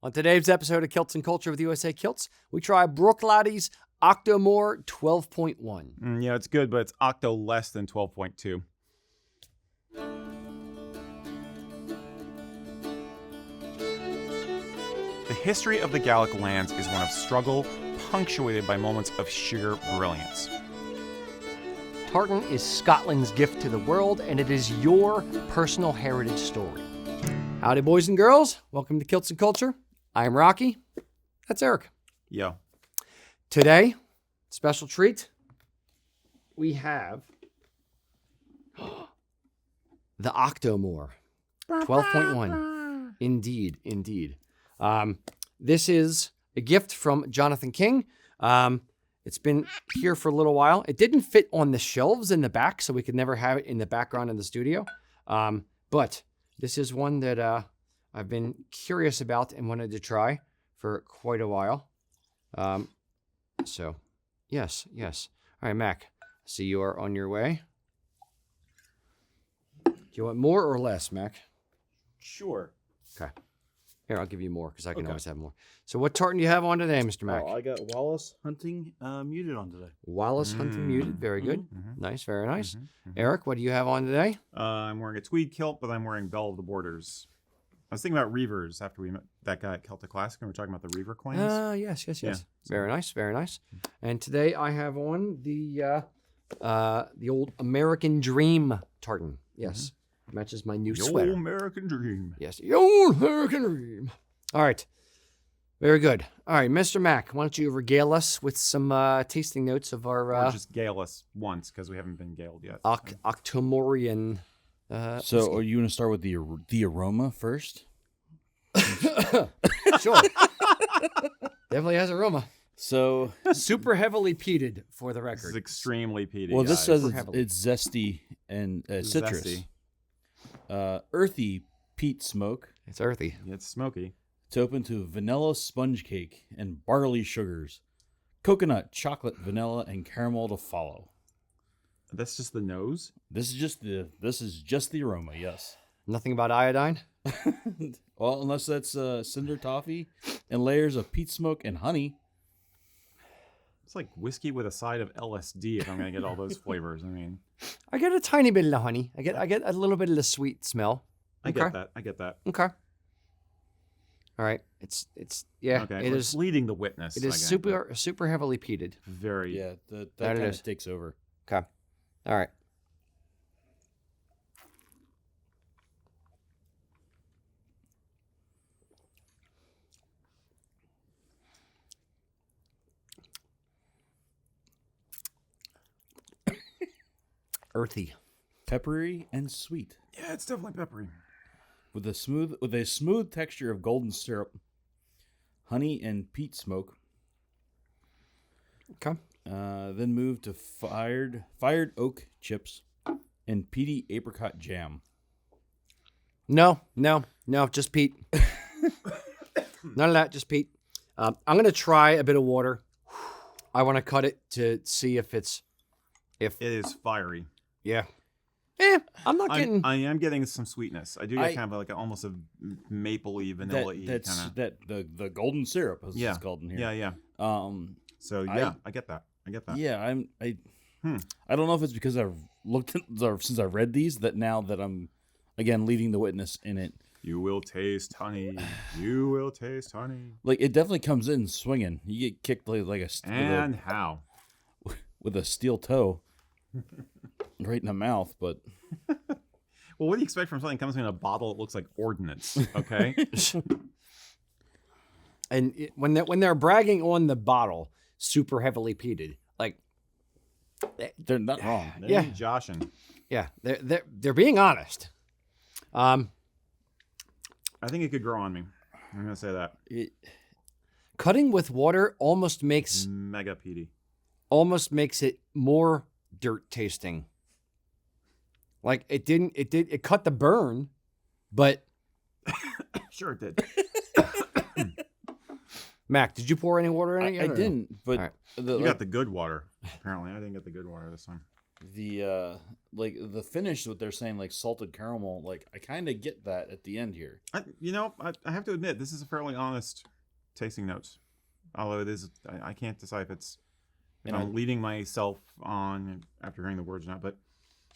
On today's episode of Kilts and Culture with USA Kilts, we try Bruichladdich Octomore 12.1. Yeah, it's good, but it's octo less than 12.2. The history of the Gallic lands is one of struggle, punctuated by moments of sheer brilliance. Tartan is Scotland's gift to the world, and it is your personal heritage story. Howdy, boys and girls. Welcome to Kilts and Culture. I'm Rocky. That's Eric. Yo. Today, special treat, we have the Octomore 12.1. Indeed, indeed. This is a gift from Jonathan King. It's been here for a little while. It didn't fit on the shelves in the back, so we could never have it in the background in the studio. But this is one that I've been curious about and wanted to try for quite a while. So, yes. All right, Mac, see you are on your way. Do you want more or less, Mac? Sure. Okay. Here, I'll give you more because I can always have more. So what tartan do you have on today, Mr. Mac? Oh, I got Wallace hunting muted on today. Wallace hunting muted. Very good. Nice, very nice. Eric, what do you have on today? I'm wearing a tweed kilt, but I'm wearing Belle of the Borders. I was thinking about reavers after we met that guy at Celtic Classic, and we were talking about the reaver coins. Yes. Yeah. Very nice. And today I have on the old American Dream tartan. Yes. Matches my new sweater. Old American Dream. Yes, the old American Dream. All right. Very good. All right, Mr. Mac, why don't you regale us with some tasting notes of our... Or just gale us once, because we haven't been galed yet. Octomorian... So are you going to start with the aroma first? Sure. Definitely has aroma. So Super heavily peated, for the record. This is extremely peaty. well, this says heavily. it's zesty and citrus. Zesty. Earthy peat smoke. It's earthy. It's smoky. It's open to vanilla sponge cake and barley sugars. Coconut, chocolate, vanilla, and caramel to follow. That's just the nose? This is just the aroma, yes. Nothing about iodine? Well, unless that's cinder toffee and layers of peat smoke and honey. It's like whiskey with a side of LSD if I'm going to get all those flavors. I mean... I get a tiny bit of the honey. I get a little bit of the sweet smell. I get that. Okay. All right. It's yeah. Okay. It We're is leading the witness. It is super heavily peated. Very. Yeah, that That it kind is. of takes over. Okay. All right. Earthy. Peppery and sweet. Yeah, it's definitely peppery. With a smooth texture of golden syrup, honey and peat smoke. Okay. Then move to fired oak chips and peaty apricot jam. No, just peat. None of that, just peat. I'm going to try a bit of water. I want to cut it to see if It is fiery. yeah. I'm not getting... I am getting some sweetness. I do get kind of like almost a mapley, vanilla-y That's kind of... the golden syrup, as it's called in here. Yeah. So I get that. Yeah, I don't know if it's because I've looked at since I read these that now that I'm again leading the witness in it. You will taste honey. You will taste honey. Like it definitely comes in swinging. You get kicked like how? With a steel toe, right in the mouth. But well, what do you expect from something that comes in a bottle that looks like ordnance? Okay. And when they're bragging on the bottle, super heavily peated, like they're not wrong. They're joshing. Yeah, they're being honest. I think it could grow on me. I'm gonna say that. Cutting with water almost makes Mega peaty. it more dirt tasting. Like it cut the burn, but Sure it did. Mac, did you pour any water in it yet? I didn't, but Right. You got the good water. Apparently, I didn't get the good water this time. like the finish, what they're saying, like salted caramel, like I kind of get that at the end here. I have to admit, this is a fairly honest tasting notes. Although it is, I can't decide if it's, I'm leading myself on after hearing the words or not, but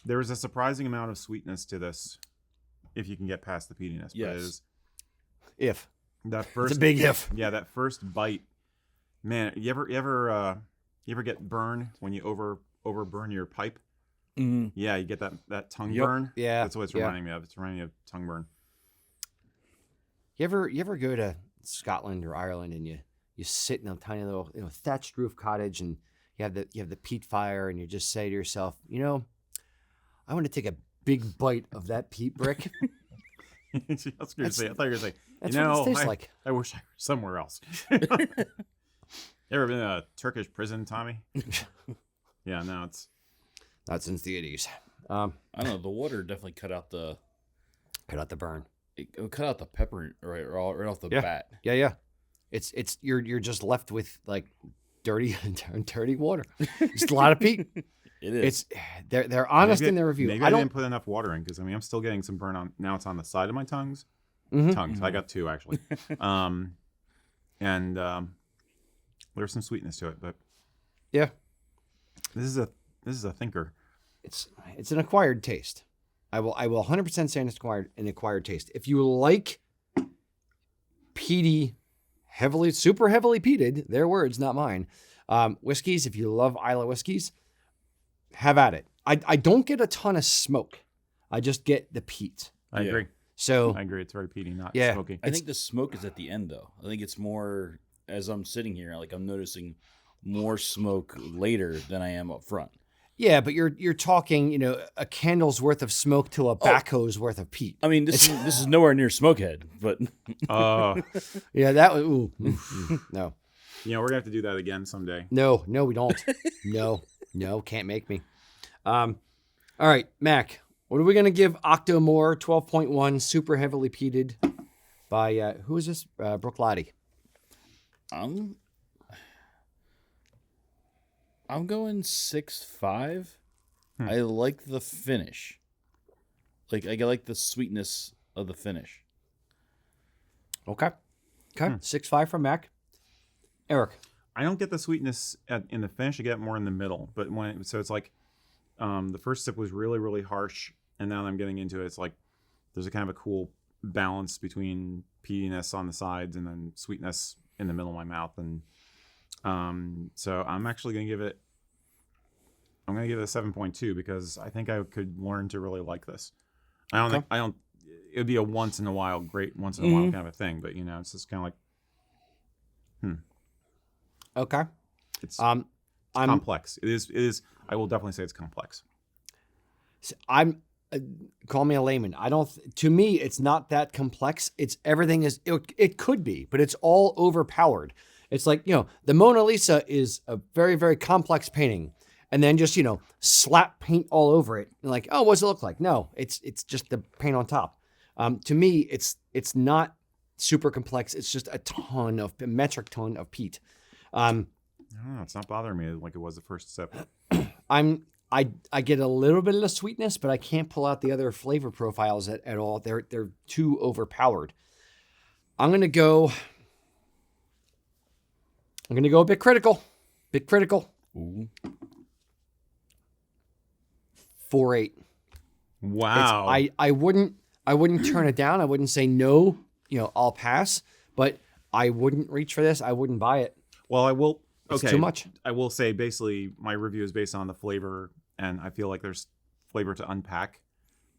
there is a surprising amount of sweetness to this if you can get past the peatiness. Yes. But it is, If. that first, It's a big if. Yeah, that first bite, man. You ever get burned when you over burn your pipe? Mm-hmm. Yeah, you get that tongue Yep. burn. Yeah, That's what it's reminding me of. It's reminding me of tongue burn. You ever go to Scotland or Ireland and you sit in a tiny little thatched roof cottage and you have the peat fire and you just say to yourself, I want to take a big bite of that peat brick. I was going to say, I thought you were going to say, That's what it tastes like. I wish I were somewhere else. You ever been in a Turkish prison, Tommy? Yeah, no, it's Not since the 80s. I don't know. The water definitely cut out the burn. It cut out the pepper right off the bat. Yeah. It's you're just left with like dirty water. It's a lot of peat. It is. They're honest in their review. Maybe I didn't put enough water in because I'm still getting some burn on. Now it's on the side of my tongues. Mm-hmm. I got two actually. And there's some sweetness to it, but yeah, this is a thinker. It's an acquired taste. I will 100% say it's an acquired taste. If you like peaty, super heavily peated, their words, not mine, whiskeys, if you love Isla whiskeys, have at it. I don't get a ton of smoke. I just get the peat. I agree. So I agree. It's very peaty, not Yeah. smoky. I think the smoke is at the end, though. I think it's more as I'm sitting here, like I'm noticing more smoke later than I am up front. yeah, but you're talking, a candle's worth of smoke to a backhoe's worth of peat. I mean, this is nowhere near Smokehead, but Yeah, that was no. we're gonna have to do that again someday. No, we don't. No, can't make me. All right, Mac, what are we going to give Octomore 12.1 super heavily peated by, who is this? Bruichladdich. I'm going 6.5. I like the finish. I like the sweetness of the finish. Okay. 6.5 from Mac. Eric. I don't get the sweetness in the finish. I get it more in the middle. But so it's like the first sip was really, really harsh, and now that I'm getting into it, it's like there's a kind of a cool balance between peatiness on the sides and then sweetness in the middle of my mouth. And so I'm actually going to give it. I'm going to give it a 7.2 because I think I could learn to really like this. I don't. It would be a once in a while kind of a thing, but it's just kind of like. Okay. It's I'm complex. It is. I will definitely say it's complex. Call me a layman. To me, it's not that complex. It could be, but it's all overpowered. It's like, the Mona Lisa is a very, very complex painting. And then just, slap paint all over it. And like, oh, what does it look like? No, it's just the paint on top. To me, it's not super complex. It's just a metric ton of peat. I don't know. It's not bothering me like it was the first sip. I get a little bit of the sweetness, but I can't pull out the other flavor profiles at all. They're too overpowered. I'm gonna go a bit critical. Ooh. 4.8. Wow. I wouldn't turn it down. I wouldn't say no. I'll pass. But I wouldn't reach for this. I wouldn't buy it. Well, I will. It's okay. too much. I will say basically my review is based on the flavor, and I feel like there's flavor to unpack.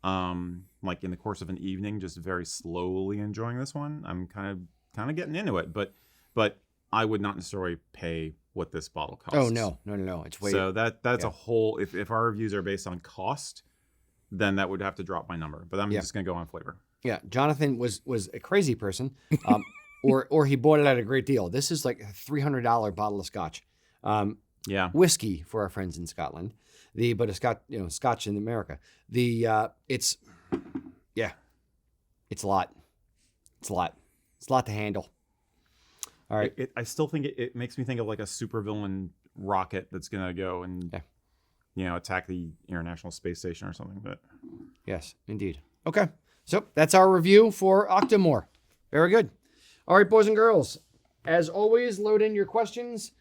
Like in the course of an evening, just very slowly enjoying this one. I'm kind of getting into it, but I would not necessarily pay what this bottle costs. Oh no. It's way. So that's a whole. If our reviews are based on cost, then that would have to drop my number. But I'm just gonna go on flavor. Yeah, Jonathan was a crazy person, or he bought it at a great deal. This is like a $300 bottle of scotch. Whisky for our friends in Scotland. Scotch in America. It's a lot. It's a lot to handle. All right. I still think it makes me think of like a supervillain rocket that's gonna go and attack the International Space Station or something. But Yes, indeed. Okay. So that's our review for Octomore. Very good. All right, boys and girls. As always, load in your questions.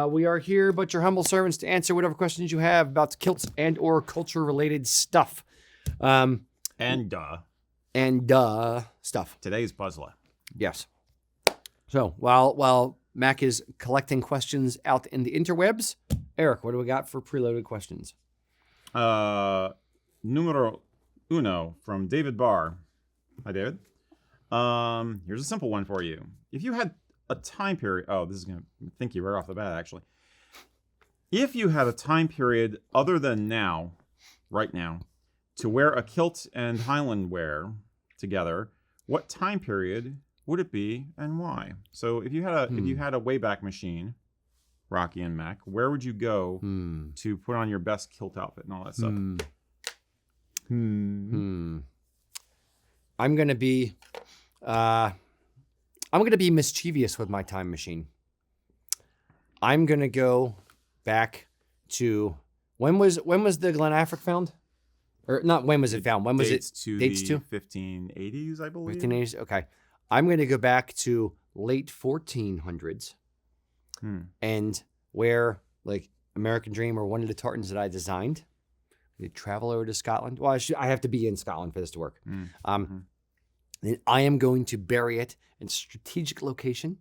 We are here, but your humble servants, to answer whatever questions you have about kilts and or culture-related stuff. and Stuff. today's puzzler. Yes. So while Mac is collecting questions out in the interwebs, Eric, what do we got for preloaded questions? Numero uno from David Barr. Hi, David. Here's a simple one for you. If you had a time period... Oh, this is going to think you right off the bat, actually. If you had a time period other than now, right now, to wear a kilt and Highland wear together, what time period would it be and why? So if you had a Wayback Machine, Rocky and Mac, where would you go to put on your best kilt outfit and all that stuff? I'm gonna be mischievous with my time machine. I'm gonna go back to when was the Glen Affric found? Or not when was it found? When was it? Dates to 1580s, I believe. 1580s. Okay. I'm gonna go back to late 1400s, and where like American Dream or one of the tartans that I designed. They travel over to Scotland. Well, I have to be in Scotland for this to work. Then I am going to bury it in a strategic location.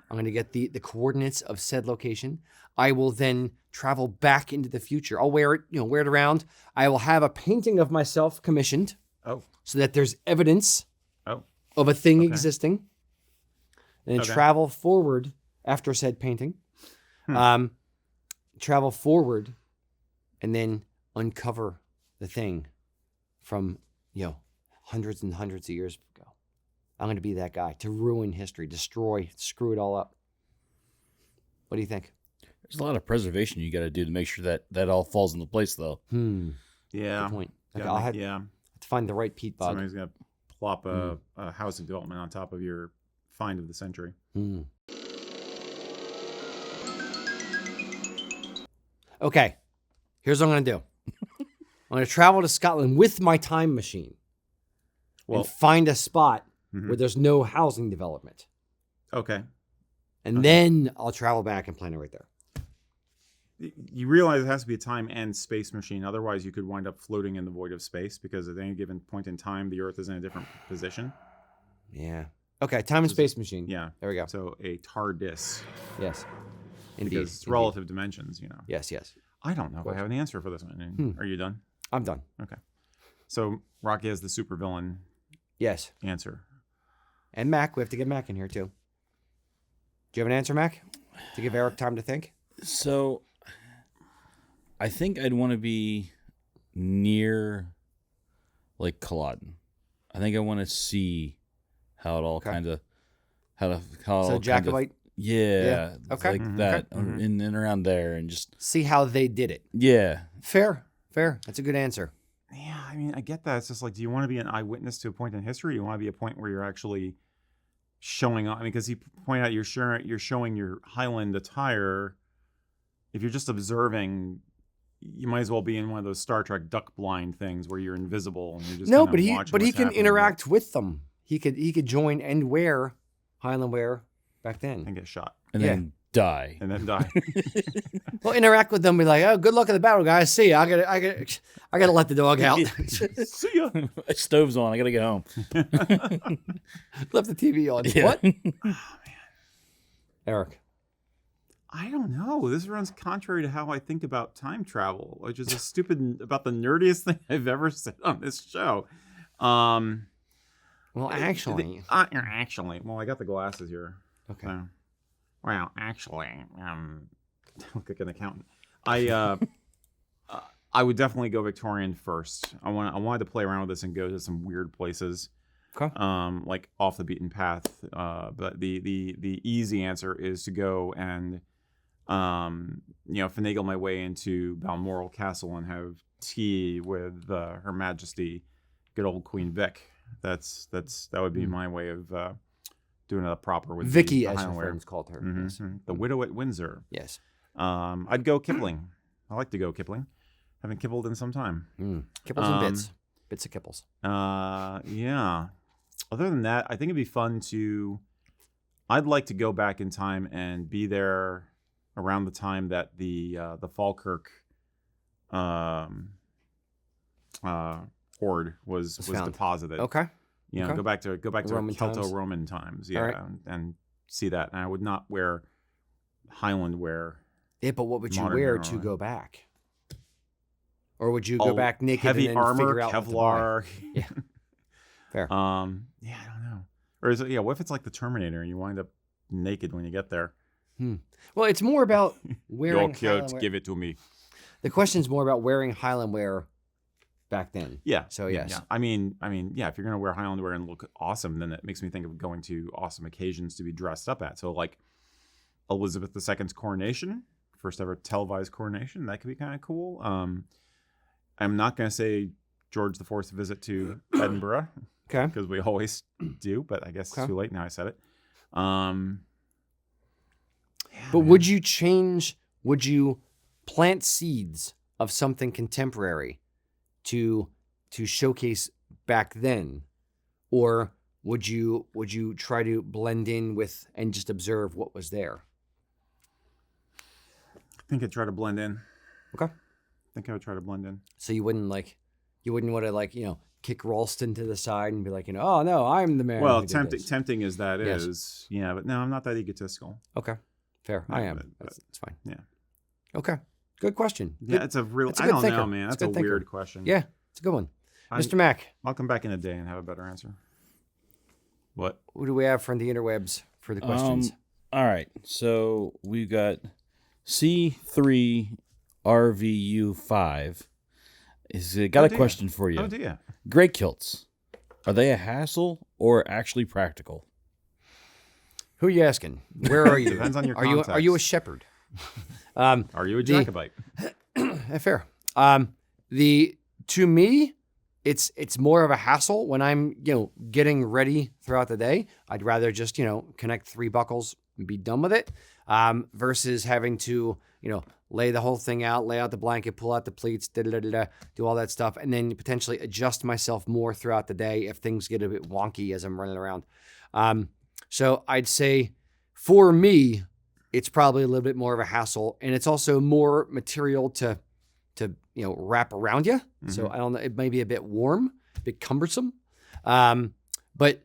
I'm going to get the coordinates of said location. I will then travel back into the future. I'll wear it around. I will have a painting of myself commissioned. Oh. So that there's evidence of a thing existing. And then travel forward after said painting. Travel forward and then uncover the thing from, hundreds and hundreds of years ago. I'm going to be that guy to ruin history, destroy, screw it all up. What do you think? There's a lot of preservation you got to do to make sure that all falls into place, though. Yeah. Good point. Okay, I'll have to find the right peat bog. Somebody's going to plop a housing development on top of your find of the century. Okay. Here's what I'm going to do. I'm going to travel to Scotland with my time machine and find a spot where there's no housing development. Okay. And then I'll travel back and plant it right there. You realize it has to be a time and space machine. Otherwise, you could wind up floating in the void of space because at any given point in time, the Earth is in a different position. Yeah. Okay. Time and space machine. Yeah. There we go. So a TARDIS. Yes. Indeed. Because it's relative dimensions, Yes, yes. I don't know if I have an answer for this one. Are you done? I'm done. Okay. So Rocky has the supervillain Yes. answer. And Mac. We have to get Mac in here, too. Do you have an answer, Mac? To give Eric time to think? So, I think I'd want to be near, like, Culloden. I think I want to see how it all kind of, So Jacobite? Yeah. Okay. Like that, in and around there, and just see how they did it. Yeah. Fair. That's a good answer. Yeah, I mean, I get that. It's just like, do you want to be an eyewitness to a point in history? Or you want to be a point where you're actually showing off? I mean, because he pointed out you're showing your Highland attire. If you're just observing, you might as well be in one of those Star Trek duck blind things where you're invisible and you're just no, but he can interact with them. He could join and wear Highland wear back then and get shot and then die. Well, interact with them. Be like, oh, good luck in the battle, guys. See ya. I gotta let the dog out. See ya. Stove's on. I gotta get home. Left the TV on. Yeah. What? Oh man, Eric. I don't know. This runs contrary to how I think about time travel, which is about the nerdiest thing I've ever said on this show. Well, actually, I got the glasses here. Okay. So, well, actually, look like an accountant. I would definitely go Victorian first. I wanted to play around with this and go to some weird places. Okay. Like off the beaten path. But the easy answer is to go and finagle my way into Balmoral Castle and have tea with Her Majesty, good old Queen Vic. That would be my way of doing it proper with Vicky, the as her Highland wear. friends called her. Yes. The Widow at Windsor. Yes. I'd go Kipling. I like to go Kipling. Haven't kibbled in some time. Kipples and bits. Bits of kipples. Yeah. Other than that, I think it'd be fun to. I'd like to go back in time and be there around the time that the Falkirk hoard was deposited. Okay. Go back to Roman Celto-Roman times. Yeah, right. and see that. And I would not wear Highland wear. Yeah, but what would you Modern wear era, to right? go back? Or would you go back naked heavy and then armor, figure out what to buy? Kevlar? Yeah. Fair. Yeah, I don't know. Or is it? Yeah, what if it's like the Terminator and you wind up naked when you get there? Well, it's more about wearing Your kilt, Highland wear. give it to me. The question is more about wearing Highland wear back then. Yeah. So yes. Yeah. I mean, yeah. If you're gonna wear Highland wear and look awesome, then it makes me think of going to awesome occasions to be dressed up at. So like Elizabeth II's coronation, first ever televised coronation, that could be kind of cool. I'm not gonna say George IV's visit to Edinburgh. Okay. Because we always do, but I guess it's too late now. I said it. But would you plant seeds of something contemporary to showcase back then, or would you try to blend in with and just observe what was there? I think I'd try to blend in. Okay. I think I would try to blend in. So you wouldn't want to kick Ralston to the side and be like, oh no, I'm the man. Well, who did this. tempting as that is, yeah, but no, I'm not that egotistical. Okay, fair. No, I am. but That's fine. Yeah. Okay. Good question. Yeah, Good. it's a real. It's a I good don't thinker. know, man. It's That's a a good thinker. weird question. Yeah, it's a good one. I'm- Mr. Mack, I'll come back in a day and have a better answer. What? who do we have from the interwebs for the questions? All right. So we've got C3RVU5. Is got a dear. question for you. Oh dear. Gray kilts. Are they a hassle or actually practical? Who are you asking? Where are you? Depends on your Are you a context. shepherd? Are you a Jacobite? Fair. To me, it's more of a hassle when I'm getting ready throughout the day. I'd rather just connect 3 buckles and be done with it, versus having to lay the whole thing out, lay out the blanket, pull out the pleats, do all that stuff, and then potentially adjust myself more throughout the day if things get a bit wonky as I'm running around. So I'd say for me, it's probably a little bit more of a hassle, and it's also more material to wrap around you. So I don't know, it may be a bit warm, a bit cumbersome. But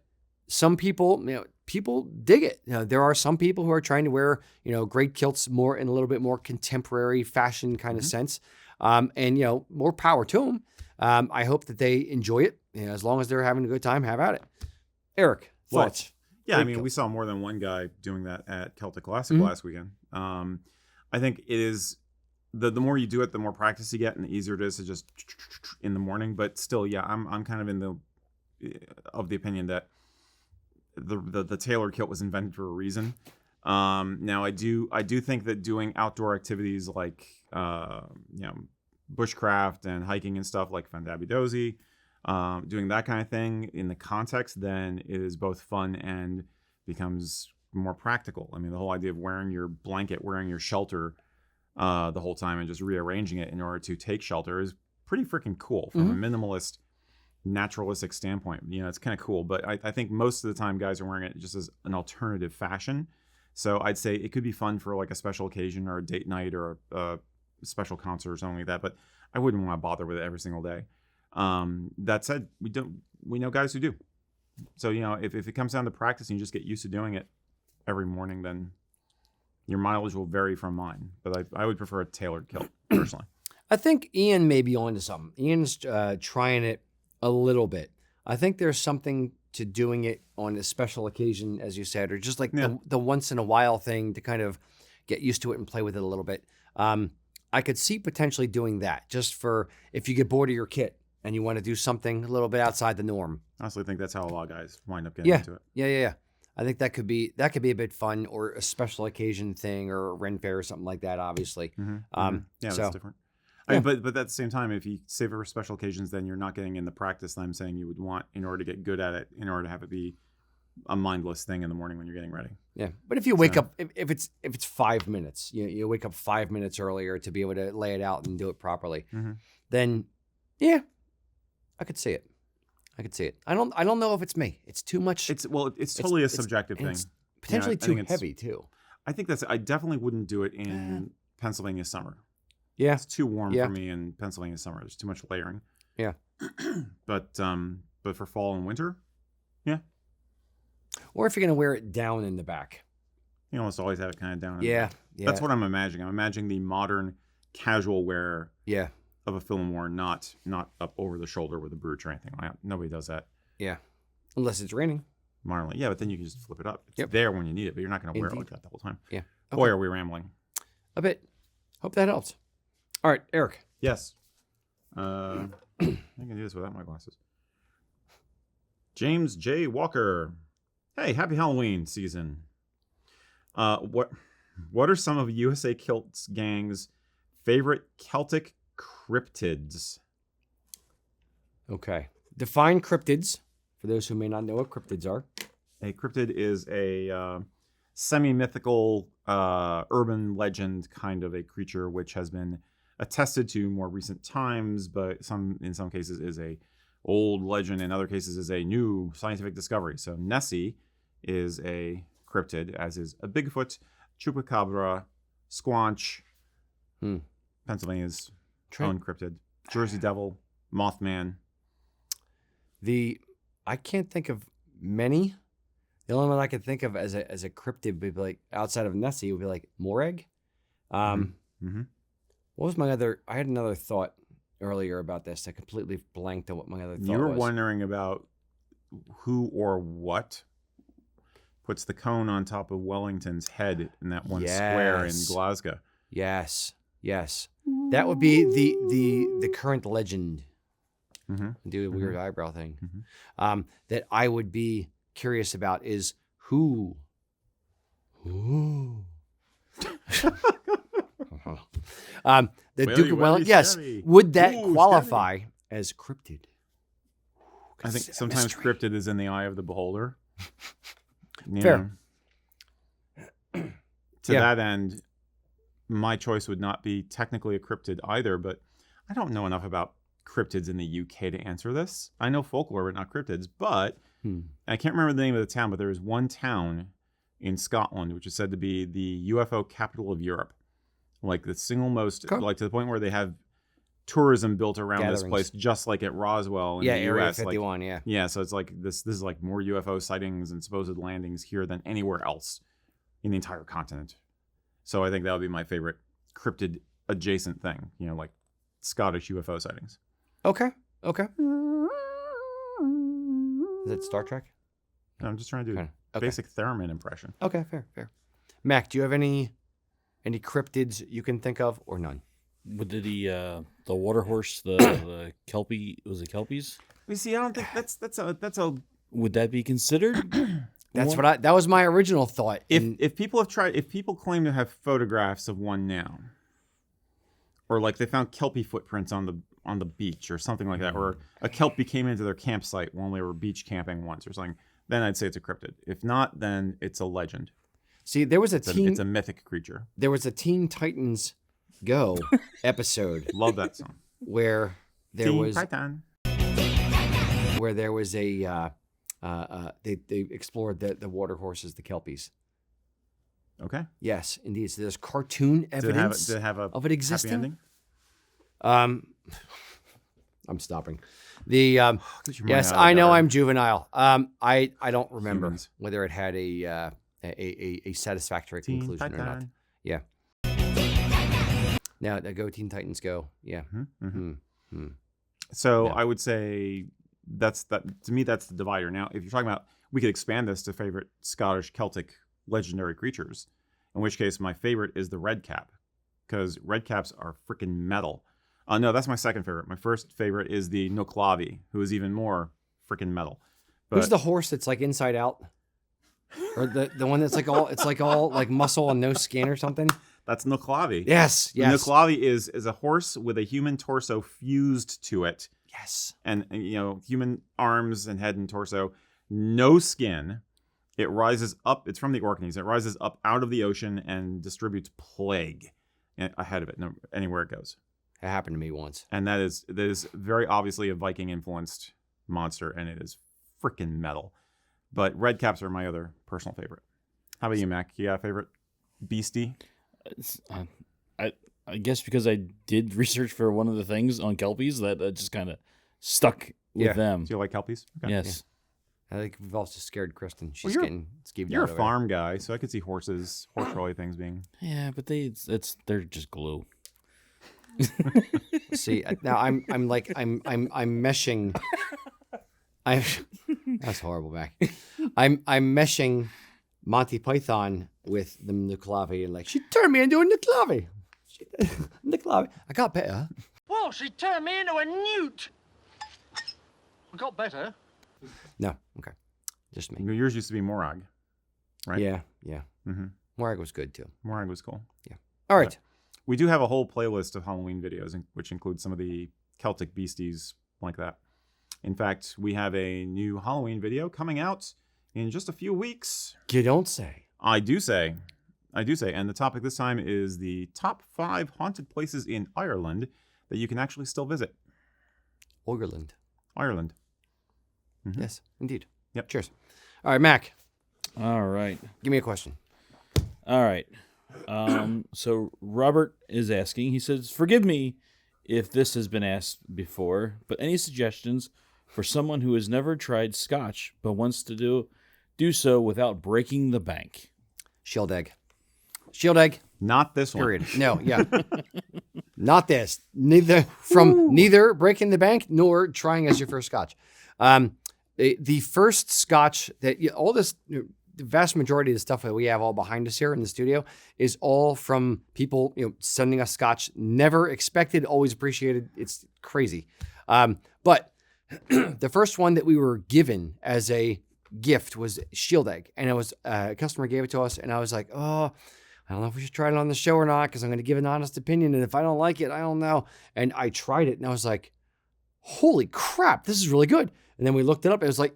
some people, people dig it. There are some people who are trying to wear, great kilts more in a little bit more contemporary fashion kind of sense. And more power to them. I hope that they enjoy it. As long as they're having a good time, have at it. Eric, thoughts? Yeah, I Great mean, we saw more than one guy doing that at Celtic Classic last weekend. I think it is the more you do it, the more practice you get, and the easier it is to just in the morning. But still, yeah, I'm kind of of the opinion that the tailored kilt was invented for a reason. Now I do think that doing outdoor activities like bushcraft and hiking and stuff like Fandabidozi, doing that kind of thing in the context, then it is both fun and becomes more practical. I mean, the whole idea of wearing your blanket, wearing your shelter the whole time and just rearranging it in order to take shelter is pretty freaking cool from a minimalist, naturalistic standpoint. It's kind of cool, but I think most of the time guys are wearing it just as an alternative fashion. So I'd say it could be fun for like a special occasion or a date night or a special concert or something like that, but I wouldn't want to bother with it every single day. That said, we know guys who do. So, if it comes down to practice and you just get used to doing it every morning, then your mileage will vary from mine. But I would prefer a tailored kilt personally. I think Ian may be onto something. Ian's trying it a little bit. I think there's something to doing it on a special occasion, as you said, or just like the once in a while thing to kind of get used to it and play with it a little bit. I could see potentially doing that just for if you get bored of your kit and you want to do something a little bit outside the norm. I honestly think that's how a lot of guys wind up getting into it. Yeah. I think that could be a bit fun, or a special occasion thing, or a Ren Fair or something like that, obviously. Yeah, that's different. I mean, but at the same time, if you save it for special occasions, then you're not getting in the practice that I'm saying you would want in order to get good at it, in order to have it be a mindless thing in the morning when you're getting ready. Yeah, but if you wake up, if it's 5 minutes, you wake up 5 minutes earlier to be able to lay it out and do it properly, then yeah, I could see it. I don't know if it's me. It's too much. It's totally a subjective thing. It's potentially too heavy too. I think I definitely wouldn't do it in Pennsylvania summer. Yeah, it's too warm for me in Pennsylvania summer. There's too much layering. Yeah, but for fall and winter, yeah. Or if you're gonna wear it down in the back, you almost always have it kind of down. Yeah. That's what I'm imagining. I'm imagining the modern casual wear. Yeah. Of a Fillmore, not up over the shoulder with a brooch or anything. Nobody does that. Yeah, unless it's raining. Modernly, yeah, but then you can just flip it up. It's there when you need it, but you're not going to wear it like that the whole time. Yeah. Okay. Boy, are we rambling. A bit. Hope that helps. All right, Eric. Yes. I can do this without my glasses. James J. Walker. Hey, happy Halloween season. What are some of USA Kilts Gang's favorite Celtic cryptids? Okay. Define cryptids for those who may not know what cryptids are. A cryptid is a semi-mythical urban legend kind of a creature which has been attested to more recent times, but in some cases is a old legend, in other cases is a new scientific discovery. So Nessie is a cryptid, as is a Bigfoot, Chupacabra, Squanch, Pennsylvania's own cryptid, Jersey Devil, Mothman. I can't think of many. The only one I could think of as a cryptid would be like, outside of Nessie, would be like Morag. What was my other? I had another thought earlier about this. I completely blanked on what my other thought was. You were wondering about who or what puts the cone on top of Wellington's head in that one square in Glasgow. Yes. That would be the current legend. Do a weird eyebrow thing. That I would be curious about is who. The Duke of Wellington. Yes. Would that qualify as cryptid? I think sometimes cryptid is in the eye of the beholder. Fair. To that end, my choice would not be technically a cryptid either, but I don't know enough about cryptids in the UK to answer this. I know folklore, but not cryptids. But I can't remember the name of the town, but there is one town in Scotland which is said to be the UFO capital of Europe. Like the single most, like to the point where they have tourism built around this place, just like at Roswell in the Area US. 51, Yeah, so it's like this is like more UFO sightings and supposed landings here than anywhere else in the entire continent. So I think that would be my favorite cryptid adjacent thing, like Scottish UFO sightings. Okay. Is it Star Trek? No, I'm just trying to do a basic theremin impression. Okay, fair. Mac, do you have any cryptids you can think of or none? What did the water horse, the kelpie, was it kelpies? You see, I don't think that's a. Would that be considered? That was my original thought. If people claim to have photographs of one now, or like they found kelpie footprints on the beach or something like that, or a kelpie came into their campsite when they were beach camping once or something, then I'd say it's a cryptid. If not, then it's a legend. See, there was it's a mythic creature. There was a Teen Titans Go episode. Love that song. Where there was Titan. Where there was a they explored the water horses, the kelpies. Okay. Yes, indeed. So there's cartoon evidence did it have of it existing. Happy ending? I'm stopping. Yes, I know I'm juvenile. I don't remember whether it had a satisfactory conclusion or not. Yeah. Now, go Teen Titans Go. Yeah. So I would say to me, that's the divider. Now, if you're talking about, we could expand this to favorite Scottish Celtic legendary creatures, in which case my favorite is the red cap, because red caps are freaking metal. No, that's my second favorite. My first favorite is the Nuclavi, who is even more freaking metal. Who's the horse that's like inside out? Or the one that's like all like muscle and no skin or something? That's Nuclavi. Yes. The Nuclavi is a horse with a human torso fused to it. Yes. And human arms and head and torso, no skin. It rises up. It's from the Orkneys. It rises up out of the ocean and distributes plague ahead of it, anywhere it goes. It happened to me once. And that is very obviously a Viking-influenced monster, and it is freaking metal. But red caps are my other personal favorite. How about you, Mac? You got a favorite beastie? I guess because I did research for one of the things on Kelpies that just kind of stuck with them. Do you like Kelpies? Okay. Yes. I think we've also scared Kristen. She's Well, getting skeeved You're out a over farm guy, so I could see horse trolley things being. Yeah, but they're just glue. there. See, now I'm meshing. That's horrible, Mac. I'm meshing Monty Python with the Nuklavi, and like she turned me into a Nuklavi. Nuklavi. I got better. Well, she turned me into a newt. I got better. No, okay, just me. Yours used to be Morag, right? Yeah. Mm-hmm. Morag was good too. Morag was cool. Yeah. All right. We do have a whole playlist of Halloween videos, which includes some of the Celtic beasties like that. In fact, we have a new Halloween video coming out in just a few weeks. You don't say. I do say. And the topic this time is the top 5 haunted places in Ireland that you can actually still visit. Ireland. Ireland. Mm-hmm. Yes, indeed. Yep. Cheers. All right, Mac, All right. give me a question. All right. So Robert is asking, he says, forgive me if this has been asked before, but any suggestions for someone who has never tried scotch but wants to do so without breaking the bank? Shield egg. Shield egg. Not this one. Period. No, yeah. Not this. Neither breaking the bank nor trying as your first scotch. The first scotch that all this, the vast majority of the stuff that we have all behind us here in the studio is all from people, sending us scotch. Never expected, always appreciated. It's crazy. But the first one that we were given as a gift was shield egg, and it was a customer gave it to us, and I was like, oh, I don't know if we should try it on the show or not, because I'm going to give an honest opinion, and if I don't like it, I don't know. And I tried it, and I was like, holy crap, this is really good. And then we looked it up. It was like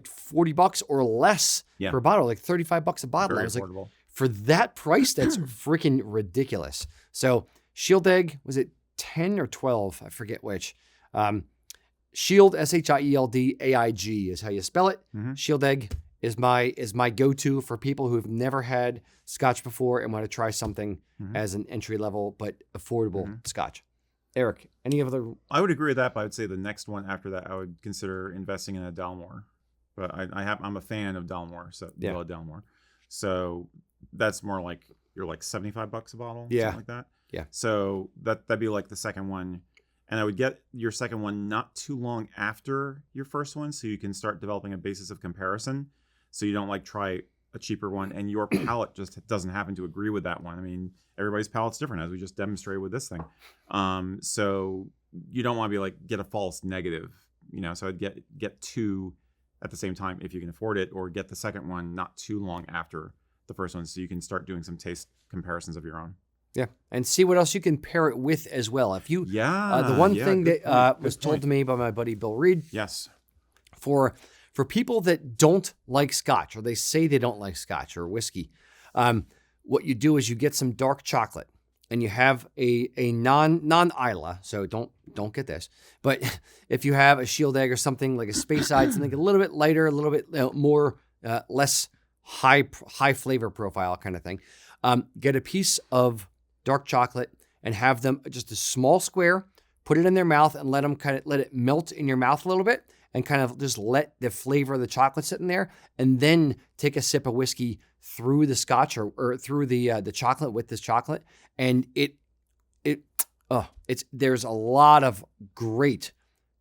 $40 or less per bottle, like $35 a bottle. Very I was affordable. like, for that price, that's freaking ridiculous. So shield egg, was it 10 or 12? I forget which. Shield, SHIELD-AIG is how you spell it. Mm-hmm. Shield egg is my go-to for people who have never had scotch before and want to try something as an entry-level but affordable scotch. Eric, any other? I would agree with that, but I would say the next one after that, I would consider investing in a Dalmore. But I'm a fan of Dalmore, so Dalmore. So that's more like you're like $75 a bottle, something like that. Yeah. So that'd be like the second one, and I would get your second one not too long after your first one, so you can start developing a basis of comparison. So you don't like try a cheaper one, and your palate just doesn't happen to agree with that one. I mean, everybody's palate's different, as we just demonstrated with this thing. So you don't want to be like get a false negative, So I'd get 2 at the same time if you can afford it, or get the second one not too long after the first one, so you can start doing some taste comparisons of your own. Yeah, and see what else you can pair it with as well. If you, the one thing that was told to me by my buddy Bill Reed, yes, for people that don't like scotch, or they say they don't like scotch or whiskey, what you do is you get some dark chocolate, and you have a non-Isla, so don't get this. But if you have a shield egg or something like a Space Side, something a little bit lighter, a little bit more less high flavor profile kind of thing, get a piece of dark chocolate and have them just a small square, put it in their mouth and let it melt in your mouth a little bit, and kind of just let the flavor of the chocolate sit in there, and then take a sip of whiskey through the scotch or through the chocolate with this chocolate. And there's a lot of great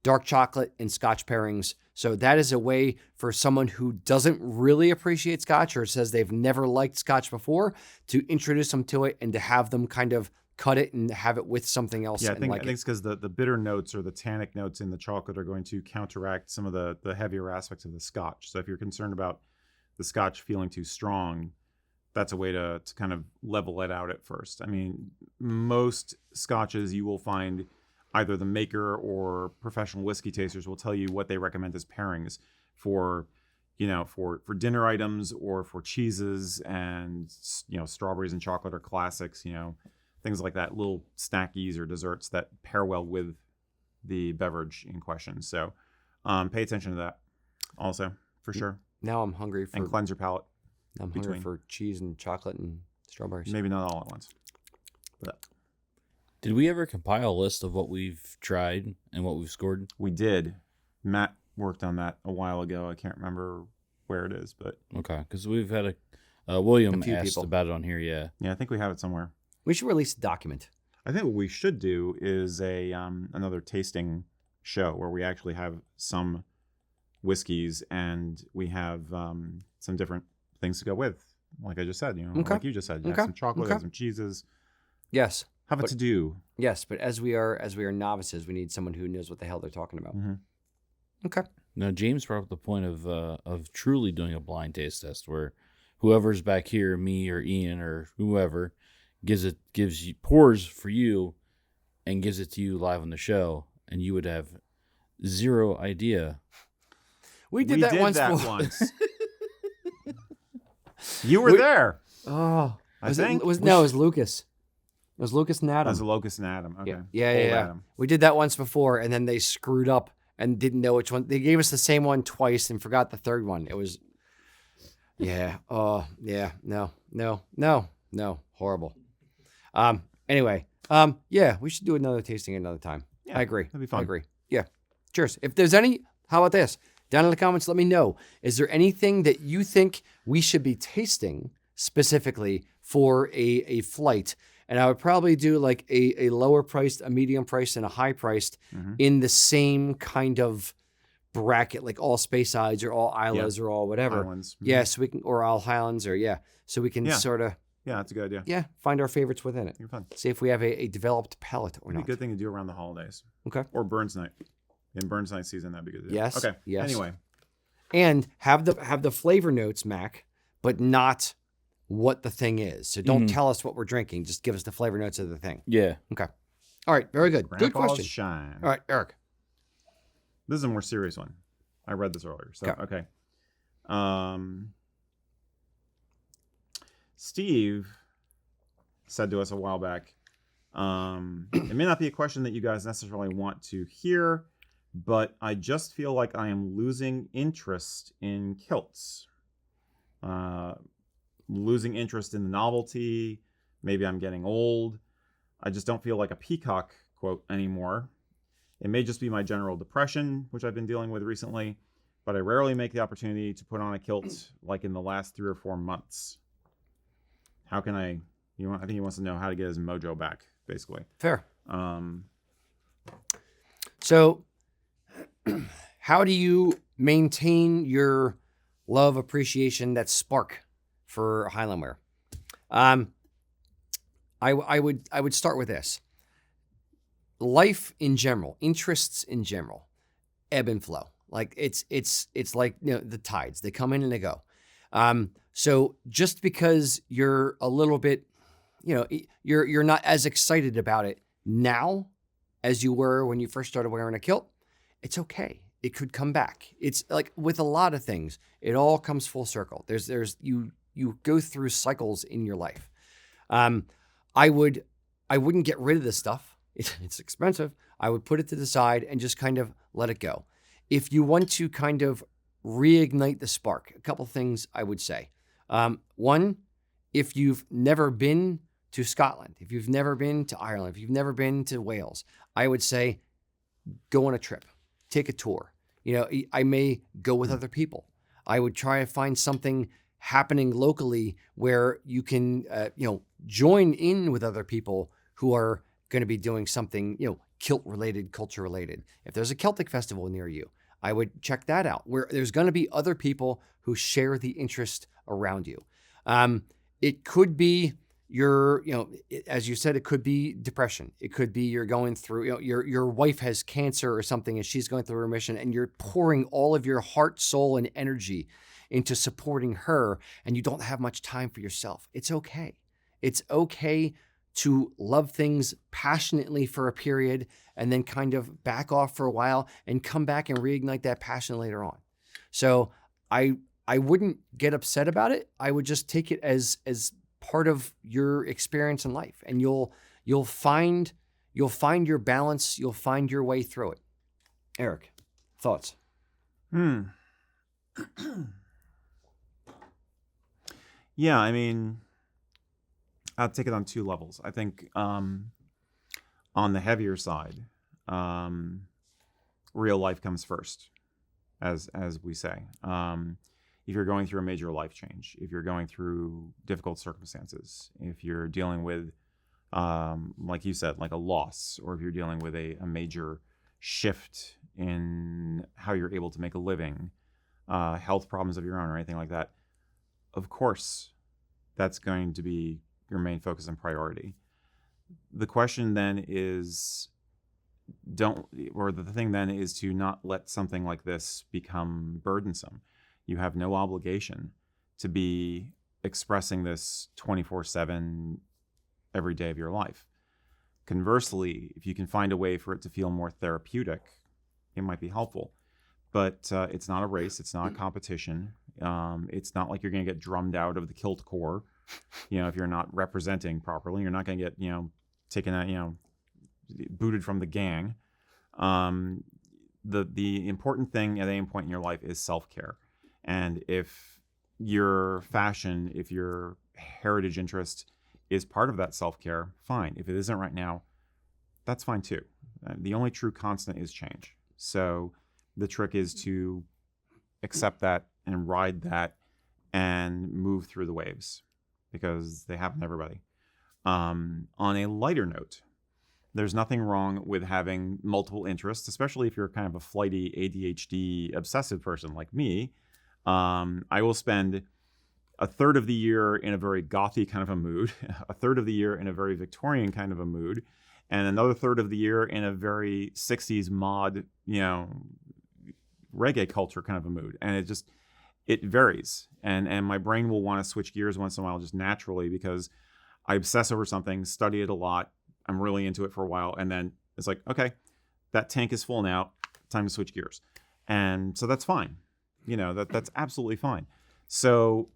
dark chocolate and scotch pairings. So that is a way for someone who doesn't really appreciate scotch or says they've never liked scotch before to introduce them to it and to have them kind of cut it and have it with something else. Yeah, I think it's because the bitter notes or the tannic notes in the chocolate are going to counteract some of the heavier aspects of the scotch. So if you're concerned about the scotch feeling too strong, that's a way to kind of level it out at first. I mean, most scotches you will find either the maker or professional whiskey tasters will tell you what they recommend as pairings for, for dinner items or for cheeses, and strawberries and chocolate are classics. Things like that, little snackies or desserts that pair well with the beverage in question. So pay attention to that also, for sure. Now I'm hungry for... And cleanse your palate. I'm hungry for cheese and chocolate and strawberries. Maybe not all at once. But Did we ever compile a list of what we've tried and what we've scored? we did. Matt worked on that a while ago. I can't remember where it is, but Okay, because we've had William A few asked people. about it on here, yeah. yeah, I think we have it somewhere. We should release a document. I think what we should do is another tasting show where we actually have some whiskeys and we have some different things to go with. Like I just said, Okay. like you just said, you Okay. have some chocolate, Okay. have some cheeses, Yes. have a But- to do. Yes, but as we are novices, we need someone who knows what the hell they're talking about. Mm-hmm. Okay. Now, James brought up the point of truly doing a blind taste test where whoever's back here, me or Ian or whoever, pours for you and gives it to you live on the show, and you would have zero idea. We did that once. You were there. Oh, I think. it was Lucas. It was Lucas and Adam. As a Locust and Adam. Okay. Yeah. Old Yeah. Adam. We did that once before, and then they screwed up and didn't know which one. They gave us the same one twice and forgot the third one. It was, yeah. Oh, yeah. No. Horrible. Anyway. Yeah. We should do another tasting another time. Yeah, I agree. that'd be fun. I agree. Yeah. Cheers. If there's any, how about this? Down in the comments, let me know. Is there anything that you think we should be tasting specifically for a flight? And I would probably do like a lower priced, a medium priced, and a high priced in the same kind of bracket, like all Space Sides or all Islas or all whatever. Highlands. Mhm. Yeah, so we can, or all Highlands, or so we can Yeah. sort of, Yeah, that's a good idea. find our favorites within it. You're fun. See if we have a developed palate or It'd be a not. good thing to do around the holidays. Okay. Or Burns Night. In Burns Night season, that'd be good. To do. Yes, Okay. yes. Anyway. And have the flavor notes, Mac, but not what the thing is. So don't tell us what we're drinking. Just give us the flavor notes of the thing. Yeah. Okay. All right. Very good. Good Grandpa's question. Shine. All right, Eric. This is a more serious one. I read this earlier. So, okay. Steve said to us a while back, it may not be a question that you guys necessarily want to hear, but I just feel like I am losing interest in kilts. Losing interest in the novelty. Maybe I'm getting old. I just don't feel like a peacock, quote, anymore. It may just be my general depression, which I've been dealing with recently, but I rarely make the opportunity to put on a kilt like in the last 3 or 4 months. How can I think he wants to know how to get his mojo back, basically. Fair. Um, So how do you maintain your love, appreciation, that spark for Highland ware? I would start with this. Life in general, interests in general, ebb and flow. Like it's like the tides. They come in and they go. So just because you're a little bit, you're not as excited about it now as you were when you first started wearing a kilt, it's okay. It could come back. It's like with a lot of things, it all comes full circle. There's you go through cycles in your life. I wouldn't get rid of this stuff. It's expensive. I would put it to the side and just kind of let it go. If you want to kind of reignite the spark, a couple things I would say. One, if you've never been to Scotland, if you've never been to Ireland, if you've never been to Wales, I would say go on a trip, take a tour. I may go with other people. I would try to find something happening locally where you can, join in with other people who are going to be doing something, kilt related, culture related. If there's a Celtic festival near you, I would check that out where there's going to be other people who share the interest around you. It could be as you said, it could be depression. It could be you're going through, your wife has cancer or something and she's going through remission and you're pouring all of your heart, soul, and energy into supporting her and you don't have much time for yourself. It's okay. It's okay to love things passionately for a period and then kind of back off for a while and come back and reignite that passion later on. So I I wouldn't get upset about it. I would just take it as part of your experience in life, and you'll find your balance. You'll find your way through it. Eric, thoughts? Yeah, I mean, I'll take it on two levels. I think on the heavier side, real life comes first, as we say. If you're going through a major life change, if you're going through difficult circumstances, if you're dealing with, like you said, like a loss, or if you're dealing with a major shift in how you're able to make a living, health problems of your own or anything like that, of course, that's going to be your main focus and priority. The question then is, the thing then is to not let something like this become burdensome. You have no obligation to be expressing this 24/7 every day of your life. Conversely, if you can find a way for it to feel more therapeutic, it might be helpful. But it's not a race. It's not a competition. It's not like you're going to get drummed out of the kilt corps. If you're not representing properly, you're not going to get, taken out, booted from the gang. The important thing at any point in your life is self-care. And if your fashion, if your heritage interest is part of that self-care, fine. If it isn't right now, that's fine too. The only true constant is change. So the trick is to accept that and ride that and move through the waves, because they happen to everybody. On a lighter note, there's nothing wrong with having multiple interests, especially if you're kind of a flighty ADHD obsessive person like me. I will spend a third of the year in a very gothy kind of a mood, a third of the year in a very Victorian kind of a mood, and another third of the year in a very 60s mod, reggae culture kind of a mood. And it varies. And my brain will want to switch gears once in a while just naturally, because I obsess over something, study it a lot, I'm really into it for a while, and then it's like, okay, that tank is full now, time to switch gears. And so that's fine. That's absolutely fine. So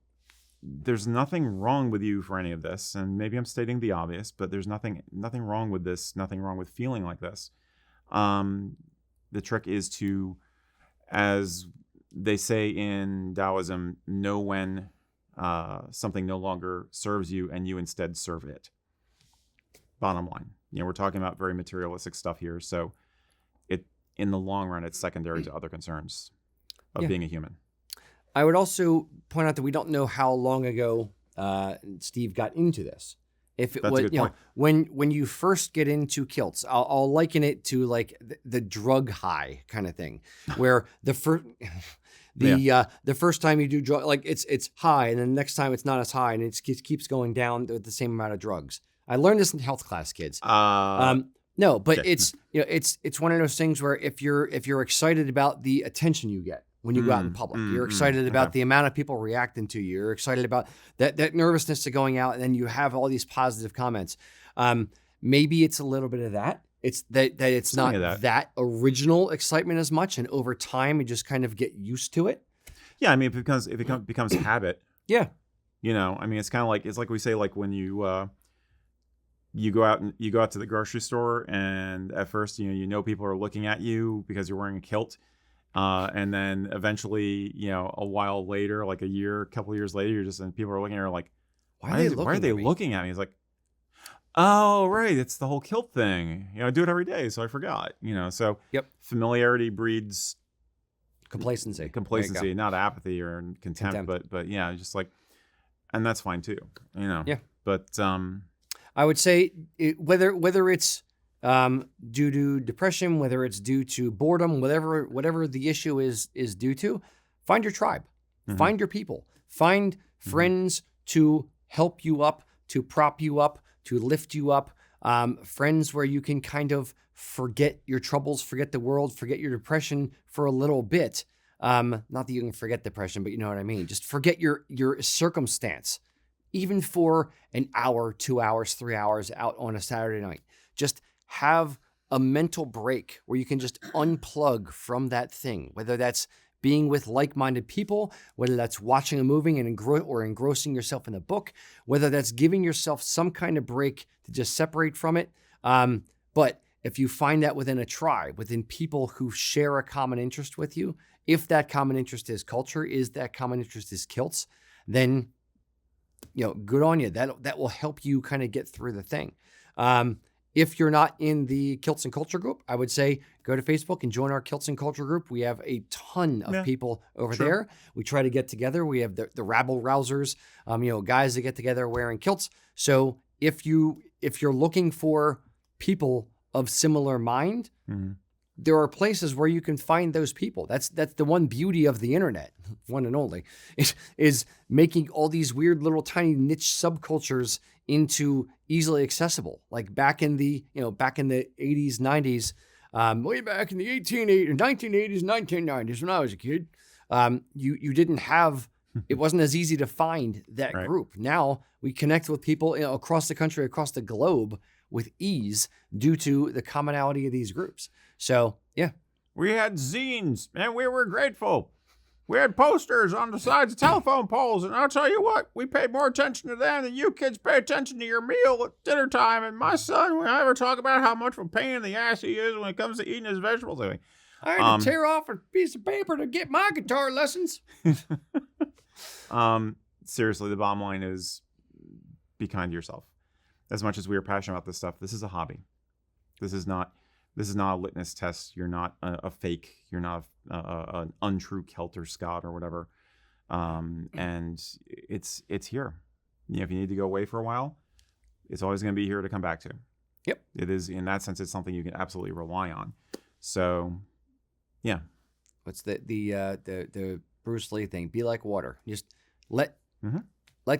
there's nothing wrong with you for any of this, and maybe I'm stating the obvious, but there's nothing wrong with this, nothing wrong with feeling like this. The trick is to, as they say in Taoism, know when something no longer serves you and you instead serve it. Bottom line, we're talking about very materialistic stuff here, so in the long run, it's secondary to other concerns of being a human. I would also point out that we don't know how long ago Steve got into this. If it That's was, a good point. When you first get into kilts, I'll liken it to like the drug high kind of thing, where the first time you do drug, like it's high, and then the next time it's not as high, and it keeps going down with the same amount of drugs. I learned this in health class, kids. No, but okay. It's one of those things where if you're excited about the attention you get when you go out in public, you're excited about the amount of people reacting to you. You're excited about that nervousness of going out, and then you have all these positive comments. Maybe it's a little bit of that. It's that it's Something not of that original excitement as much, and over time you just kind of get used to it. Yeah, I mean, if it becomes habit. Yeah. I mean, it's kind of like, it's like we say, like when you go out to the grocery store, and at first people are looking at you because you're wearing a kilt, and then eventually a while later, like a couple of years later, and people are looking at her like, why are they looking at me? It's like, oh right, it's the whole kilt thing. I do it every day, so I forgot. So Yep. Familiarity breeds Complacency, not apathy or contempt. but yeah, just like, and that's fine too. Yeah. But I would say whether it's due to depression, whether it's due to boredom, whatever the issue is due to, find your tribe, find your people, find friends to help you up, to prop you up, to lift you up, friends where you can kind of forget your troubles, forget the world, forget your depression for a little bit. Not that you can forget depression, but you know what I mean. Just forget your circumstance, even for an hour, 2 hours, 3 hours out on a Saturday night. Just have a mental break where you can just unplug from that thing, whether that's being with like-minded people, whether that's watching a movie and engrossing yourself in a book, whether that's giving yourself some kind of break to just separate from it. But if you find that within a tribe, within people who share a common interest with you, if that common interest is culture, that common interest is kilts, then, good on you. That will help you kind of get through the thing. If you're not in the Kilts and Culture group, I would say go to Facebook and join our Kilts and Culture group. We have a ton of people over there. We try to get together. We have the rabble rousers, guys that get together wearing kilts. So if you're looking for people of similar mind, there are places where you can find those people. That's the one beauty of the internet, one and only, is making all these weird little tiny niche subcultures into easily accessible. Like back in the 80s, 90s, way back in the 1980s, 1990s when I was a kid, you didn't have, it wasn't as easy to find that group. Now we connect with people across the country, across the globe with ease due to the commonality of these groups. So, yeah. We had zines, and we were grateful. We had posters on the sides of telephone poles, and I'll tell you what, we paid more attention to them than you kids pay attention to your meal at dinner time. And my son, when I ever talk about how much of a pain in the ass he is when it comes to eating his vegetables, I had to tear off a piece of paper to get my guitar lessons. Seriously, the bottom line is be kind to yourself. As much as we are passionate about this stuff, this is a hobby. This is not a litmus test. You're not a fake. You're not an untrue Celt or Scot or whatever. And it's here. If you need to go away for a while, it's always going to be here to come back to. Yep. It is, in that sense, it's something you can absolutely rely on. So, yeah. What's the Bruce Lee thing? Be like water. Just let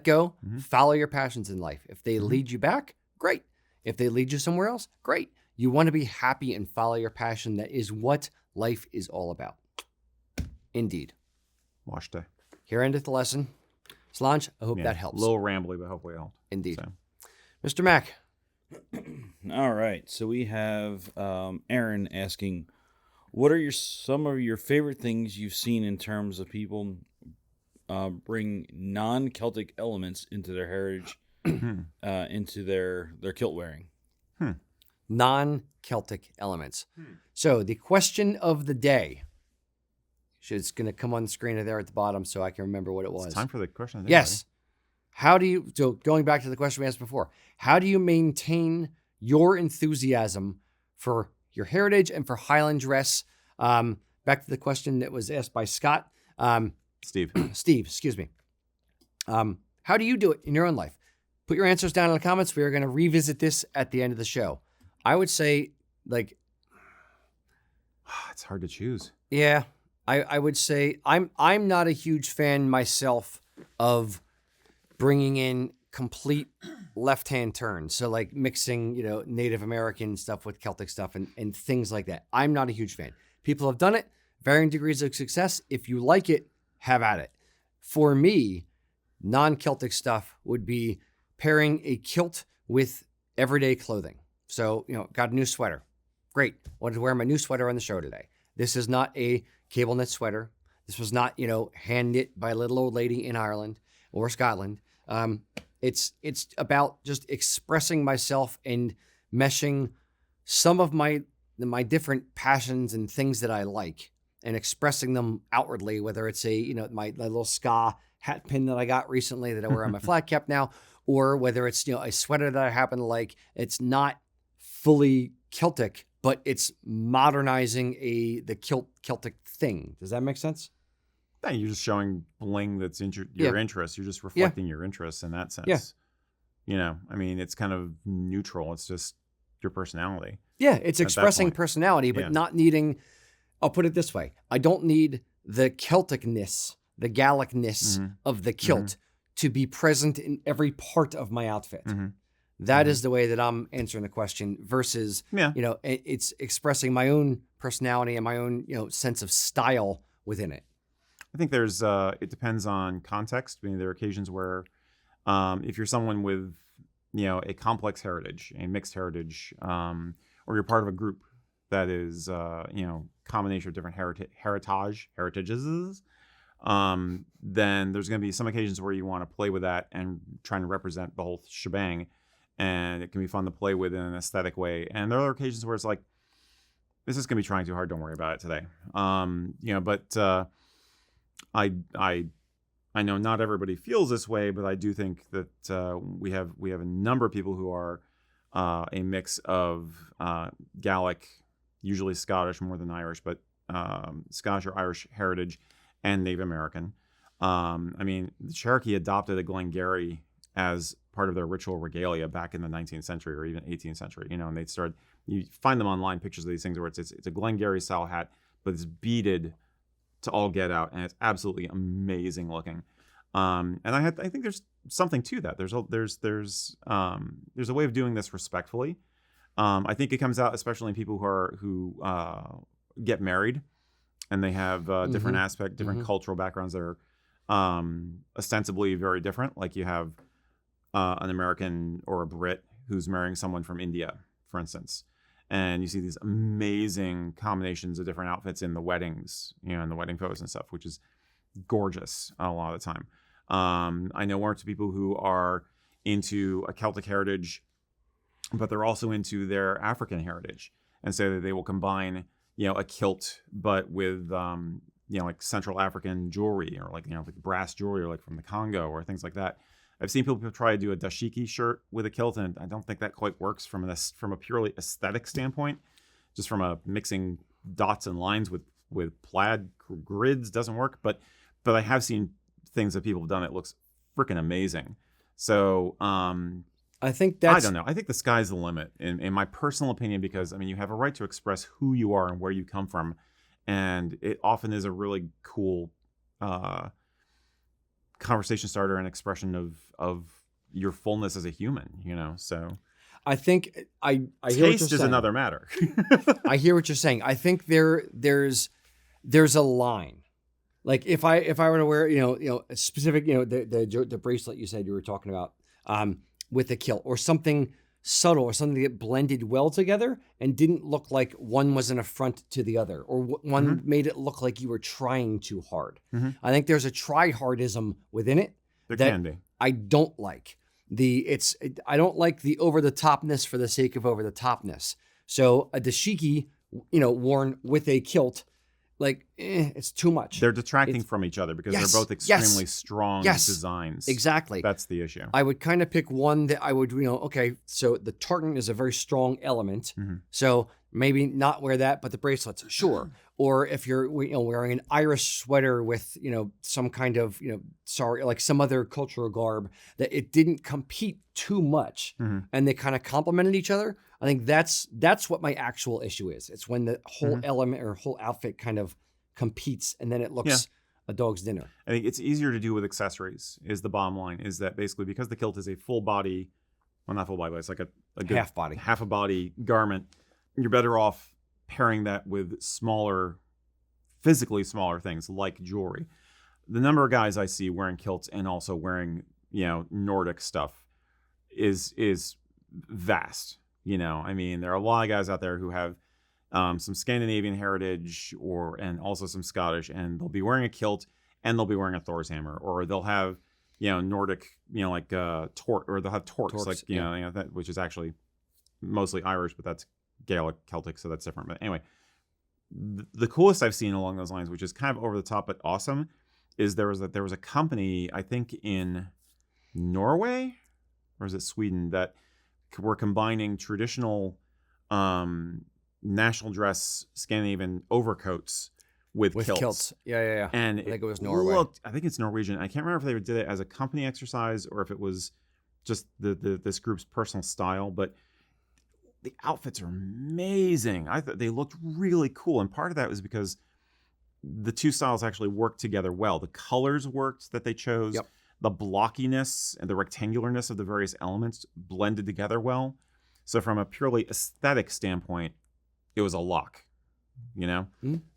go. Follow your passions in life. If they lead you back, great. If they lead you somewhere else, great. You want to be happy and follow your passion. That is what life is all about. Indeed. Wash day. Here endeth the lesson. Solange, I hope that helps. A little rambly, but hopefully it helped. Indeed. So. Mr. Mack. All right. So we have Aaron asking, what are some of your favorite things you've seen in terms of people bring non-Celtic elements into their heritage, into their kilt wearing? Non-Celtic elements. So the question of the day, it's going to come on the screen there at the bottom so I can remember what it was. It's time for the question of the day. Yes. So going back to the question we asked before, how do you maintain your enthusiasm for your heritage and for Highland dress? Back to the question that was asked by Scott. Steve, excuse me. How do you do it in your own life? Put your answers down in the comments. We are going to revisit this at the end of the show. I would say, it's hard to choose. Yeah, I would say I'm not a huge fan myself of bringing in complete left-hand turns. So like mixing, Native American stuff with Celtic stuff and things like that. I'm not a huge fan. People have done it, varying degrees of success. If you like it, have at it. For me, non-Celtic stuff would be pairing a kilt with everyday clothing. So, got a new sweater. Great. Wanted to wear my new sweater on the show today. This is not a cable knit sweater. This was not, hand knit by a little old lady in Ireland or Scotland. It's about just expressing myself and meshing some of my different passions and things that I like and expressing them outwardly, whether it's my little ska hat pin that I got recently that I wear on my flat cap now, or whether it's, a sweater that I happen to like. It's not fully Celtic, but it's modernizing the Celtic thing. Does that make sense? Yeah, you're just showing bling that's your interest. You're just reflecting your interests in that sense. Yeah. It's kind of neutral. It's just your personality. Yeah, it's expressing personality, but not needing, I'll put it this way. I don't need the Celticness, the Gallicness of the kilt to be present in every part of my outfit. That is the way that I'm answering the question versus, it's expressing my own personality and my own, sense of style within it. I think there's, it depends on context. There are occasions where if you're someone with, a complex heritage, a mixed heritage, or you're part of a group that is combination of different heritages, then there's going to be some occasions where you want to play with that and trying to represent the whole shebang, and it can be fun to play with in an aesthetic way. And there are occasions where it's like, this is going to be trying too hard, don't worry about it today. But I know not everybody feels this way, but I do think that we have a number of people who are a mix of Gaelic, usually Scottish more than Irish, but Scottish or Irish heritage, and Native American. The Cherokee adopted a Glengarry as part of their ritual regalia back in the 19th century or even 18th century, and they started, you find them online, pictures of these things where it's a Glengarry style hat, but it's beaded to all get out, and it's absolutely amazing looking. And I think there's something to that. There's a way of doing this respectfully. I think it comes out especially in people who get married, and they have different cultural backgrounds that are ostensibly very different. Like you have an American or a Brit who's marrying someone from India, for instance. And you see these amazing combinations of different outfits in the weddings, in the wedding photos and stuff, which is gorgeous a lot of the time. I know one or two people who are into a Celtic heritage, but they're also into their African heritage, and so that they will combine, a kilt, but with, like Central African jewelry, or like brass jewelry, or like from the Congo, or things like that. I've seen people try to do a dashiki shirt with a kilt, and I don't think that quite works from a purely aesthetic standpoint. Just from a mixing dots and lines with plaid grids doesn't work. But I have seen things that people have done that looks freaking amazing. So I think that's... I don't know. I think the sky's the limit, in my personal opinion, because you have a right to express who you are and where you come from, and it often is a really cool conversation starter and expression of your fullness as a human, so I think I hear what you're taste is saying. another matter. I hear what you're saying. I think there's a line. Like if I were to wear a specific the bracelet you said you were talking about with a kilt, or something subtle, or something that blended well together and didn't look like one was an affront to the other, or one made it look like you were trying too hard. I think there's a try-hardism within it There that can be. I don't like. I don't like the over-the-topness for the sake of over-the-topness. So a dashiki, worn with a kilt, it's too much. They're detracting from each other because they're both extremely strong designs. Exactly. That's the issue. I would kind of pick one that I would, so the tartan is a very strong element. So maybe not wear that, but the bracelets, sure. Or if you're, wearing an Irish sweater with, some kind of, like some other cultural garb, that it didn't compete too much and they kind of complemented each other. I think that's what my actual issue is. It's when the whole element or whole outfit kind of competes and then it looks a dog's dinner. I think it's easier to do with accessories, is the bottom line, is that basically because the kilt is a full body, well, not full body, but it's like a good half a body garment, you're better off pairing that with physically smaller things like jewelry. The number of guys I see wearing kilts and also wearing, Nordic stuff is vast. There are a lot of guys out there who have some Scandinavian heritage and also some Scottish, and they'll be wearing a kilt and they'll be wearing a Thor's hammer, or they'll have, Nordic, like tort, or they'll have torques, like, that, which is actually mostly Irish, but that's Gaelic Celtic, so that's different. But anyway, the coolest I've seen along those lines, which is kind of over the top but awesome, is there was a company, I think in Norway, or is it Sweden, that were combining traditional national dress Scandinavian overcoats with kilts. Yeah. And I think it was Norway. I think it's Norwegian. I can't remember if they did it as a company exercise or if it was just this group's personal style, but the outfits are amazing. I thought they looked really cool, and part of that was because the two styles actually worked together well. The colors worked that they chose. Yep. The blockiness and the rectangularness of the various elements blended together well. So from a purely aesthetic standpoint, it was a lock,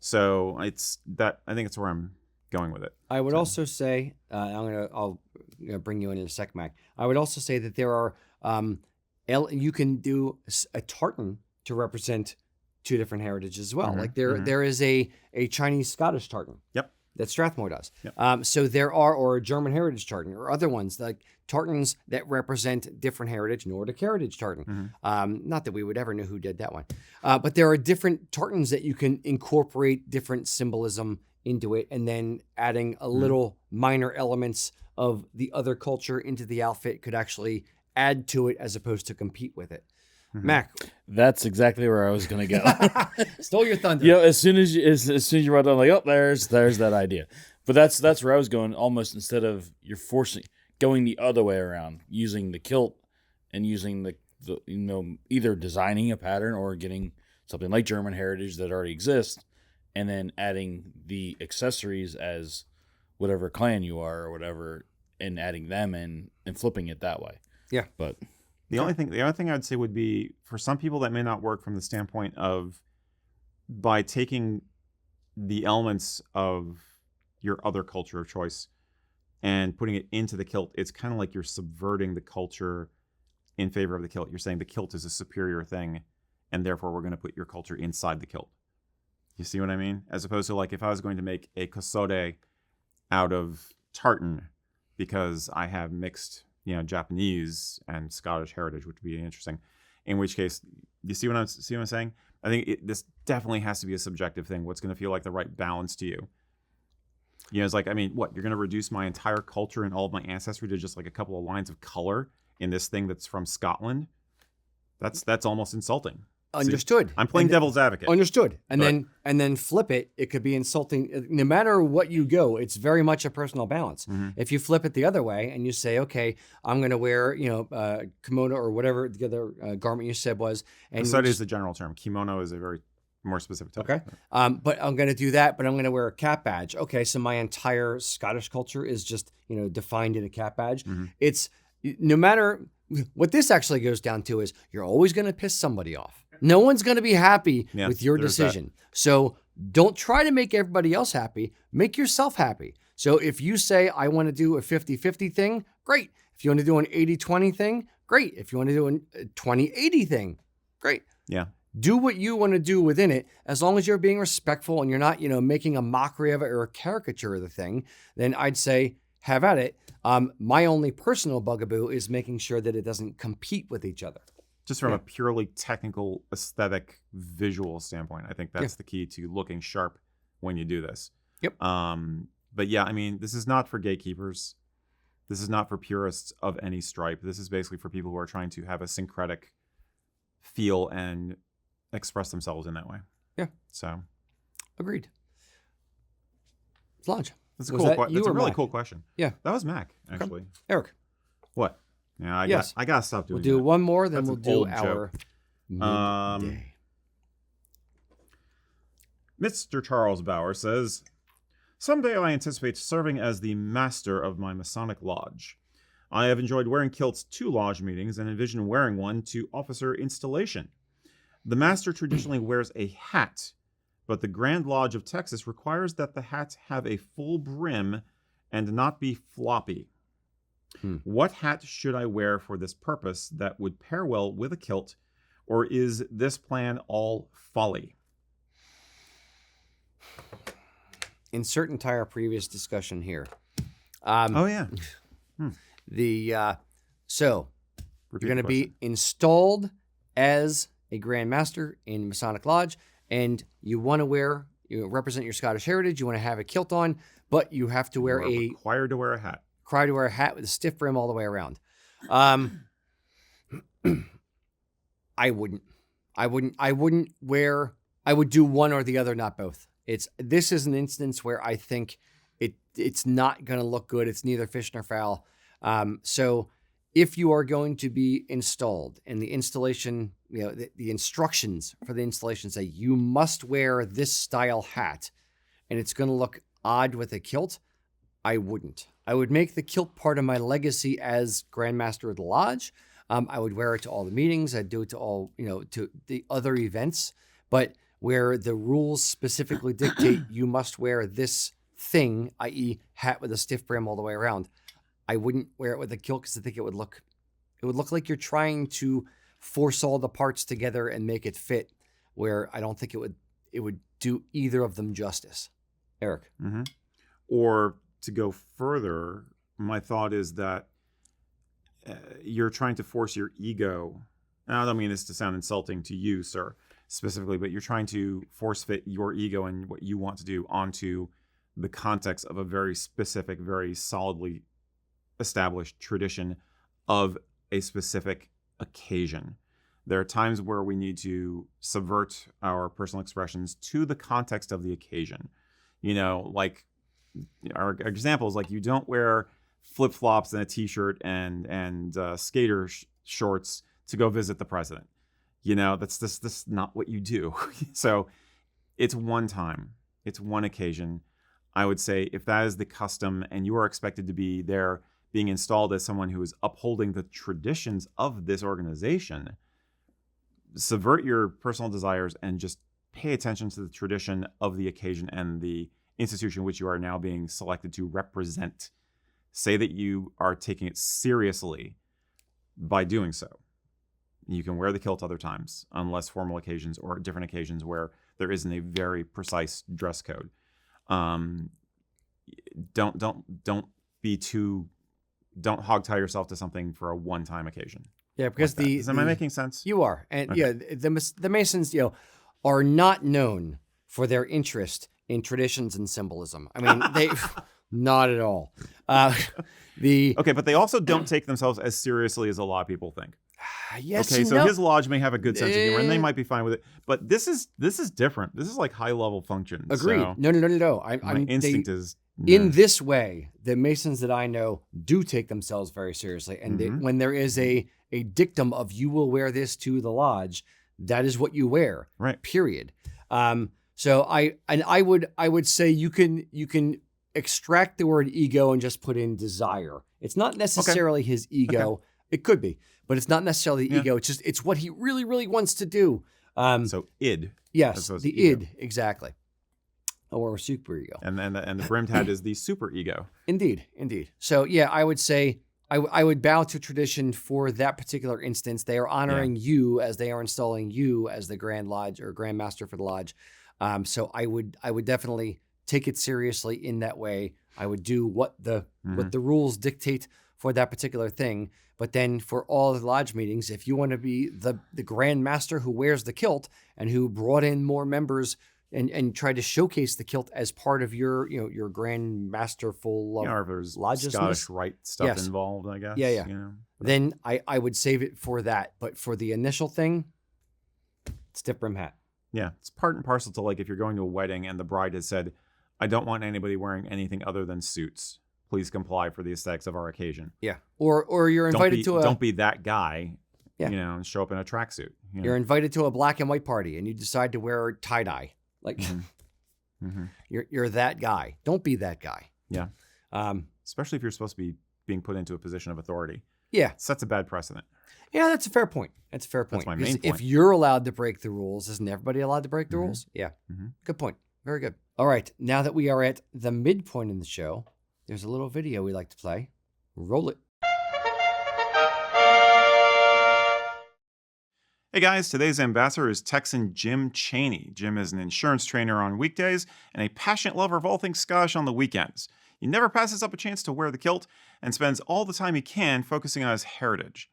So it's that, I think it's where I'm going with it. I would also say, I'll bring you in a sec, Mac. I would also say that there are, you can do a tartan to represent two different heritages as well. Mhm, Like there is a Chinese Scottish tartan. Yep. That Strathmore does. Yep. So there are, or a German heritage tartan, or other ones like tartans that represent different heritage, Nordic heritage tartan. Not that we would ever know who did that one. But there are different tartans that you can incorporate different symbolism into it, and then adding a little minor elements of the other culture into the outfit could actually add to it as opposed to compete with it. Mac, That's exactly where I was going to go. stole your thunder. You know, as soon as you wrote down, like, oh, there's that idea. But that's where I was going. Almost instead of you're forcing going the other way around, using the kilt and using the either designing a pattern or getting something like German heritage that already exists, and then adding the accessories as whatever clan you are or whatever, and adding them in and flipping it that way. Yeah, but. The only thing I'd say would be for some people that may not work from the standpoint of by taking the elements of your other culture of choice and putting it into the kilt, it's kind of like you're subverting the culture in favor of the kilt. You're saying the kilt is a superior thing, and therefore we're going to put your culture inside the kilt. You see what I mean? As opposed to like if I was going to make a kosode out of tartan because I have mixed Japanese and Scottish heritage, which would be interesting. In which case, you see what I'm saying? I think this definitely has to be a subjective thing. What's going to feel like the right balance to you? It's like, I mean, what, you're going to reduce my entire culture and all of my ancestry to just like a couple of lines of color in this thing that's from Scotland? That's almost insulting. Understood. See, I'm playing devil's advocate. Understood. And then flip it. It could be insulting. No matter what you go, it's very much a personal balance. If you flip it the other way and you say, okay, I'm going to wear, kimono or whatever the other garment you said was. And Kosode is the general term. Kimono is a very more specific term. Okay. But I'm going to do that, but I'm going to wear a cap badge. Okay. So my entire Scottish culture is just, defined in a cap badge. It's no matter what this actually goes down to is you're always going to piss somebody off. No one's going to be happy with your decision. So don't try to make everybody else happy. Make yourself happy. So if you say, I want to do a 50-50 thing, great. If you want to do an 80-20 thing, great. If you want to do a 20-80 thing, great. Yeah. Do what you want to do within it. As long as you're being respectful and you're not, making a mockery of it or a caricature of the thing, then I'd say have at it. My only personal bugaboo is making sure that it doesn't compete with each other. Just from a purely technical, aesthetic, visual standpoint, I think that's the key to looking sharp when you do this. Yep. But yeah, I mean, this is not for gatekeepers. This is not for purists of any stripe. This is basically for people who are trying to have a syncretic feel and express themselves in that way. Yeah. So. Agreed. Lodge. That's a cool. That's a really cool question. Yeah. That was Mac, actually. Okay. Eric. What? Yeah, I gotta stop doing We'll do that. one more, then That's we'll an do old our midday. Mr. Charles Bauer says, someday I anticipate serving as the master of my Masonic lodge. I have enjoyed wearing kilts to lodge meetings and envision wearing one to officer installation. The master traditionally wears a hat, but the Grand Lodge of Texas requires that the hat have a full brim and not be floppy. What hat should I wear for this purpose that would pair well with a kilt, or is this plan all folly? Insert entire previous discussion here. So you're going to be installed as a Grand Master in Masonic Lodge, and you want to represent your Scottish heritage. You want to have a kilt on, but you have to wear required to wear a hat. Required to wear a hat with a stiff brim all the way around. I would do one or the other, not both. This is an instance where I think it's not going to look good. It's neither fish nor fowl. So if you are going to be installed and the installation, the instructions for the installation say you must wear this style hat and it's going to look odd with a kilt, I wouldn't. I would make the kilt part of my legacy as Grand Master of the Lodge. I would wear it to all the meetings. I'd do it to all, to the other events. But where the rules specifically dictate you must wear this thing, i.e. hat with a stiff brim all the way around, I wouldn't wear it with a kilt because I think it would look like you're trying to force all the parts together and make it fit where I don't think it would do either of them justice. Eric. Mm-hmm. Or to go further, my thought is that you're trying to force your ego. And I don't mean this to sound insulting to you, sir, specifically, but you're trying to force fit your ego and what you want to do onto the context of a very specific, very solidly established tradition of a specific occasion. There are times where we need to subvert our personal expressions to the context of the occasion. You know, like our example is like you don't wear flip-flops and a t-shirt and skater shorts to go visit the president. You know, that's not what you do. So it's one time. It's one occasion. I would say if that is the custom and you are expected to be there being installed as someone who is upholding the traditions of this organization, subvert your personal desires and just pay attention to the tradition of the occasion and the institution which you are now being selected to represent. Say that you are taking it seriously by doing so. You can wear the kilt other times, unless formal occasions or different occasions where there isn't a very precise dress code. Don't hog tie yourself to something for a one-time occasion. Yeah, because am I making sense? You are, and Okay. yeah, the Masons, are not known for their interest in traditions and symbolism. I mean, they not at all. Okay, but they also don't take themselves as seriously as a lot of people think. Yes. Okay, so no. his lodge may have a good sense of humor, and they might be fine with it. But this is different. This is like high-level functions. Agreed. So No. my instinct is in this way. The Masons that I know do take themselves very seriously, and when there is a dictum of "you will wear this to the lodge," that is what you wear. right. Period. So I would say you can extract the word ego and just put in desire. It's not necessarily his ego. Okay. It could be, but it's not necessarily the Yeah. ego. It's what he really, really wants to do. So id. Yes, opposed the to ego. id, exactly. Or super ego. And the brimmed hat is the super ego. Indeed. So yeah, I would say I would bow to tradition for that particular instance. They are honoring you as they are installing you as the Grand Lodge or Grand Master for the lodge. So I would definitely take it seriously in that way. I would do what the rules dictate for that particular thing. But then for all the lodge meetings, if you want to be the Grand Master who wears the kilt and who brought in more members and tried to showcase the kilt as part of your Grand Masterful Or if there's lodges. Scottish rite stuff Yes. involved, I guess. Yeah. You know? Then I would save it for that. But for the initial thing, stiff brim hat. Yeah, it's part and parcel to like if you're going to a wedding and the bride has said, I don't want anybody wearing anything other than suits. Please comply for the aesthetics of our occasion. Yeah. Or you're invited Don't be that guy, Yeah. and show up in a tracksuit. You're invited to a black and white party and you decide to wear tie-dye. Like you're that guy. Don't be that guy. Yeah. Especially if you're supposed to be being put into a position of authority. Yeah. It sets a bad precedent. Yeah, that's a fair point. That's my main Because point. if you're allowed to break the rules, isn't everybody allowed to break the rules? Yeah. Mhm. Good point. Very good. All right. Now that we are at the midpoint in the show, there's a little video we like to play. Roll it. Hey guys, today's ambassador is Texan Jim Chaney. Jim is an insurance trainer on weekdays and a passionate lover of all things Scottish on the weekends. He never passes up a chance to wear the kilt and spends all the time he can focusing on his heritage.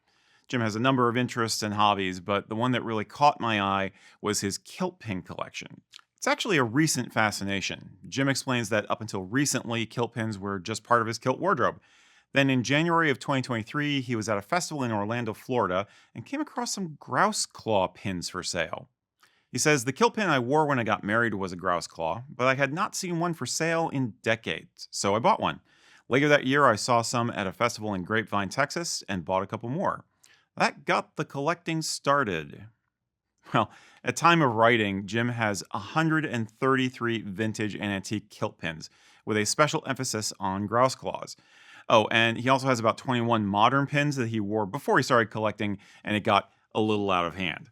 Jim has a number of interests and hobbies, but the one that really caught my eye was his kilt pin collection. It's actually a recent fascination. Jim explains that up until recently, kilt pins were just part of his kilt wardrobe. Then in January of 2023, he was at a festival in Orlando, Florida, and came across some grouse claw pins for sale. He says, the kilt pin I wore when I got married was a grouse claw, but I had not seen one for sale in decades, so I bought one. Later that year, I saw some at a festival in Grapevine, Texas, and bought a couple more. That got the collecting started. Well, at time of writing, Jim has 133 vintage and antique kilt pins, with a special emphasis on grouse claws. Oh, and he also has about 21 modern pins that he wore before he started collecting, and it got a little out of hand.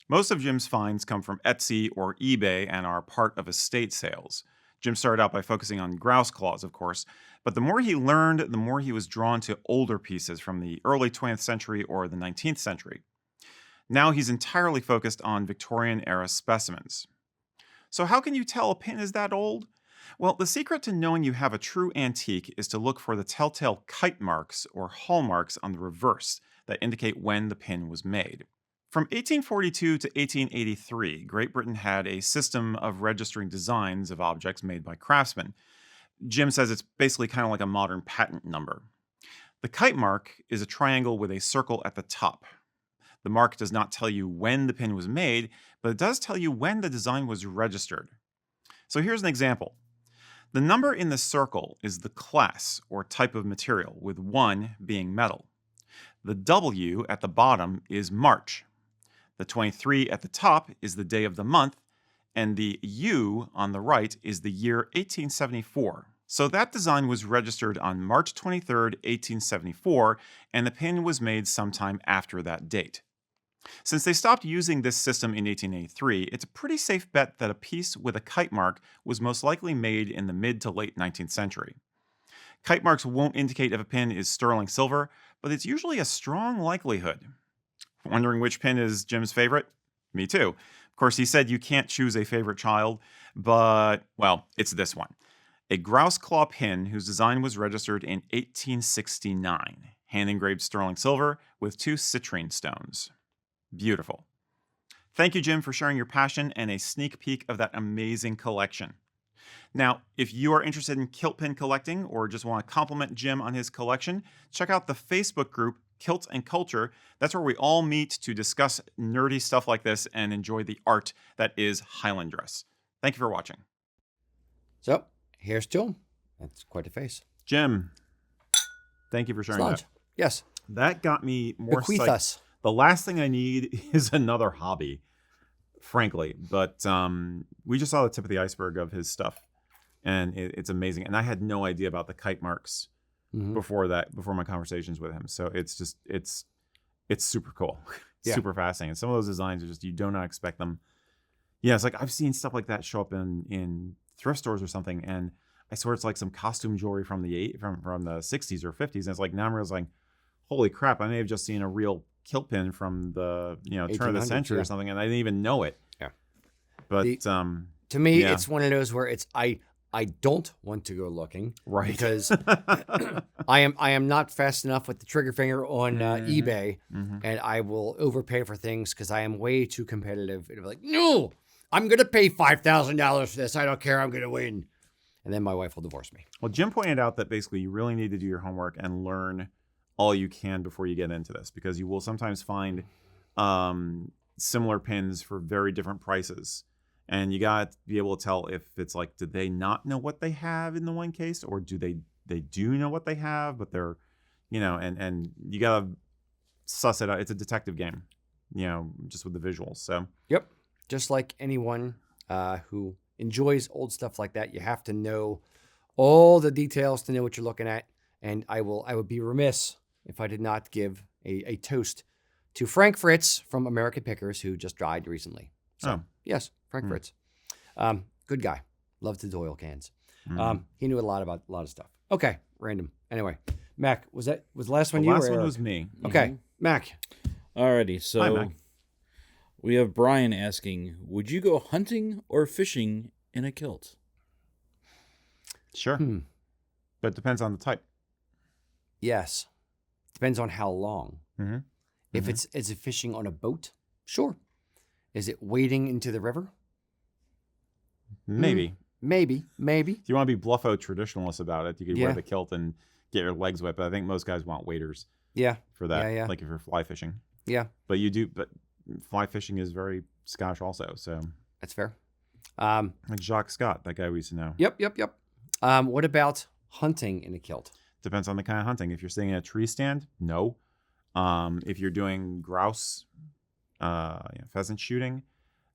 Most of Jim's finds come from Etsy or eBay and are part of estate sales. Jim started out by focusing on grouse claws, of course, but the more he learned, the more he was drawn to older pieces from the early 20th century or the 19th century. Now he's entirely focused on Victorian-era specimens. So how can you tell a pin is that old? Well, the secret to knowing you have a true antique is to look for the telltale kite marks or hallmarks on the reverse that indicate when the pin was made. From 1842 to 1883, Great Britain had a system of registering designs of objects made by craftsmen. Jim says it's basically kind of like a modern patent number. The kite mark is a triangle with a circle at the top. The mark does not tell you when the pin was made, but it does tell you when the design was registered. So here's an example. The number in the circle is the class or type of material, with 1 being metal. The W at the bottom is March. The 23 at the top is the day of the month, and the U on the right is the year 1874. So that design was registered on March 23rd, 1874, and the pin was made sometime after that date. Since they stopped using this system in 1883, it's a pretty safe bet that a piece with a kite mark was most likely made in the mid to late 19th century. Kite marks won't indicate if a pin is sterling silver, but it's usually a strong likelihood. Wondering which pin is Jim's favorite? Me too. Of course, he said you can't choose a favorite child, but, well, it's this one. A grouse claw pin whose design was registered in 1869. Hand-engraved sterling silver with 2 citrine stones. Beautiful. Thank you, Jim, for sharing your passion and a sneak peek of that amazing collection. Now, if you are interested in kilt pin collecting or just want to compliment Jim on his collection, check out the Facebook group Kilts and Culture. That's where we all meet to discuss nerdy stuff like this and enjoy the art that is Highland dress. Thank you for watching. So, here's to him. That's quite a face. Jim, thank you for sharing Sludge. that. Yes. That got me more Bequeath psyched. us. The last thing I need is another hobby, frankly. But we just saw the tip of the iceberg of his stuff, and it's amazing. And I had no idea about the kite marks before my conversations with him. So it's super cool, Yeah. super fascinating. And some of those designs are just, you do not expect them. Yeah, it's like I've seen stuff like that show up in thrift stores or something, and I swear it's like some costume jewelry from the 60s or 50s, and it's like now I'm realizing, holy crap, I may have just seen a real kilt pin from the turn of the century or something, and I didn't even know it. Yeah. But to me, yeah. it's one of those where it's I don't want to go looking, right, because I am not fast enough with the trigger finger on eBay, and I will overpay for things because I am way too competitive. It'll be like, no, I'm gonna pay $5,000 for this. I don't care. I'm gonna win, and then my wife will divorce me. Well, Jim pointed out that basically you really need to do your homework and learn all you can before you get into this, because you will sometimes find similar pins for very different prices. And you got to be able to tell if it's like, did they not know what they have in the one case, or do they do know what they have, but they're, and you got to suss it out. It's a detective game, just with the visuals. So, Yep. Just like anyone who enjoys old stuff like that, you have to know all the details to know what you're looking at. And I would be remiss if I did not give a toast to Frank Fritz from American Pickers, who just died recently. So, yes, Frank Fritz. Good guy. Loved his oil cans. He knew a lot about a lot of stuff. Okay, random. Anyway, Mac, was the last one the you? last or one Eric? was me. Okay, Mac. Alrighty, so Hi, Mac. we have Brian asking, would you go hunting or fishing in a kilt? Sure. But it depends on the type. Yes. Depends on how long. If is it fishing on a boat? Sure. Is it wading into the river? Maybe. Maybe. If you want to be bluffo traditionalist about it, you could wear Yeah. the kilt and get your legs wet. But I think most guys want waders Yeah. for that. Yeah. Like if you're fly fishing. Yeah. But fly fishing is very Scotch also. So That's fair. like Jacques Scott, that guy we used to know. Yep. What about hunting in a kilt? Depends on the kind of hunting. If you're sitting in a tree stand, no. If you're doing grouse, pheasant shooting,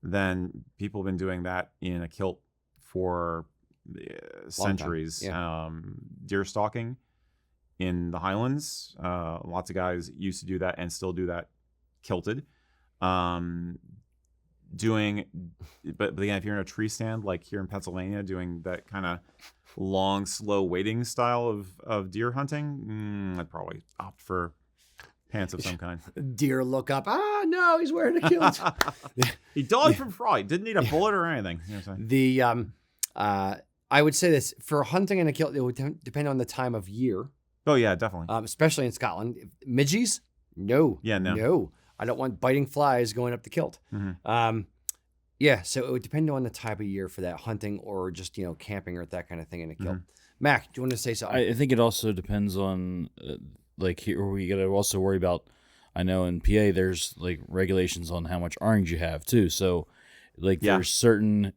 then people have been doing that in a kilt for centuries. Yeah. Deer stalking in the Highlands, lots of guys used to do that and still do that kilted. But again, if you're in a tree stand, like here in Pennsylvania, doing that kind of long, slow waiting style of deer hunting, I'd probably opt for pants of some kind. Deer look up. No, no, he's wearing a kilt. He died from fright. Didn't need a bullet or anything. You know what I'm saying? I would say this for hunting in a kilt, it would depend on the time of year. Oh yeah, definitely. Especially in Scotland. Midges? No. Yeah, no. No. I don't want biting flies going up the kilt. Mm-hmm. Yeah, so it would depend on the type of year for that hunting or just, camping or that kind of thing in a kilt. Mac, do you want to say something? I think it also depends on, like, here we got to also worry about, I know in PA there's, like, regulations on how much orange you have, too. So, like, there's certain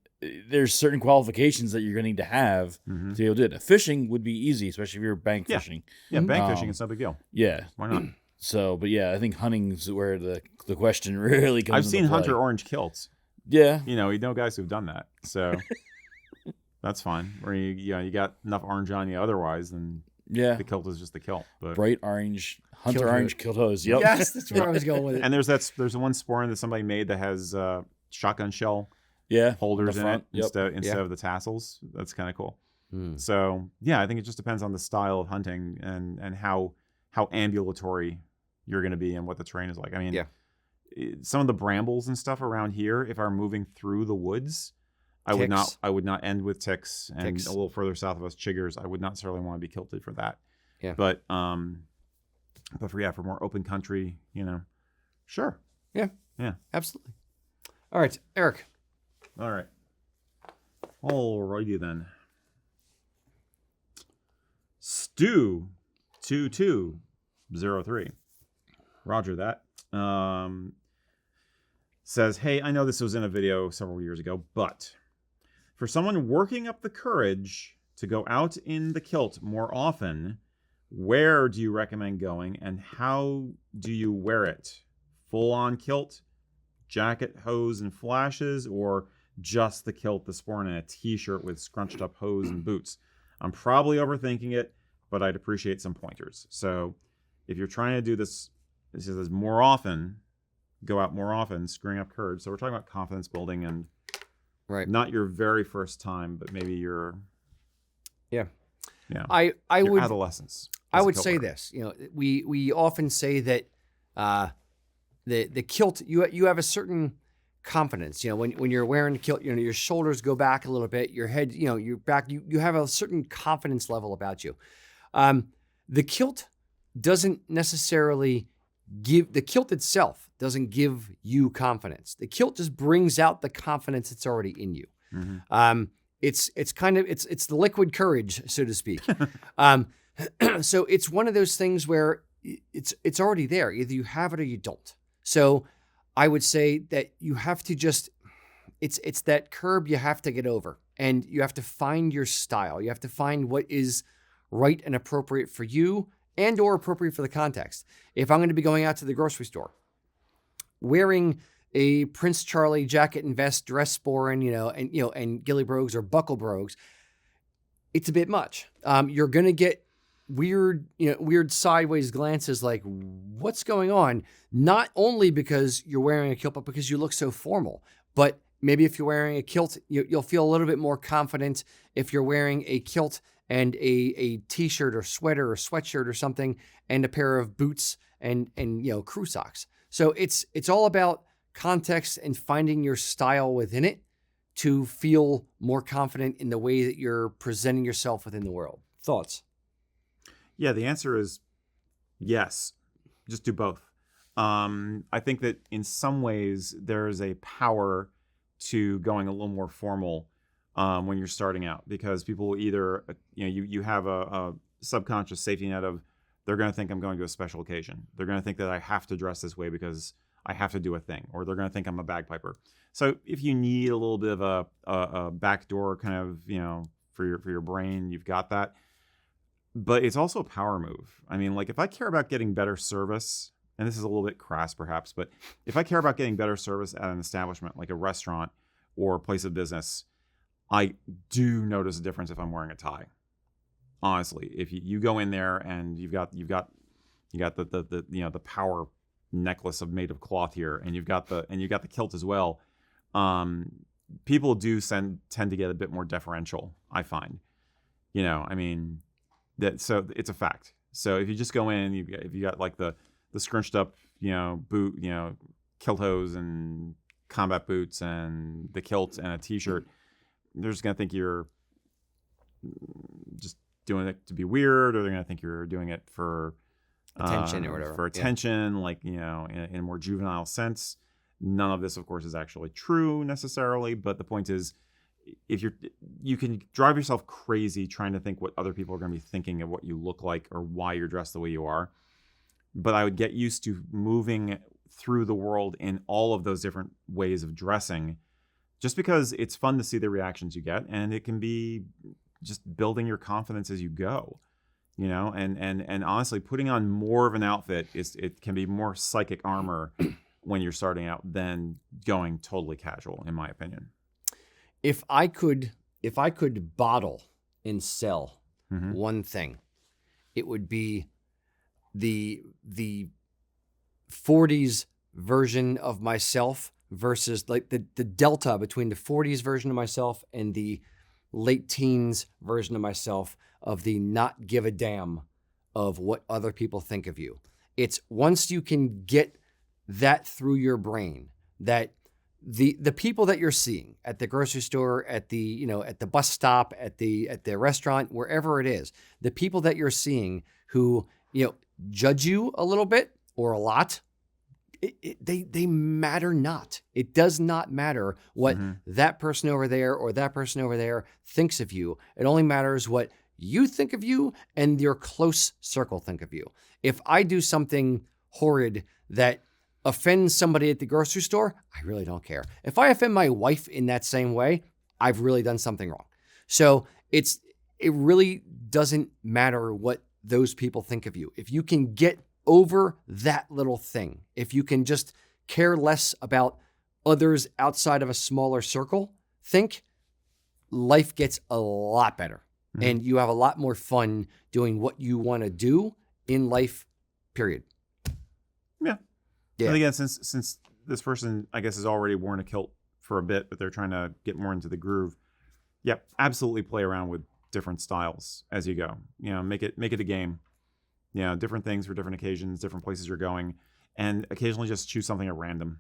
qualifications that you're going to need to have to be able to do it. Fishing would be easy, especially if you're bank fishing. Yeah, bank fishing is no big deal. Yeah. Why not? So, but yeah, I think hunting's where the question really comes I've seen into play. hunter orange kilts. Yeah. You know guys who've done that. So that's fine. Or you got enough orange on you otherwise, then the kilt is just the kilt. But bright orange, hunter Kilt orange kilt hose. Yep. Yes, that's where I was going with it. and there's one sporran that somebody made that has shotgun shell holders in front. it instead of the tassels. That's kind of cool. So yeah, I think it just depends on the style of hunting and how ambulatory you're going to be and what the terrain is like. I mean, some of the brambles and stuff around here, if I'm moving through the woods, I would not end with ticks, and a little further south of us, chiggers. I would not necessarily want to be kilted for that. Yeah. But for more open country, sure. Yeah. Yeah. Absolutely. All right, Eric. All right. Alrighty then. Stu 2203. Roger that. Says, hey, I know this was in a video several years ago, but for someone working up the courage to go out in the kilt more often, where do you recommend going and how do you wear it? Full-on kilt, jacket, hose, and flashes, or just the kilt, the sporran, and a t-shirt with scrunched up hose and boots? I'm probably overthinking it, but I'd appreciate some pointers. So if you're trying to do this says more often, go out more often, screwing up courage. So we're talking about confidence building and not your very first time, but maybe your I would adolescence. I would say this. We often say that the kilt, you have a certain confidence. When you're wearing the kilt, your shoulders go back a little bit, your head, your back, you have a certain confidence level about you. The kilt doesn't necessarily the kilt itself doesn't give you confidence. The kilt just brings out the confidence that's already in you. It's the liquid courage, so to speak. So it's one of those things where it's already there. Either you have it or you don't. So I would say that you have to it's that curb you have to get over, and you have to find your style. You have to find what is right and appropriate for you and or appropriate for the context. If I'm going to be going out to the grocery store, wearing a Prince Charlie jacket and vest, dress sporran, and ghillie brogues or buckle brogues, it's a bit much. You're going to get weird sideways glances like, what's going on? Not only because you're wearing a kilt, but because you look so formal. But maybe if you're wearing a kilt, you'll feel a little bit more confident if you're wearing a kilt and a t-shirt or sweater or sweatshirt or something, and a pair of boots and crew socks. So it's all about context and finding your style within it to feel more confident in the way that you're presenting yourself within the world. Thoughts? Yeah, the answer is yes. Just do both. I think that in some ways there is a power to going a little more formal when you're starting out, because people will either, you have a subconscious safety net of, they're going to think I'm going to a special occasion. They're going to think that I have to dress this way because I have to do a thing, or they're going to think I'm a bagpiper. So if you need a little bit of a backdoor kind of, for your brain, you've got that. But it's also a power move. I mean, like, if I care about getting better service, and this is a little bit crass perhaps, but if I care about getting better service at an establishment like a restaurant or a place of business, I do notice a difference if I'm wearing a tie. Honestly, if you go in there and you've got the power necklace made of cloth here, and you've got the kilt as well, people do tend to get a bit more deferential, I find. So it's a fact. So if you just go in, if you got like the scrunched up, boot, kilt hose and combat boots and the kilt and a t-shirt, they're just gonna think you're just doing it to be weird, or they're gonna think you're doing it for Attention or whatever. For attention, like, in a more juvenile sense. None of this, of course, is actually true necessarily, but the point is, if you can drive yourself crazy trying to think what other people are going to be thinking of what you look like or why you're dressed the way you are. But I would get used to moving through the world in all of those different ways of dressing, just because it's fun to see the reactions you get, and it can be just building your confidence as you go. And honestly, putting on more of an outfit it can be more psychic armor when you're starting out than going totally casual, in my opinion. If I could bottle and sell Mm-hmm. one thing, it would be the 40s version of myself versus like the delta between the 40s version of myself and the late teens version of myself, of the not give a damn of what other people think of you. It's once you can get that through your brain, that the people that you're seeing at the grocery store, at the at the bus stop, at the restaurant, wherever it is, the people that you're seeing who judge you a little bit or a lot, they matter not. It does not matter what that person over there or that person over there thinks of you. It only matters what you think of you and your close circle think of you. If I do something horrid that offends somebody at the grocery store, I really don't care. If I offend my wife in that same way, I've really done something wrong. So it really doesn't matter what those people think of you. If you can get over that little thing, if you can just care less about others outside of a smaller circle, life gets a lot better. And you have a lot more fun doing what you want to do in life, period. Yeah. And again, since this person, I guess, has already worn a kilt for a bit, but they're trying to get more into the groove, absolutely play around with different styles as you go. Make it a game. Different things for different occasions, different places you're going, and occasionally just choose something at random.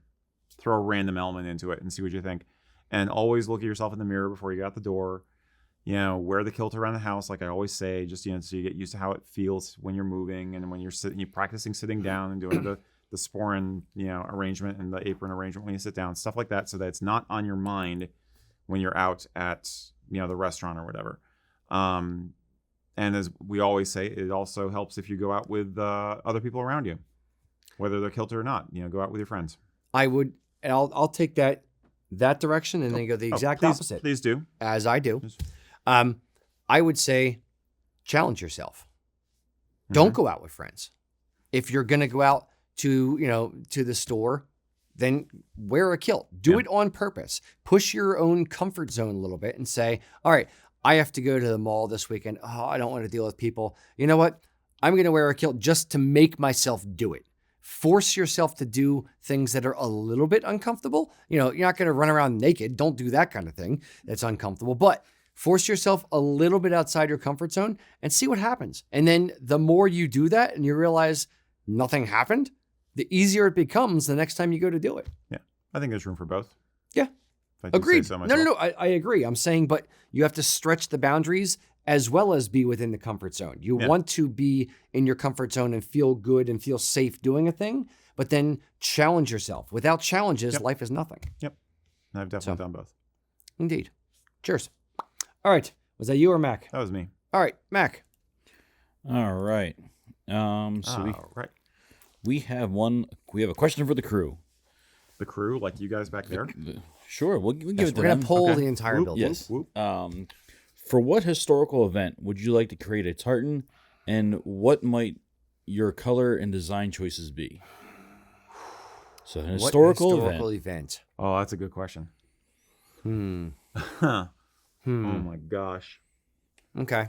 Throw a random element into it and see what you think. And always look at yourself in the mirror before you go out the door. Wear the kilt around the house, like I always say, just, so you get used to how it feels when you're moving, and when you're practicing sitting down and doing the sporran, arrangement and the apron arrangement when you sit down, stuff like that, so that it's not on your mind when you're out at, the restaurant or whatever. And as we always say, it also helps if you go out with other people around you, whether they're kilted or not. Go out with your friends. I would, and I'll take that direction and then go the exact opposite. Please do. As I do. I would say challenge yourself. Don't go out with friends. If you're going to go out to the store, then wear a kilt. Do it on purpose. Push your own comfort zone a little bit and say, all right, I have to go to the mall this weekend. Oh, I don't want to deal with people. You know what? I'm going to wear a kilt just to make myself do it. Force yourself to do things that are a little bit uncomfortable. You're not going to run around naked. Don't do that kind of thing. That's uncomfortable. But force yourself a little bit outside your comfort zone and see what happens. And then the more you do that and you realize nothing happened, the easier it becomes the next time you go to do it. Yeah. I think there's room for both. Yeah. Agreed. No. I agree. I'm saying, but you have to stretch the boundaries as well as be within the comfort zone. You want to be in your comfort zone and feel good and feel safe doing a thing, but then challenge yourself. Without challenges, life is nothing. Yep. I've definitely done both. Indeed. Cheers. All right. Was that you or Mac? That was me. All right, Mac. All right. We have a question for the crew. The crew, like you guys back there? Sure, we'll give it to them. We're going to poll the entire building. Yes. For what historical event would you like to create a tartan, and what might your color and design choices be? So an historical event. Oh, that's a good question. Oh my gosh. Okay.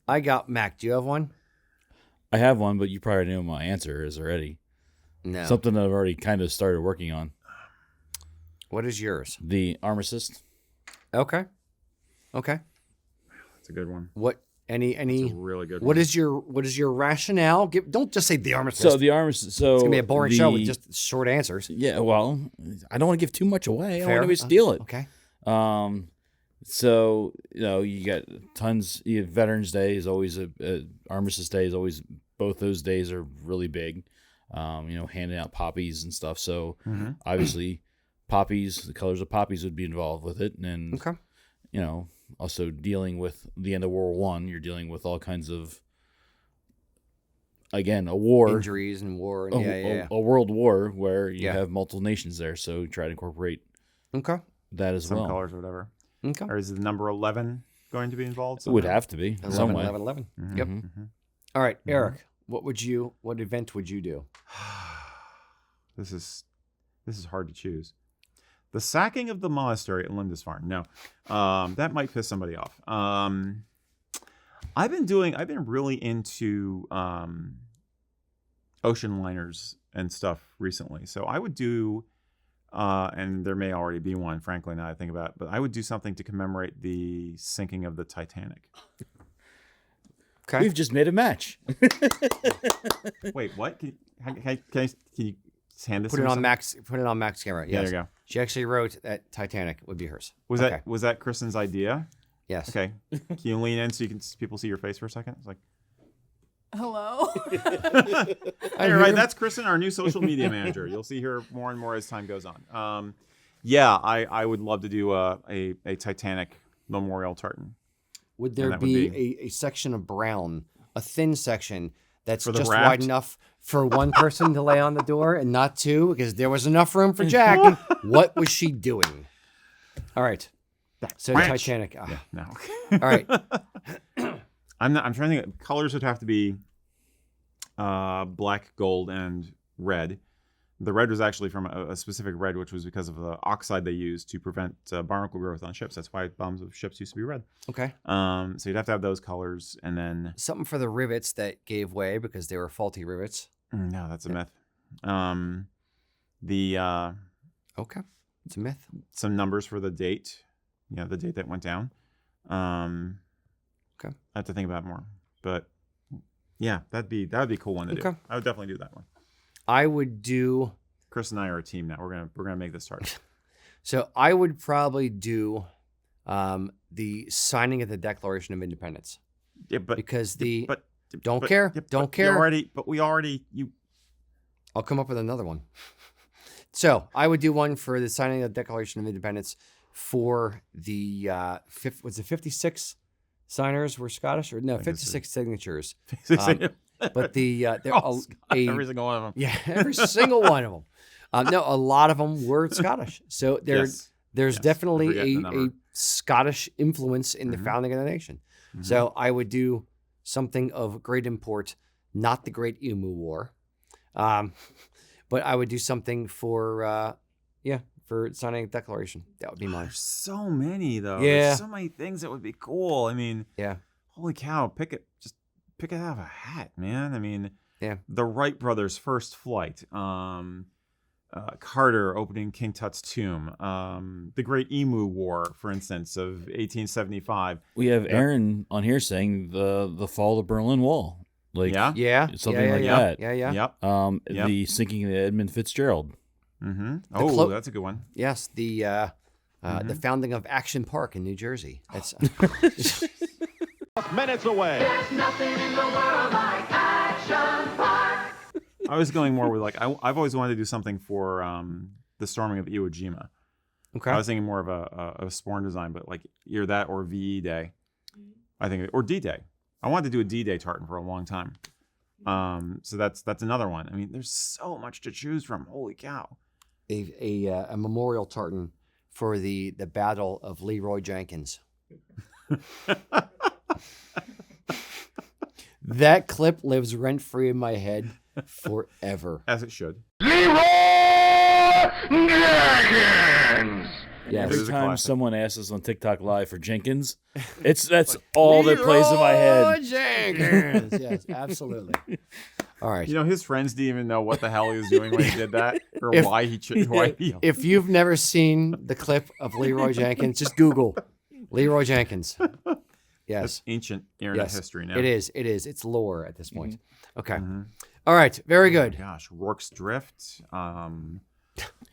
I got Mac. Do you have one? I have one, but you probably know my answer is already. No. Something that I've already kind of started working on. What is yours? The armistice. Okay. That's a good one. What Any That's a really good what one. is your rationale? Don't just say the armistice. So the armistice. So it's gonna be a boring show with just short answers. Yeah. Well, I don't want to give too much away. I don't Fair. want to steal it. Okay. So you got tons. Veterans Day is always Armistice Day is always, both those days are really big. Handing out poppies and stuff. So obviously, poppies, the colors of poppies would be involved with it, and Okay. Also dealing with the end of World War I. You're dealing with all kinds of, again, a war, Injuries and war. And a world war where you Yeah. have multiple nations there. So try to incorporate Okay. that as Some well. colors or whatever. Okay. Or is the number 11 going to be involved? It would somehow? have to be 11, some way. 11, 11. Mhm, Yep. mhm. All right, Eric. What event would you do? This is hard to choose. The sacking of the monastery at Lindisfarne. No, that might piss somebody off. I've been really into ocean liners and stuff recently. So I would do, and there may already be one, frankly, now that I think about it, but I would do something to commemorate the sinking of the Titanic. Okay. We've just made a match. Wait, what? Can you hand this Put to it me on some- Max. Put it on Max camera. Yeah, Yes. there you go. She actually wrote that Titanic would be hers. Was Okay. that Kristen's idea? Yes. Okay. Can you lean in so people see your face for a second? It's like, Hello. hey, right, that's Kristen, our new social media manager. You'll see her more and more as time goes on. I would love to do a Titanic memorial tartan. Would there that would be a section of brown, a thin section that's For the just raft? wide enough for one person to lay on the door and not two, because there was enough room for Jack? What was she doing? All right. So Branch. Titanic. Ah. No. All right. I'm trying to think. Colors would have to be black, gold, and red. The red was actually from a specific red, which was because of the oxide they used to prevent barnacle growth on ships. That's why bombs of ships used to be red. Okay. So you'd have to have those colors, and then Something for the rivets that gave way because they were faulty rivets. no, that's a myth. Okay. It's a myth. Some numbers for the date. The date that went down. Okay. I have to think about it more, but yeah, that'd be a cool one to do. Okay. I would definitely do that one. I would do. Chris and I are a team now. We're gonna make this hard. So I would probably do the signing of the Declaration of Independence Yeah, but because don't care. Don't care. I'll come up with another one. So I would do one for the signing of the Declaration of Independence for the 56 signers were Scottish or no, I think it's 56 signatures. Every But single one of them. yeah, every single one of them. No, a lot of them were Scottish. So there's Yes, definitely forgetting the a number. Scottish influence in the Mhm. founding of the nation. Mhm. So I would do something of great import, not the Great Emu War, but I would do something for signing a declaration. That would be mine. There's so many though. Yeah. There's so many things that would be cool. I mean, Yeah. holy cow, pick it out of a hat, man. I mean, Yeah. the Wright brothers' first flight, Carter opening King Tut's tomb, the Great Emu War, for instance, of 1875. We have Aaron on here saying the fall of the Berlin Wall. Like Yeah. Yeah. Something yeah, like yeah, that. Yeah, yeah. Yep. Yep. The sinking of the Edmund Fitzgerald. Mm-hmm. The Oh, clo- that's a good one. Yes, the Mm-hmm. founding of Action Park in New Jersey. That's Minutes away. I was going more with I've always wanted to do something for the storming of Iwo Jima. okay. I was thinking more of a sporran design, but like either that or VE Day. I think, or D-Day. I wanted to do a D-Day tartan for a long time. So that's another one. I mean, there's so much to choose from. Holy cow! a memorial tartan for the Battle of Leroy Jenkins. That clip lives rent free in my head forever. As it should. Yes. It Every is a time classic. someone asks us on TikTok Live for Jenkins, that's all that plays in my head. Leroy Jenkins. Yes, absolutely. All right. You know, his friends didn't even know what the hell he was doing when he did that, or If- why he. If you've never seen the clip of Leroy Jenkins, just Google Leroy Jenkins. Yes. That's ancient internet Yes. history now. It is. It is. It's lore at this point. Okay. Mhm. All right. Very good. Gosh, Rourke's Drift.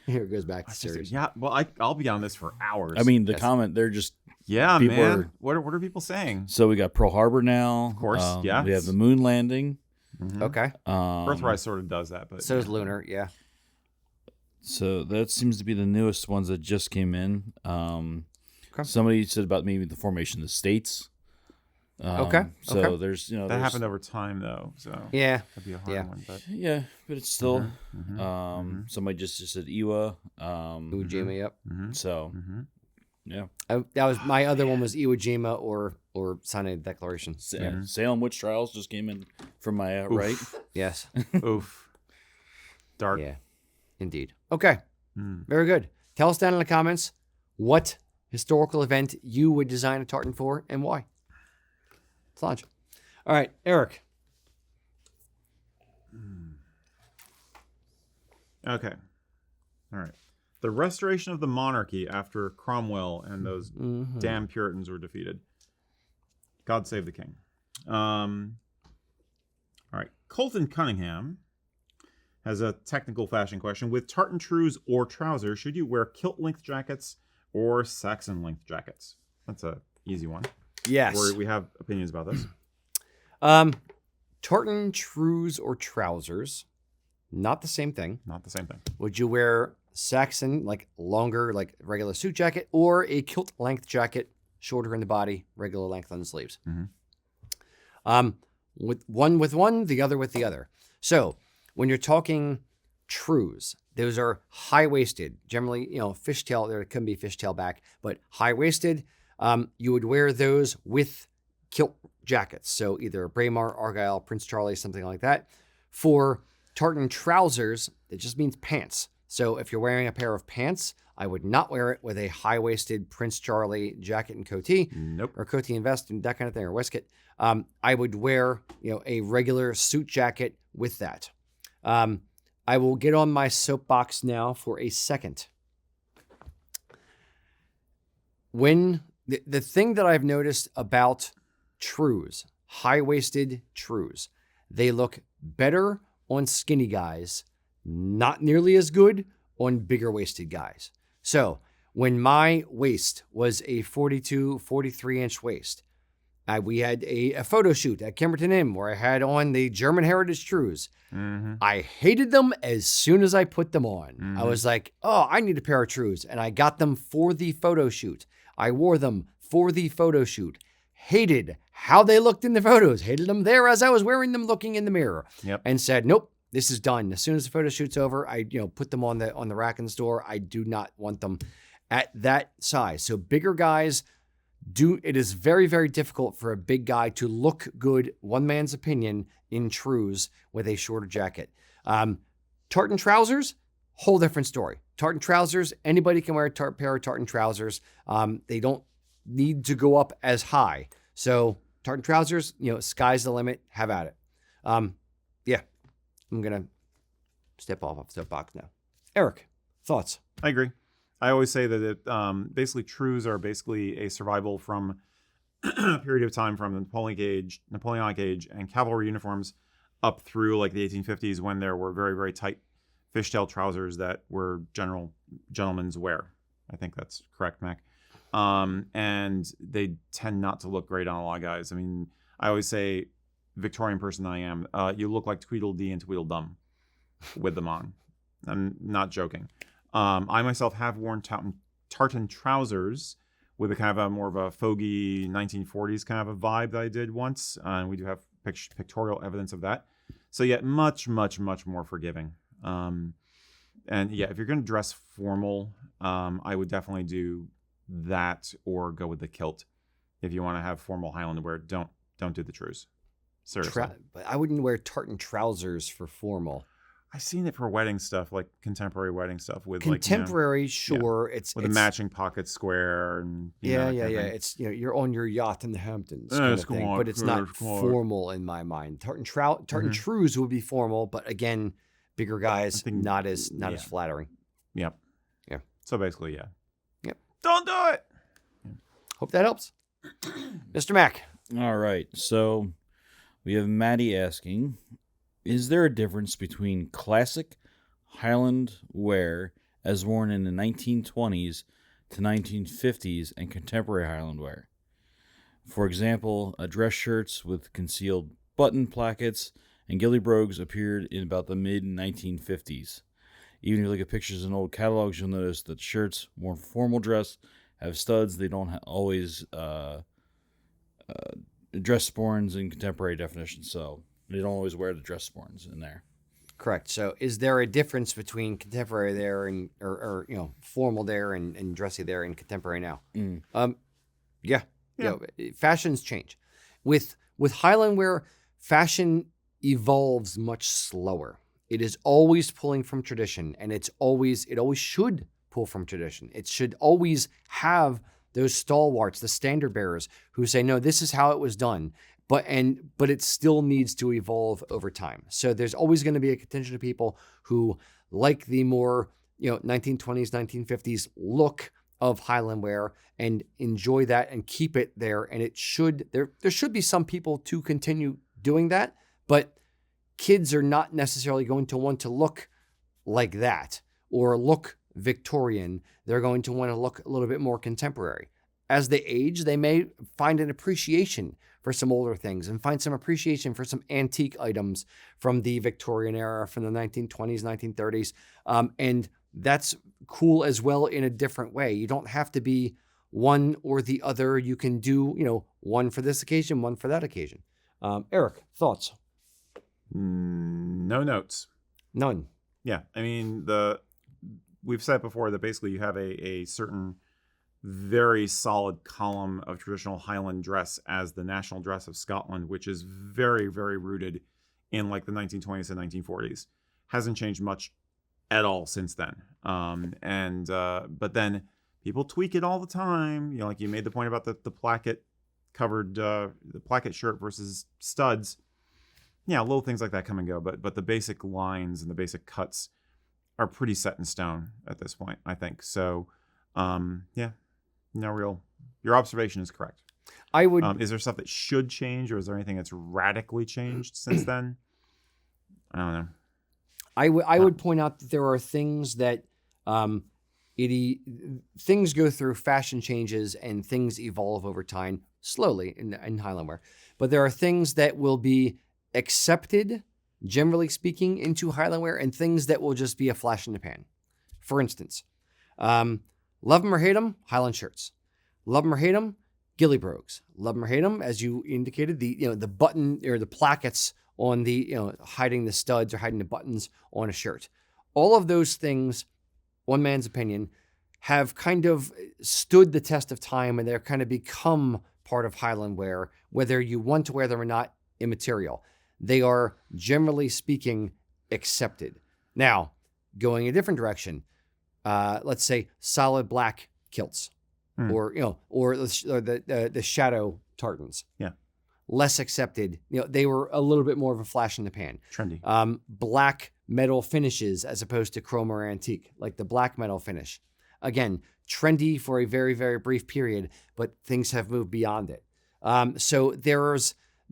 Here it goes back to series. Yeah, well, I'll be on this for hours. I mean, the Yes. comment, they're just. yeah, people man. are- What are people saying? So we got Pearl Harbor now. Of course, yeah. We have the moon landing. Mhm. Okay. Earthrise sort of does that, but So is lunar. Yeah. So that seems to be the newest ones that just came in. Okay. Somebody said about maybe the formation of the states. Okay, So okay. there's that happened over time though, so Yeah. that'd be a hard Yeah. one. But Yeah, but it's still. mhm. Somebody just said Iwa. Iwo Jima. Yep. So Mhm. yeah. That was my other one was Iwo Jima or Sinai Declaration. Salem witch trials just came in from my right. Yes. Oof. Dark. Yeah. Indeed. Okay. Mm. Very good. Tell us down in the comments what historical event you would design a tartan for and why. Sludge. All right, Eric. Okay. All right. The restoration of the monarchy after Cromwell and those damn Puritans were defeated. God save the king. All right. Colton Cunningham has a technical fashion question. With tartan trews or trousers, should you wear kilt-length jackets or Saxon-length jackets? That's a easy one. Yes. We have opinions about this. Tartan trews or trousers, not the same thing. Not the same thing. Would you wear Saxon, like longer, like regular suit jacket, or a kilt length jacket, shorter in the body, regular length on the sleeves? With one, the other with the other. So when you're talking trews, those are high waisted, generally, fishtail. There can be fishtail back, but high waisted. You would wear those with kilt jackets. So either Braemar, Argyle, Prince Charlie, something like that. For tartan trousers, it just means pants. So if you're wearing a pair of pants, I would not wear it with a high-waisted Prince Charlie jacket and coatee. Nope. Or coatee and vest and that kind of thing, or waistcoat. I would wear, a regular suit jacket with that. I will get on my soapbox now for a second. When the thing that I've noticed about trews, high-waisted trews, they look better on skinny guys, not nearly as good on bigger waisted guys. So when my waist was a 42, 43 inch waist, we had a photo shoot at Kimberton Inn where I had on the German Heritage trews. I hated them as soon as I put them on. I was like, oh, I need a pair of trews. And I got them for the photo shoot. I wore them for the photo shoot. Hated how they looked in the photos. Hated them there as I was wearing them looking in the mirror. Yep. And said, nope, this is done. As soon as the photo shoot's over, I put them on the rack in the store. I do not want them at that size. So bigger guys it is very, very difficult for a big guy to look good, one man's opinion, in trews with a shorter jacket. Tartan trousers, whole different story. Tartan trousers, anybody can wear a pair of tartan trousers. They don't need to go up as high. So tartan trousers, sky's the limit. Have at it. Yeah, I'm going to step off the soapbox now. Eric, thoughts? I agree. I always say that basically trews are basically a survival from a period of time from the Napoleonic age, and cavalry uniforms up through like the 1850s when there were very, very tight fishtail trousers that were gentlemen's wear. I think that's correct, Mac. And they tend not to look great on a lot of guys. I mean, I always say, Victorian person I am, you look like Tweedledee and Tweedledum with them on. I'm not joking. I myself have worn tartan trousers with a kind of a more of a fogey 1940s kind of a vibe that I did once. And we do have pictorial evidence of that. So yeah, much, much, much more forgiving. And yeah, if you're going to dress formal, I would definitely do that or go with the kilt. If you want to have formal Highland wear, don't do the trews. Seriously. But I wouldn't wear tartan trousers for formal. I've seen it for wedding stuff, like contemporary wedding stuff with contemporary, sure. Yeah. It's with a matching pocket square and yeah. It's you're on your yacht in the Hamptons, kind of thing, but it's not formal in my mind. Tartan trews would be formal, but again, bigger guys, not as flattering. Yep. Yeah. So basically, yeah. Yep. Don't do it. Hope that helps. Mr. Mack. All right. So we have Maddie asking, is there a difference between classic Highland wear as worn in the 1920s to 1950s and contemporary Highland wear? For example, dress shirts with concealed button plackets and gillybrogues appeared in about the mid-1950s. Even if you look at pictures in old catalogs, you'll notice that shirts worn for formal dress have studs. They don't always dress sporrans in contemporary definitions, so they don't always wear the dress sporrans in there. Correct. So is there a difference between contemporary there and or formal there and dressy there and contemporary now? Yeah. Fashions change. With Highland wear, fashion evolves much slower. It is always pulling from tradition, and it always should pull from tradition. It should always have those stalwarts, the standard bearers, who say, no, this is how it was done. But it still needs to evolve over time. So there's always going to be a contingent of people who like the more 1920s, 1950s look of Highland wear and enjoy that and keep it there. And there should be some people to continue doing that, but kids are not necessarily going to want to look like that or look Victorian. They're going to want to look a little bit more contemporary. As they age, they may find an appreciation for some older things and find some appreciation for some antique items from the Victorian era, from the 1920s, 1930s. And that's cool as well in a different way. You don't have to be one or the other. You can do, one for this occasion, one for that occasion. Eric, thoughts? No notes. None. Yeah. I mean, we've said before that basically you have a certain very solid column of traditional Highland dress as the national dress of Scotland, which is very, very rooted in like the 1920s and 1940s. Hasn't changed much at all since then. But then people tweak it all the time. Like you made the point about the placket covered, the placket shirt versus studs. Yeah, little things like that come and go, but the basic lines and the basic cuts are pretty set in stone at this point, I think. So, no real. Your observation is correct. I would. Is there stuff that should change, or is there anything that's radically changed since then? I don't know. I would point out that there are things that things go through fashion changes and things evolve over time slowly in Highland wear, but there are things that will be accepted, generally speaking, into Highland wear, and things that will just be a flash in the pan. For instance, love them or hate them, Highland shirts. Love them or hate them, gillybrogues. Love them or hate them, as you indicated, the button or the plackets on the hiding the studs or hiding the buttons on a shirt. All of those things, one man's opinion, have kind of stood the test of time, and they're kind of become part of Highland wear, whether you want to wear them or not, immaterial. They are, generally speaking, accepted. Now, going a different direction, let's say solid black kilts, or the shadow tartans. Yeah, less accepted. They were a little bit more of a flash in the pan. Trendy. Black metal finishes as opposed to chrome or antique, like the black metal finish. Again, trendy for a very, very brief period, but things have moved beyond it. So there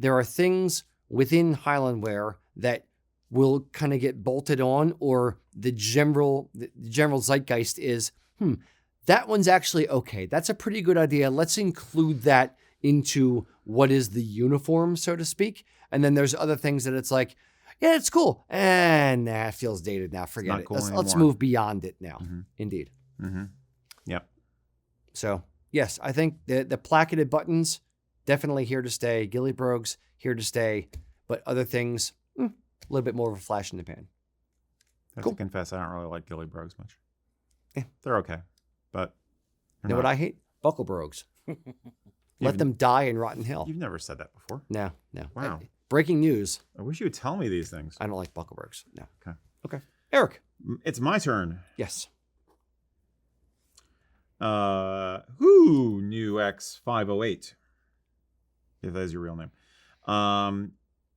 are things within Highland wear that will kind of get bolted on, or the general zeitgeist is, that one's actually okay. That's a pretty good idea. Let's include that into what is the uniform, so to speak. And then there's other things that it's like, yeah, it's cool. And it feels dated now. Forget it. Cool Let's move beyond it now. Mm-hmm. Indeed. Mm-hmm. Yep. So, yes, I think the placketed buttons, definitely here to stay. Gillybrogues, here to stay. But other things, a little bit more of a flash in the pan. I have to confess, I don't really like gillybrogues much. Yeah. They're okay, but... You know what I hate? Bucklebrogues. Let them die in rotten hell. You've never said that before. No. Wow. Breaking news. I wish you would tell me these things. I don't like bucklebrogues. No. Okay. Eric. It's my turn. Yes. Who knew X508? If that is your real name.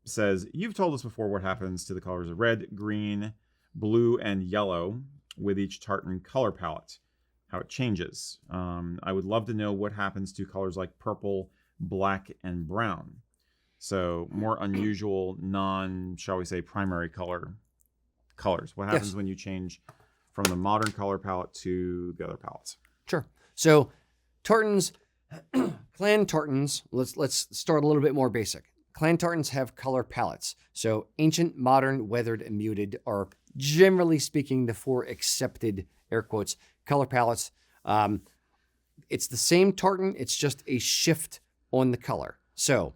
Says, you've told us before what happens to the colors of red, green, blue, and yellow with each tartan color palette. how it changes. I would love to know what happens to colors like purple, black, and brown. So more unusual, shall we say, primary colors. What happens when you change from the modern color palette to the other palettes? Sure. So tartans, clan tartans, let's start a little bit more basic. Clan tartans have color palettes. So ancient, modern, weathered, and muted are, generally speaking, the 4 accepted, air quotes, color palettes. It's the same tartan, it's just a shift on the color. So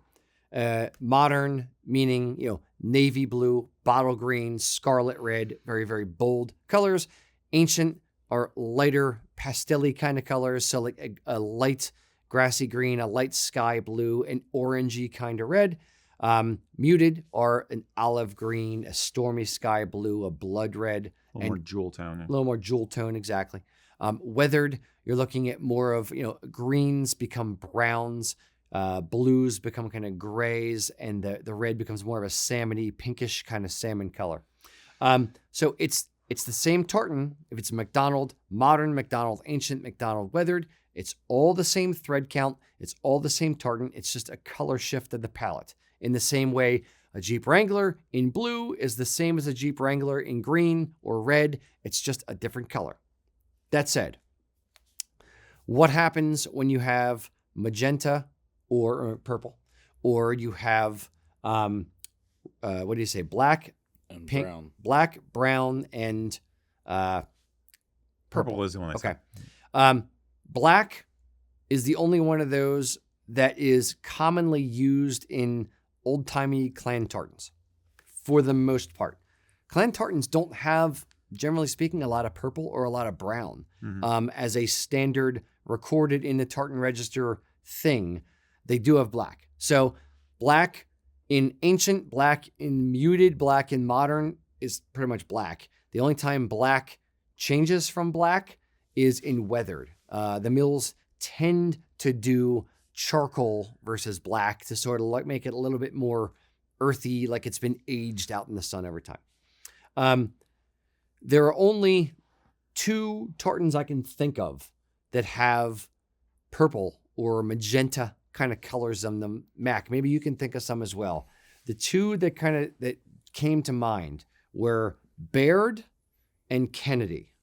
modern, meaning, navy blue, bottle green, scarlet red, very, very bold colors. Ancient are lighter, pastel-y kind of colors. So like a light grassy green, a light sky blue, an orangey kind of red. Muted are an olive green, a stormy sky blue, a blood red. A little more jewel tone. A little more jewel tone, exactly. Weathered, you're looking at more of, greens become browns, blues become kind of grays, and the red becomes more of a salmony, pinkish kind of salmon color. So it's the same tartan. If it's McDonald, modern McDonald, ancient McDonald, weathered, it's all the same thread count. It's all the same tartan. It's just a color shift of the palette. In the same way, a Jeep Wrangler in blue is the same as a Jeep Wrangler in green or red. It's just a different color. That said, what happens when you have magenta or purple, or you have, black, And pink, brown. black, brown, and Purple is the one I said. Okay. Black is the only one of those that is commonly used in old-timey clan tartans, for the most part. Clan tartans don't have, generally speaking, a lot of purple or a lot of brown as a standard recorded in the tartan register thing. They do have black. So black in ancient, black in muted, black in modern is pretty much black. The only time black changes from black is in weathered. The mills tend to do charcoal versus black to sort of like make it a little bit more earthy, like it's been aged out in the sun over time. There are only 2 tartans I can think of that have purple or magenta kind of colors on them. Mac, maybe you can think of some as well. The 2 that came to mind were Baird and Kennedy.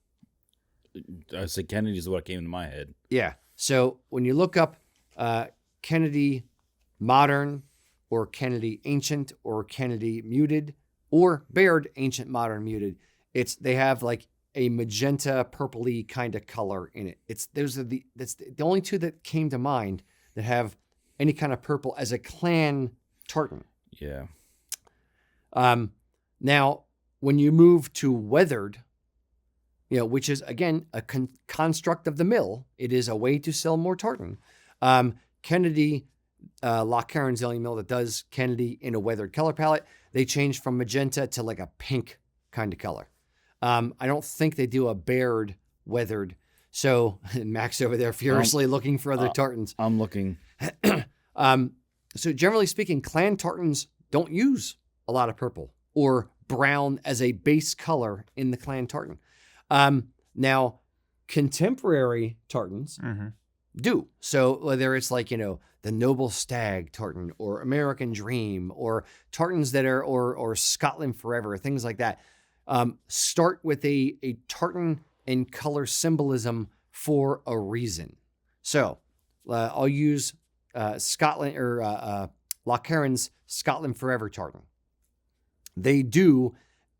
I said Kennedy is what came to my head. Yeah. So when you look up Kennedy modern or Kennedy ancient or Kennedy muted or Baird ancient, modern, muted, they have like a magenta purpley kind of color in it. That's the only 2 that came to mind that have any kind of purple as a clan tartan. Yeah. Now, when you move to weathered, which is, again, a construct of the mill, it is a way to sell more tartan. Kennedy, Lochcarron's the only mill that does Kennedy in a weathered color palette. They changed from magenta to like a pink kind of color. I don't think they do a Baird weathered. So Max over there furiously looking for other tartans. I'm looking. So generally speaking, clan tartans don't use a lot of purple or brown as a base color in the clan tartan. Now, contemporary tartans do. So whether it's like, the Noble Stag tartan or American Dream or tartans that are, or Scotland Forever, things like that, start with a tartan and color symbolism for a reason. So I'll use Scotland or Lochcarron's Scotland Forever tartan. They do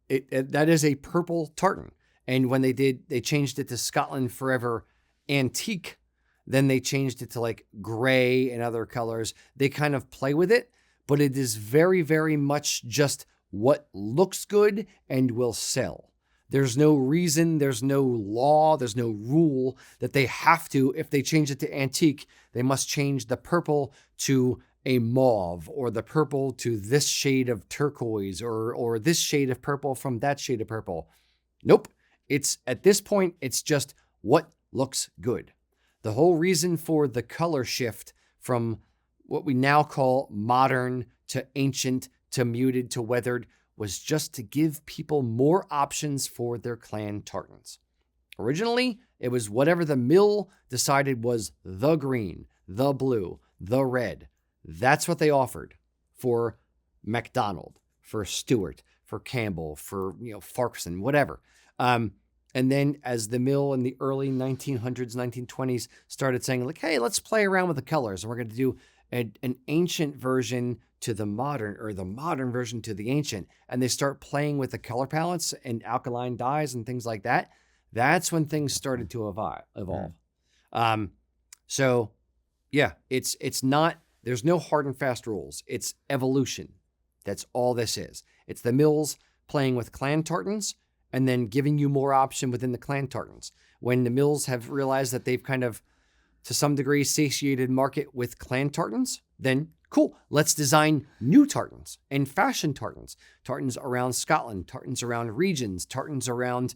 it. That is a purple tartan. And when they changed it to Scotland Forever Antique, then they changed it to like gray and other colors. They kind of play with it, but it is very, very much just what looks good and will sell. There's no reason, there's no law, there's no rule that they have to, if they change it to antique, they must change the purple to a mauve or the purple to this shade of turquoise or this shade of purple from that shade of purple. Nope. At this point, it's just what looks good. The whole reason for the color shift from what we now call modern to ancient to muted to weathered was just to give people more options for their clan tartans. Originally, it was whatever the mill decided was the green, the blue, the red. That's what they offered for MacDonald, for Stewart, for Campbell, for Farquharson, whatever. And then as the mill in the early 1900s, 1920s started saying, like, hey, let's play around with the colors. And we're going to do an ancient version to the modern, or the modern version to the ancient. And they start playing with the color palettes and alkaline dyes and things like that. That's when things started to evolve. So yeah, it's not, there's no hard and fast rules. It's evolution. That's all this is. It's the mills playing with clan tartans and then giving you more option within the clan tartans. When the mills have realized that they've kind of, to some degree, satiated market with clan tartans, then cool, let's design new tartans and fashion tartans. Tartans around Scotland, tartans around regions, tartans around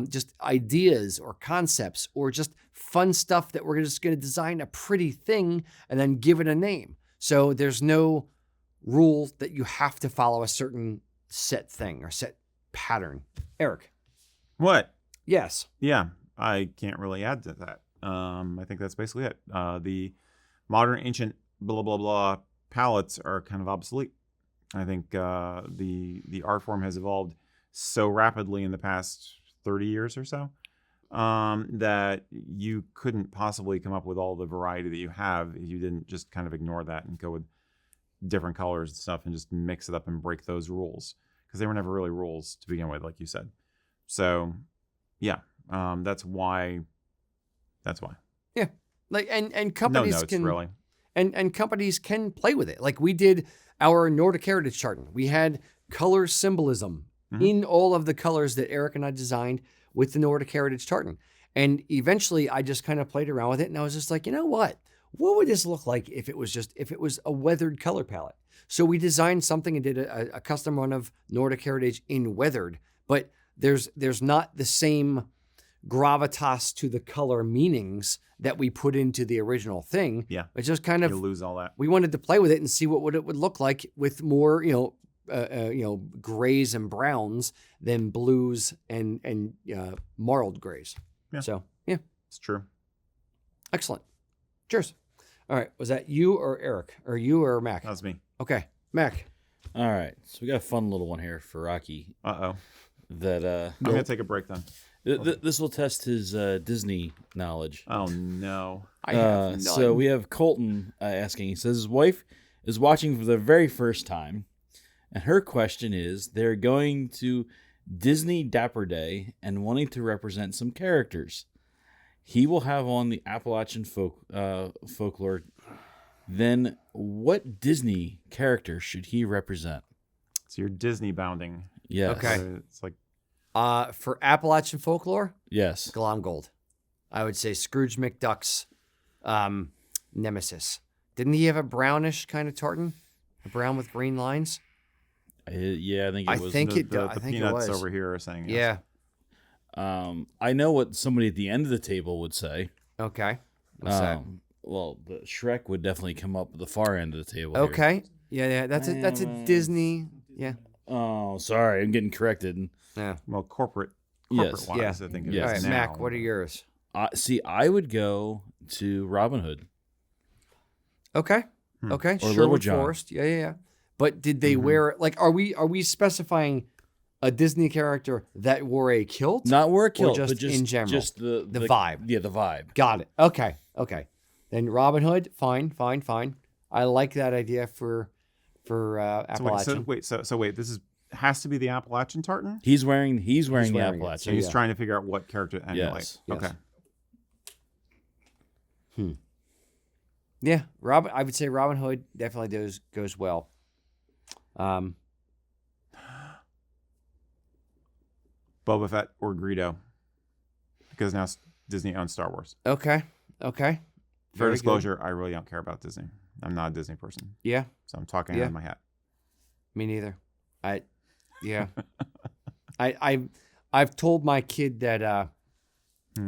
just ideas or concepts or just fun stuff that we're just going to design a pretty thing and then give it a name. So there's no rule that you have to follow a certain set thing or set pattern. Eric. What? Yes. Yeah, I can't really add to that. I think that's basically it. The modern ancient blah blah blah palettes are kind of obsolete. I think the art form has evolved so rapidly in the past 30 years or so that you couldn't possibly come up with all the variety that you have if you didn't just kind of ignore that and go with different colors and stuff and just mix it up and break those rules, because they were never really rules to begin with, like you said. So yeah, that's why. Yeah. Like and companies no notes, can really. And companies can play with it. Like we did our Nordic Heritage tartan. We had color symbolism in all of the colors that Eric and I designed with the Nordic Heritage tartan. And eventually I just kind of played around with it and I was just like, you know what? What would this look like if it was a weathered color palette? So we designed something and did a custom run of Nordic Heritage in weathered, but there's not the same gravitas to the color meanings that we put into the original thing. Yeah. It's just kind of, You lose all that. we wanted to play with it and see what it would look like with more, grays and browns than blues and marled grays. Yeah. So yeah, It's true. excellent. Cheers. All right. Was that you or Eric, or you or Mac? That was me. Okay. Mac. All right, so we got a fun little one here for Rocky. Uh-oh. That I'm going to take a break then. This will test his Disney knowledge. Oh, no. I have none. So we have Colton asking. He says his wife is watching for the very first time, and her question is: they're going to Disney Dapper Day and wanting to represent some characters. He will have on the Appalachian folklore. Then, what Disney character should he represent? So you're Disney bounding. Yes. Okay. So it's like, For Appalachian folklore, Yes. Glomgold. I would say Scrooge McDuck's nemesis. Didn't he have a brownish kind of tartan? A brown with green lines? Yeah, I think it I was. think the, it the, I the think it peanuts was. over here are saying yes. Yeah. I know what somebody at the end of the table would say. Okay. What's that? Well, the Shrek would definitely come up at the far end of the table. Here. Okay. Yeah. That's a Disney. Yeah. Oh, sorry, I'm getting corrected. Yeah. Well, corporate Yes. wise, Yeah. I think it Yes. All is right, now. Mac. What are yours? See, I would go to Robin Hood. Okay. Okay. Or Little Sherwood John. Forest. Yeah. But did they wear like? Are we specifying a Disney character that wore a kilt? Not wear a kilt, just but just in general? just the vibe. Yeah, the vibe. Got it. Okay. Then Robin Hood. Fine. I like that idea for Appalachian. So wait, this has to be the Appalachian tartan? He's wearing the wearing it, Appalachian. So he's Yeah. trying to figure out what character to emulate. Yes. Okay. Yeah, I would say Robin Hood definitely goes well. Boba Fett or Greedo, because now Disney owns Star Wars. Okay. Full Very good. disclosure, I really don't care about Disney. I'm not a Disney person, Yeah, so I'm talking Yeah. out of my hat. me neither. I've told my kid that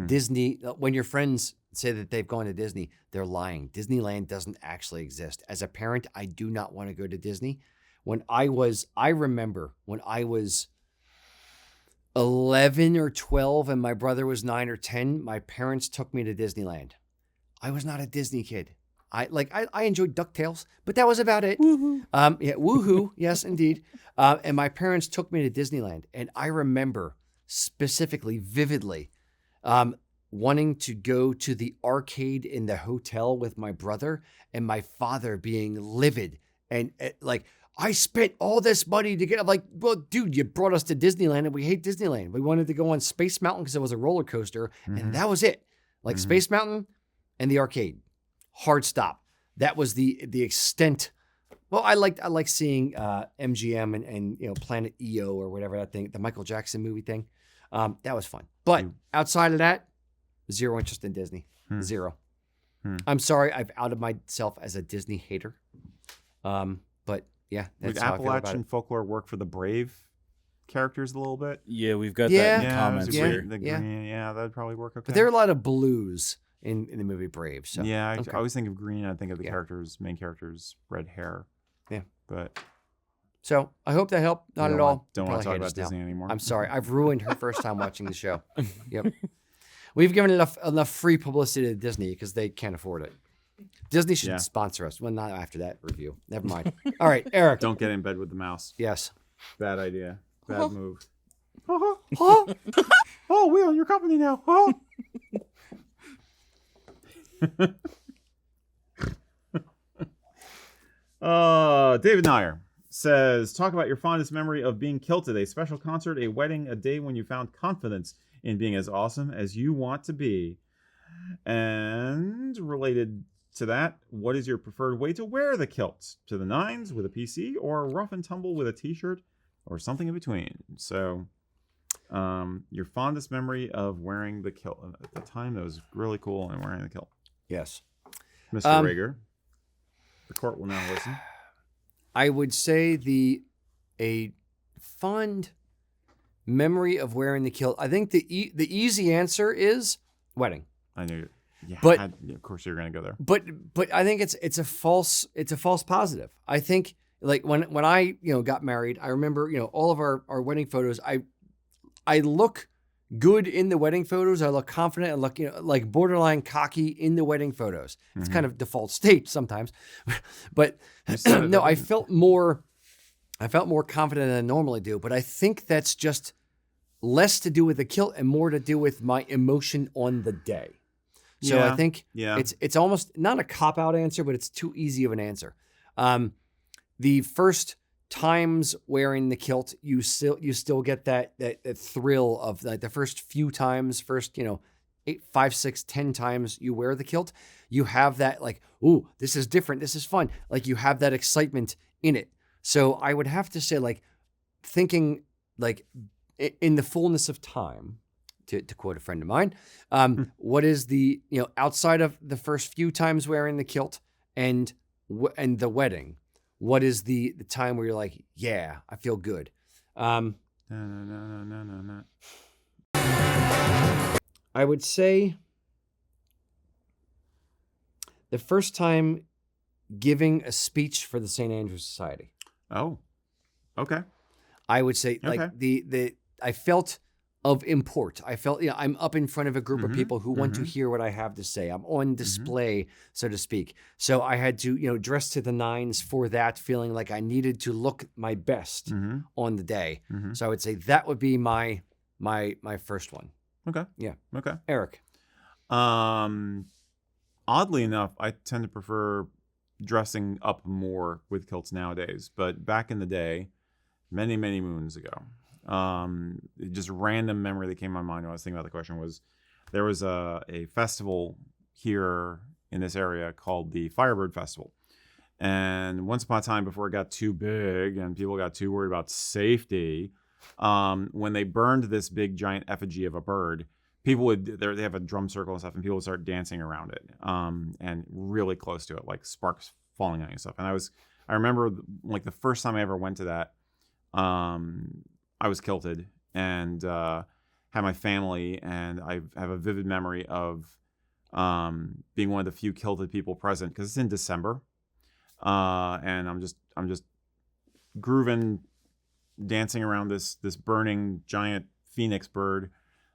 Disney, when your friends say that they've gone to Disney, they're lying. Disneyland doesn't actually exist. As a parent, I do not want to go to Disney. I remember when I was 11 or 12 and my brother was 9 or 10, my parents took me to Disneyland. I was not a Disney kid. I enjoyed DuckTales, but that was about it. Woohoo. Yeah, woohoo. Yes, indeed. And my parents took me to Disneyland. And I remember specifically, vividly, wanting to go to the arcade in the hotel with my brother and my father being livid. And like, I spent all this money to get, I'm like, well, dude, you brought us to Disneyland and we hate Disneyland. We wanted to go on Space Mountain because it was a roller coaster. And that was it. Like Space Mountain and the arcade. Hard stop. That was the extent. Well, I like seeing MGM and Planet EO or whatever that thing, the Michael Jackson movie thing. That was fun. But outside of that, zero interest in Disney. Zero. I'm sorry, I've outed myself as a Disney hater. But yeah, that's Would how I feel about Appalachian it. Folklore work for the brave characters a little bit? Yeah, we've got Yeah. that in the comments the here. green, Yeah. green, that'd probably work okay. But there are a lot of blues in the movie Brave. So yeah, I okay. always think of green. I think of the main characters, red hair. Yeah. But So I hope that helped. Not at all. Don't want to Probably talk hate about us now. Disney anymore. I'm sorry. I've ruined her first time watching the show. Yep. We've given enough free publicity to Disney because they can't afford it. Disney should sponsor us. Well, not after that review. Never mind. All right, Eric. Don't get in bed with the mouse. Yes. Bad idea. Bad move. Oh, we own your company now. David Nyer says, talk about your fondest memory of being kilted, a special concert, a wedding, a day when you found confidence in being as awesome as you want to be. And related to that, what is your preferred way to wear the kilt? To the nines with a PC, or rough and tumble with a t-shirt, or something in between? So your fondest memory of wearing the kilt. At the time, that was really cool, and wearing the kilt. Yes. Mr. Rager, the court will now listen. I would say a fond memory of wearing the kilt. I think the easy answer is wedding. I knew it. Yeah, But- of course you're going to go there. But I think it's a false positive. I think like when I got married, I remember all of our wedding photos. I look good in the wedding photos. I look confident. I look like borderline cocky in the wedding photos. It's kind of default state sometimes, but no, I felt more confident than I normally do. But I think that's just less to do with the kilt and more to do with my emotion on the day. So I think it's almost not a cop-out answer, but it's too easy of an answer. The first times wearing the kilt, you still get that thrill of like the first few times, 8, 5, 6, 10 times you wear the kilt, you have that like, ooh, this is different, this is fun. Like you have that excitement in it. So I would have to say like thinking like in the fullness of time, to quote a friend of mine, what is the, outside of the first few times wearing the kilt and the wedding, what is the time where you're like, yeah, I feel good? No. I would say the first time giving a speech for the St. Andrews Society. Oh, okay. I would say like Okay. I felt of import. I felt, I'm up in front of a group of people who want to hear what I have to say. I'm on display, so to speak. So I had to, dress to the nines for that, feeling like I needed to look my best on the day. So I would say that would be my first one. Okay. Yeah. Okay. Eric. Oddly enough, I tend to prefer dressing up more with kilts nowadays. But back in the day, many, many moons ago, just random memory that came to my mind when I was thinking about the question was there was a festival here in this area called the Firebird Festival. And once upon a time, before it got too big and people got too worried about safety, when they burned this big giant effigy of a bird, people they have a drum circle and stuff, and people would start dancing around it, and really close to it, like sparks falling on you and stuff. And I remember like the first time I ever went to that, I was kilted and had my family, and I have a vivid memory of being one of the few kilted people present because it's in December, and I'm just grooving, dancing around this burning giant phoenix bird.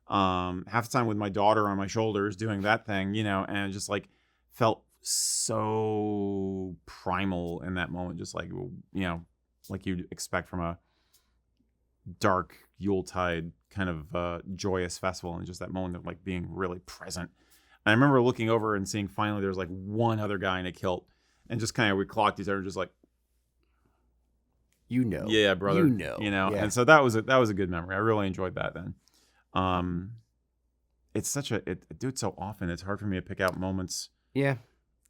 Half the time with my daughter on my shoulders doing that thing, and just like felt so primal in that moment, just like, like you'd expect from a dark Yuletide kind of joyous festival, and just that moment of like being really present. And I remember looking over and seeing finally there was like one other guy in a kilt, and just kind of we clocked each other, just like, yeah, brother, Yeah. And so that was a good memory. I really enjoyed that then. It's such I do it so often. It's hard for me to pick out moments. Yeah.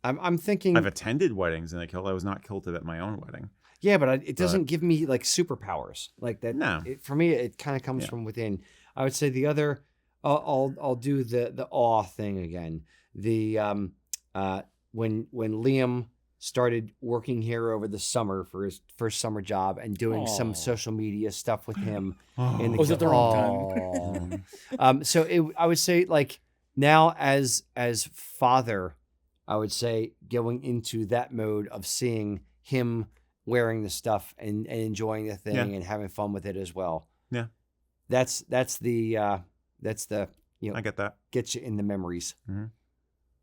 I'm thinking. I've attended weddings in a kilt. I was not kilted at my own wedding. Yeah, but it doesn't give me like superpowers like that. No. For me, it kind of comes from within. I would say the other. I'll do the awe thing again. The when Liam started working here over the summer for his first summer job and doing some social media stuff with him. Was it the wrong time? So I would say like now as father, I would say going into that mode of seeing him wearing the stuff and enjoying the thing and having fun with it as well. Yeah. That's the I get that. Gets you in the memories. Mm-hmm.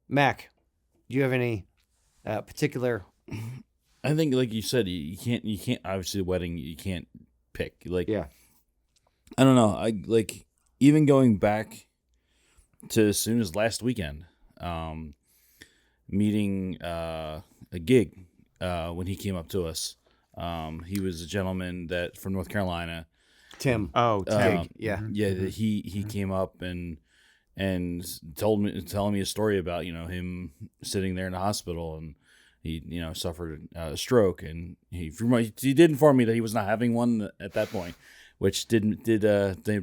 Mac, do you have any particular? I think, like you said, you can't obviously the wedding you can't pick. Like, yeah, I don't know. I like even going back to as soon as last weekend, meeting a gig when he came up to us. He was a gentleman that from North Carolina. Tim. Oh, Tim. Yeah. Yeah. He came up and telling me a story about him sitting there in the hospital, and he suffered a stroke, and he did inform me that he was not having one at that point, which did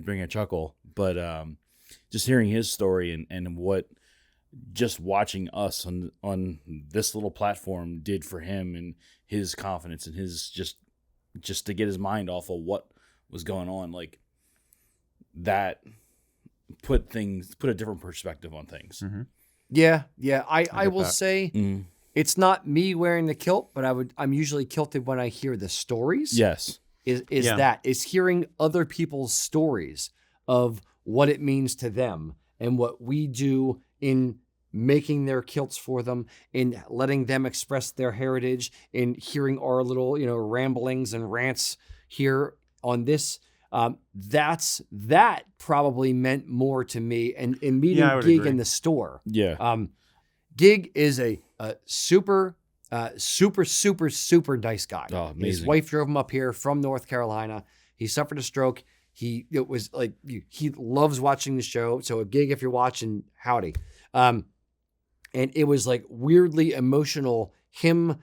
bring a chuckle. But just hearing his story and what just watching us on this little platform did for him and his confidence and his just to get his mind off of what was going on, like that put a different perspective on things. Mm-hmm. Yeah. I will say Mm. it's not me wearing the kilt, but I'm usually kilted when I hear the stories. Yes. Is hearing other people's stories of what it means to them and what we do in making their kilts for them, in letting them express their heritage, in hearing our little, ramblings and rants here on this. That probably meant more to me and in meeting Gig agree. in the store. Yeah. Gig is a super nice guy. Oh, amazing. His wife drove him up here from North Carolina. He suffered a stroke. He loves watching the show. So a Gig, if you're watching, howdy. And it was like weirdly emotional. Him,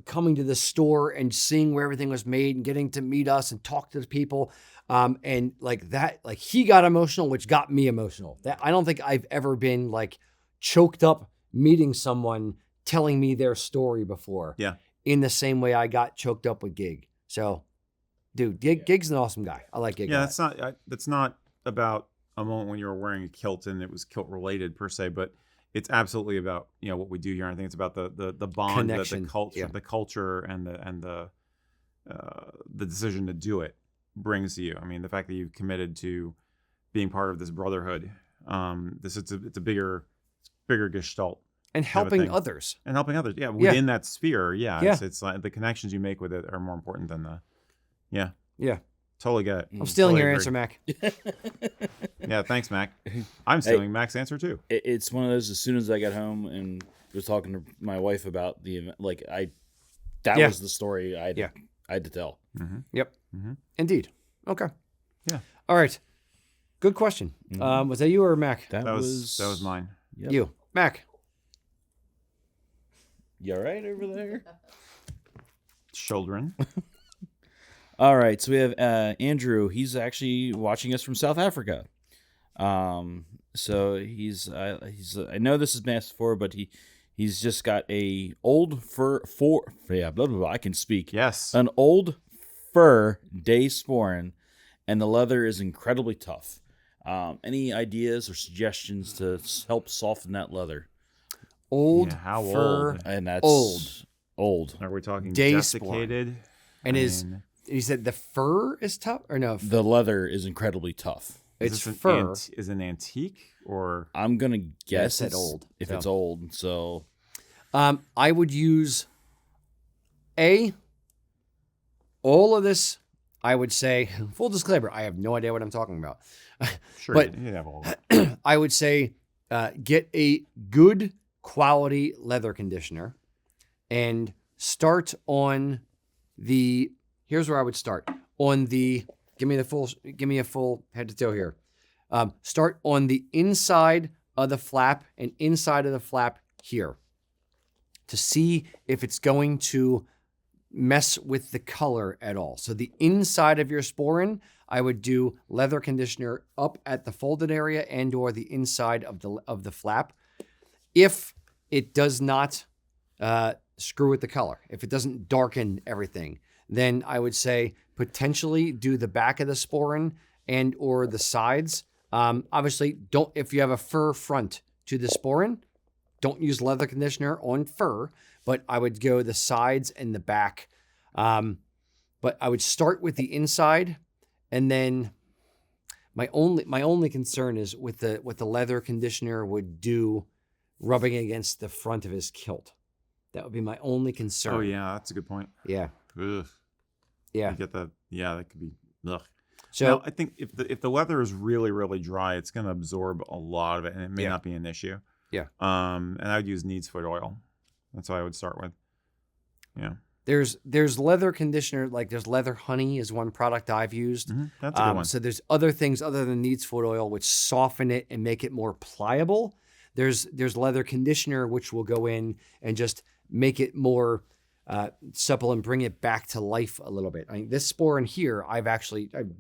coming to the store and seeing where everything was made and getting to meet us and talk to the people. And like that, like he got emotional, which got me emotional. That I don't think I've ever been like choked up meeting someone telling me their story before. Yeah. In the same way I got choked up with Gig. So, dude, Gig's an awesome guy. I like Gig. Yeah, that's not about a moment when you were wearing a kilt and it was kilt related per se, but it's absolutely about what we do here. I think it's about the bond Connection. that the culture, Yeah. the culture, and the decision to do it brings to you. I mean, the fact that you've committed to being part of this brotherhood. It's a bigger gestalt. and helping others. And helping others, within that sphere, It's like the connections you make with it are more important than Yeah. Totally get it. I'm stealing Totally your agree. answer, Mac. Yeah, thanks, Mac. I'm stealing Mac's answer too. It's one of those. As soon as I got home and was talking to my wife about the event, like that was the story I had to tell. Mm-hmm. Yep. Mm-hmm. Indeed. Okay. Yeah. All right. Good question. Mhm. Was that you or Mac? That was mine. Yep. You, Mac. You all right over there? Children. All right, so we have Andrew. He's actually watching us from South Africa. So he's I know this is been asked for, but he's just got a old fur I can speak. Yes. An old fur day sporran, and the leather is incredibly tough. Any ideas or suggestions to help soften that leather? Old how fur. old? And that's old. Are we talking Day desiccated? And is You said the fur is tough, or no? The leather is incredibly tough. It's Is this fur. Is it an antique or? I'm gonna guess it's it's old, If so. it's old, so I would use all of this. I would say, full disclaimer, I have no idea what I'm talking about. Sure, But- you have all that. I would say get a good quality leather conditioner and start on the. Here's where I would start on the. Give me a full head to toe here. Start on the inside of the flap and inside of the flap here to see if it's going to mess with the color at all. So the inside of your sporran, I would do leather conditioner up at the folded area and or the inside of the flap. If it does not screw with the color, if it doesn't darken everything, then I would say potentially do the back of the sporran and or the sides. Obviously, if you have a fur front to the sporran, don't use leather conditioner on fur, but I would go the sides and the back. But I would start with the inside, and then my only concern is with the leather conditioner would do rubbing against the front of his kilt. That would be my only concern. Oh yeah, that's a good point. Yeah. Ugh. Yeah. You get that. Yeah, that could be. Ugh. So Now, I think if the leather is really really dry, it's going to absorb a lot of it, and it may not be an issue. Yeah. And I would use needs foot oil. That's what I would start with. Yeah. there's leather conditioner, like there's leather honey is one product I've used. That's a good one. So there's other things other than needs foot oil which soften it and make it more pliable. There's leather conditioner which will go in and just make it more supple and bring it back to life a little bit. I mean, this sporran here, I've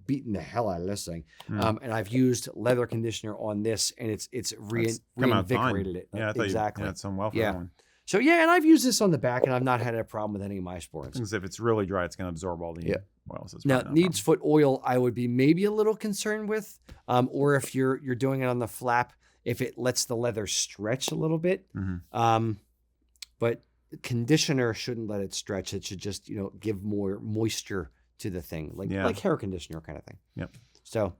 beaten the hell out of this thing, and I've used leather conditioner on this, and it's Come out fine. reinvigorated it. Yeah, I thought exactly. you had some well for Yeah. that one. So yeah, and I've used this on the back, and I've not had a problem with any of my sporrans. Because if it's really dry, it's going to absorb all the oils. It's Now, probably no needs foot oil, I would be maybe a little concerned with, or if you're doing it on the flap, if it lets the leather stretch a little bit. But conditioner shouldn't let it stretch. It should just give more moisture to the thing, like hair conditioner kind of thing. Yep. So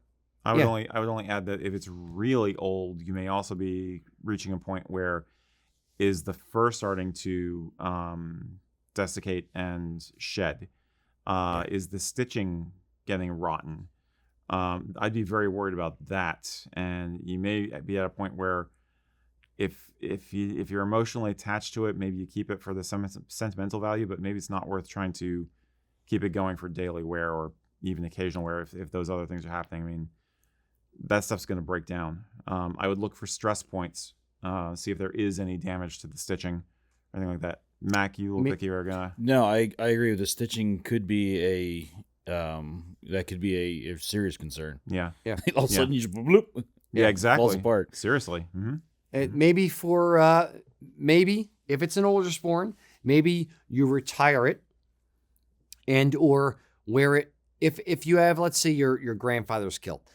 I would only add that if it's really old, you may also be reaching a point where is the fur starting to desiccate and shed? Is the stitching getting rotten? I'd be very worried about that, and you may be at a point where if you're emotionally attached to it, maybe you keep it for the sentimental value, but maybe it's not worth trying to keep it going for daily wear or even occasional wear if those other things are happening. I mean, that stuff's going to break down. I would look for stress points, see if there is any damage to the stitching or anything like that. Mac, you look like you were gonna. No, I agree with the stitching could be that could be a serious concern. Yeah. All of a sudden you just bloop. Yeah, exactly. Falls apart. Seriously. Mm-hmm. maybe for maybe if it's an older sporran, maybe you retire it and or wear it. If you have, let's say your grandfather's kilt,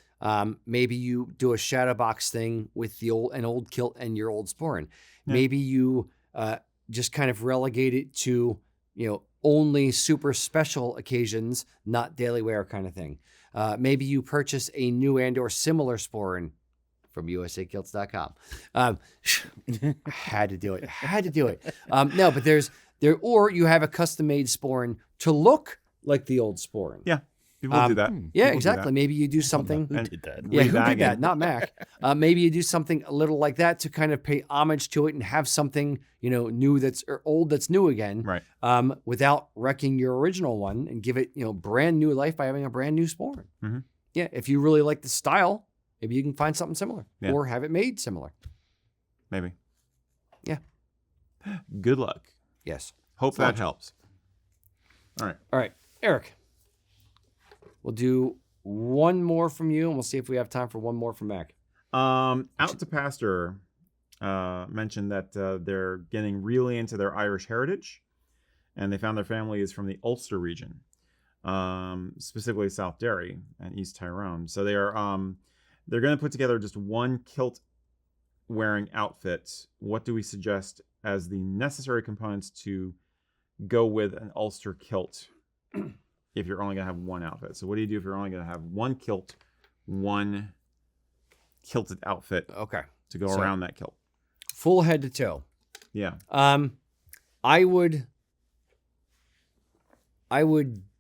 maybe you do a shadow box thing with an old kilt and your old sporran. Yeah. Maybe you just kind of relegate it to only super special occasions, not daily wear kind of thing. Maybe you purchase a new and or similar sporran from USAKilts.com. Had to do it. No, but or you have a custom made sporran to look like the old sporran. Yeah. People do that. Yeah, People do exactly. that. Maybe you do something. Who did that? Yeah, who did Rebagging. that? Not Mac. Maybe you do something a little like that to kind of pay homage to it and have something new or old that's new again. Right. Without wrecking your original one and give it brand new life by having a brand new sporran. Mm-hmm. Yeah, if you really like the style, maybe you can find something similar or have it made similar. Maybe. Yeah. Good luck. Yes. Hope that helps. All right, Eric. We'll do one more from you, and we'll see if we have time for one more from Mac. Out to Pastor mentioned that they're getting really into their Irish heritage, and they found their family is from the Ulster region, specifically South Derry and East Tyrone. So they're going to put together just one kilt wearing outfit. What do we suggest as the necessary components to go with an Ulster kilt? if you're only going to have one outfit. So what do you do if you're only going to have one kilt, one kilted outfit Okay. to go So- around that kilt? Full head to toe. Yeah. I would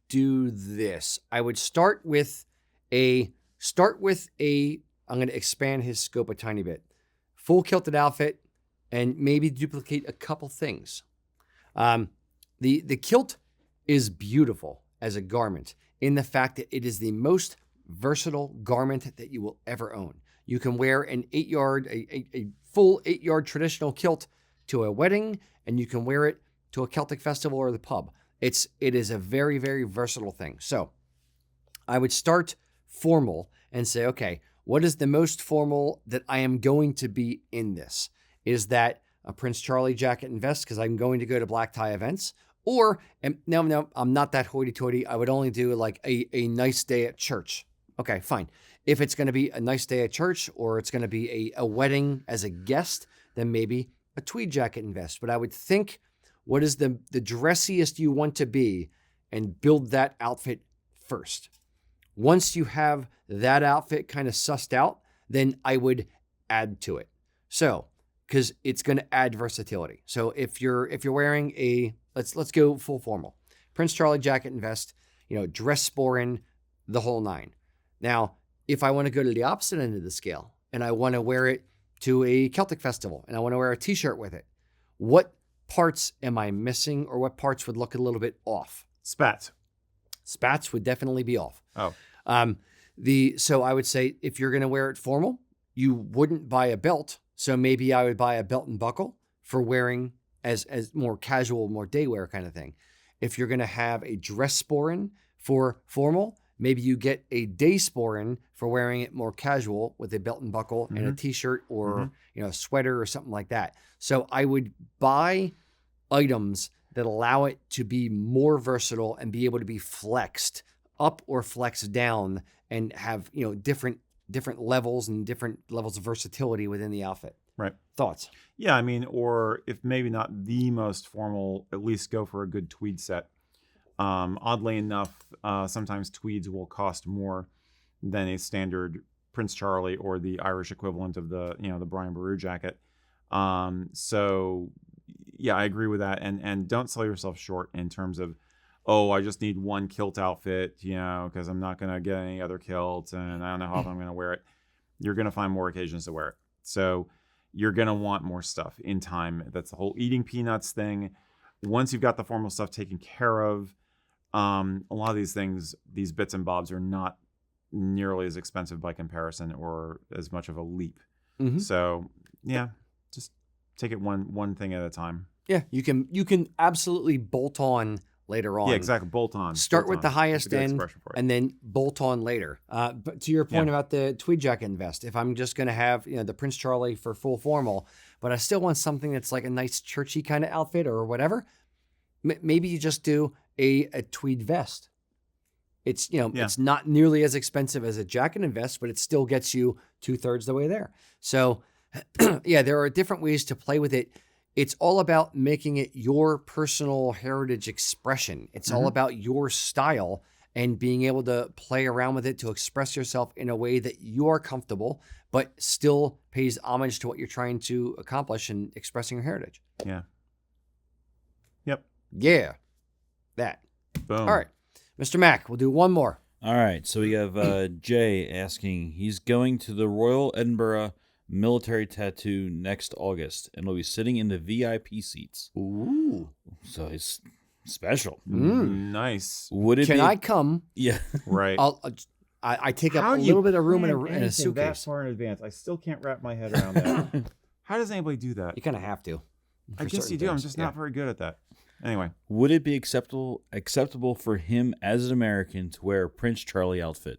do this. I would start with a I'm going to expand his scope a tiny bit. Full kilted outfit and maybe duplicate a couple things. The kilt is beautiful as a garment in the fact that it is the most versatile garment that you will ever own. You can wear an 8-yard, a full 8-yard traditional kilt to a wedding, and you can wear it to a Celtic festival or the pub. It is a very, very versatile thing. So I would start formal and say, okay, what is the most formal that I am going to be in this? Is that a Prince Charlie jacket and vest because I'm going to go to black tie events? Or, and no, I'm not that hoity-toity. I would only do like a nice day at church. Okay, fine. If it's going to be a nice day at church or it's going to be a wedding as a guest, then maybe a tweed jacket and vest. But I would think, what is the dressiest you want to be and build that outfit first. Once you have that outfit kind of sussed out, then I would add to it. So, because it's going to add versatility. So if you're wearing let's go full formal. Prince Charlie jacket and vest, dress sporran, the whole nine. Now, if I want to go to the opposite end of the scale and I want to wear it to a Celtic festival and I want to wear a t-shirt with it, what parts am I missing or what parts would look a little bit off? Spats. Spats would definitely be off. Oh. So I would say if you're going to wear it formal, you wouldn't buy a belt. So maybe I would buy a belt and buckle for wearing as more casual, more day wear kind of thing. If you're going to have a dress sporran for formal, maybe you get a day sporran for wearing it more casual with a belt and buckle and a t-shirt or a sweater or something like that. So I would buy items that allow it to be more versatile and be able to be flexed up or flexed down and have different levels and different levels of versatility within the outfit. Right. Thoughts? Yeah, I mean, or if maybe not the most formal, at least go for a good tweed set. Oddly enough, sometimes tweeds will cost more than a standard Prince Charlie or the Irish equivalent of the Brian Boru jacket. So yeah, I agree with that. And don't sell yourself short in terms of, oh, I just need one kilt outfit, because I'm not going to get any other kilts and I don't know how often I'm going to wear it. You're going to find more occasions to wear it. So you're going to want more stuff in time. That's the whole eating peanuts thing. Once you've got the formal stuff taken care of, a lot of these things, these bits and bobs are not nearly as expensive by comparison or as much of a leap. Mm-hmm. So yeah, just take it one thing at a time. Yeah, you can absolutely bolt on later on. Yeah, exactly. Bolt on. Start Bolt with on. the That's highest a good end expression for it. and then bolt on later. But to your point about the tweed jacket and vest, if I'm just going to have the Prince Charlie for full formal, but I still want something that's like a nice churchy kind of outfit or whatever, maybe you just do a tweed vest. It's it's not nearly as expensive as a jacket and vest, but it still gets you 2/3 the way there. So yeah, there are different ways to play with it. It's all about making it your personal heritage expression. It's all about your style and being able to play around with it to express yourself in a way that you are comfortable, but still pays homage to what you're trying to accomplish in expressing your heritage. Yeah. Yep. Yeah. That. Boom. All right. Mr. Mack, we'll do one more. All right, so we have Jay asking, he's going to the Royal Edinburgh Military Tattoo next August, and will be sitting in the VIP seats. Ooh. So it's special. Nice. Would it Can be... I come? Yeah. Right. I take up a little bit of room in a That suitcase. far in advance. I still can't wrap my head around that. How does anybody do that? You kind of have to. I guess you do. I'm just not very good at that. Anyway. Would it be acceptable for him as an American to wear a Prince Charlie outfit?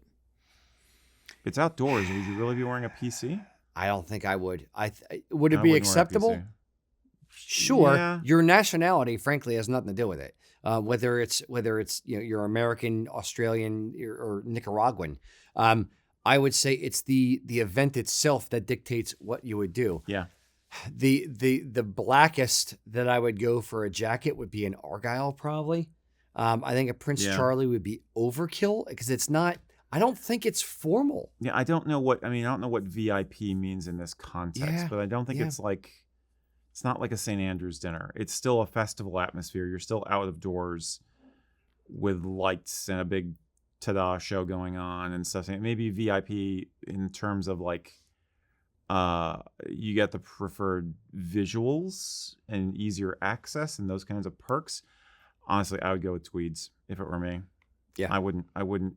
It's outdoors. Would you really be wearing a PC? I don't think I would. Would it I be wouldn't wear a acceptable? PC. Sure. Yeah. Your nationality, frankly, has nothing to do with it. Whether it's you're American, Australian, or Nicaraguan. I would say it's the event itself that dictates what you would do. Yeah. The blackest that I would go for a jacket would be an Argyle, probably. I think a Prince Charlie would be overkill because it's not. I don't think it's formal. Yeah, I don't know what VIP means in this context, but I don't think it's not like a St. Andrew's dinner. It's still a festival atmosphere. You're still out of doors with lights and a big ta-da show going on and stuff. Maybe VIP in terms of like you get the preferred visuals and easier access and those kinds of perks. Honestly, I would go with tweeds if it were me. Yeah, I wouldn't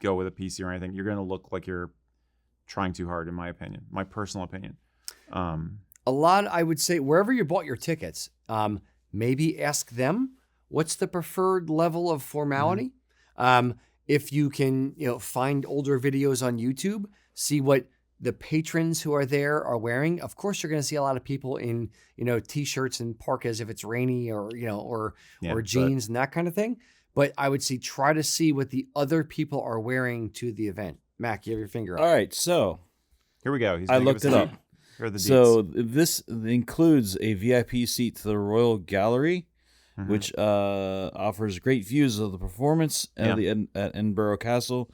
go with a PC or anything. You're going to look like you're trying too hard, in my opinion, my personal opinion. A lot, I would say, wherever you bought your tickets, maybe ask them what's the preferred level of formality. If you can, find older videos on YouTube, see what the patrons who are there are wearing. Of course, you're going to see a lot of people in, t-shirts and parkas if it's rainy or jeans and that kind of thing. But I would try to see what the other people are wearing to the event. Mac, you have your finger up. All right, so here we go. I looked it up. Here are the so this includes a VIP seat to the Royal Gallery, which offers great views of the performance at Edinburgh Castle.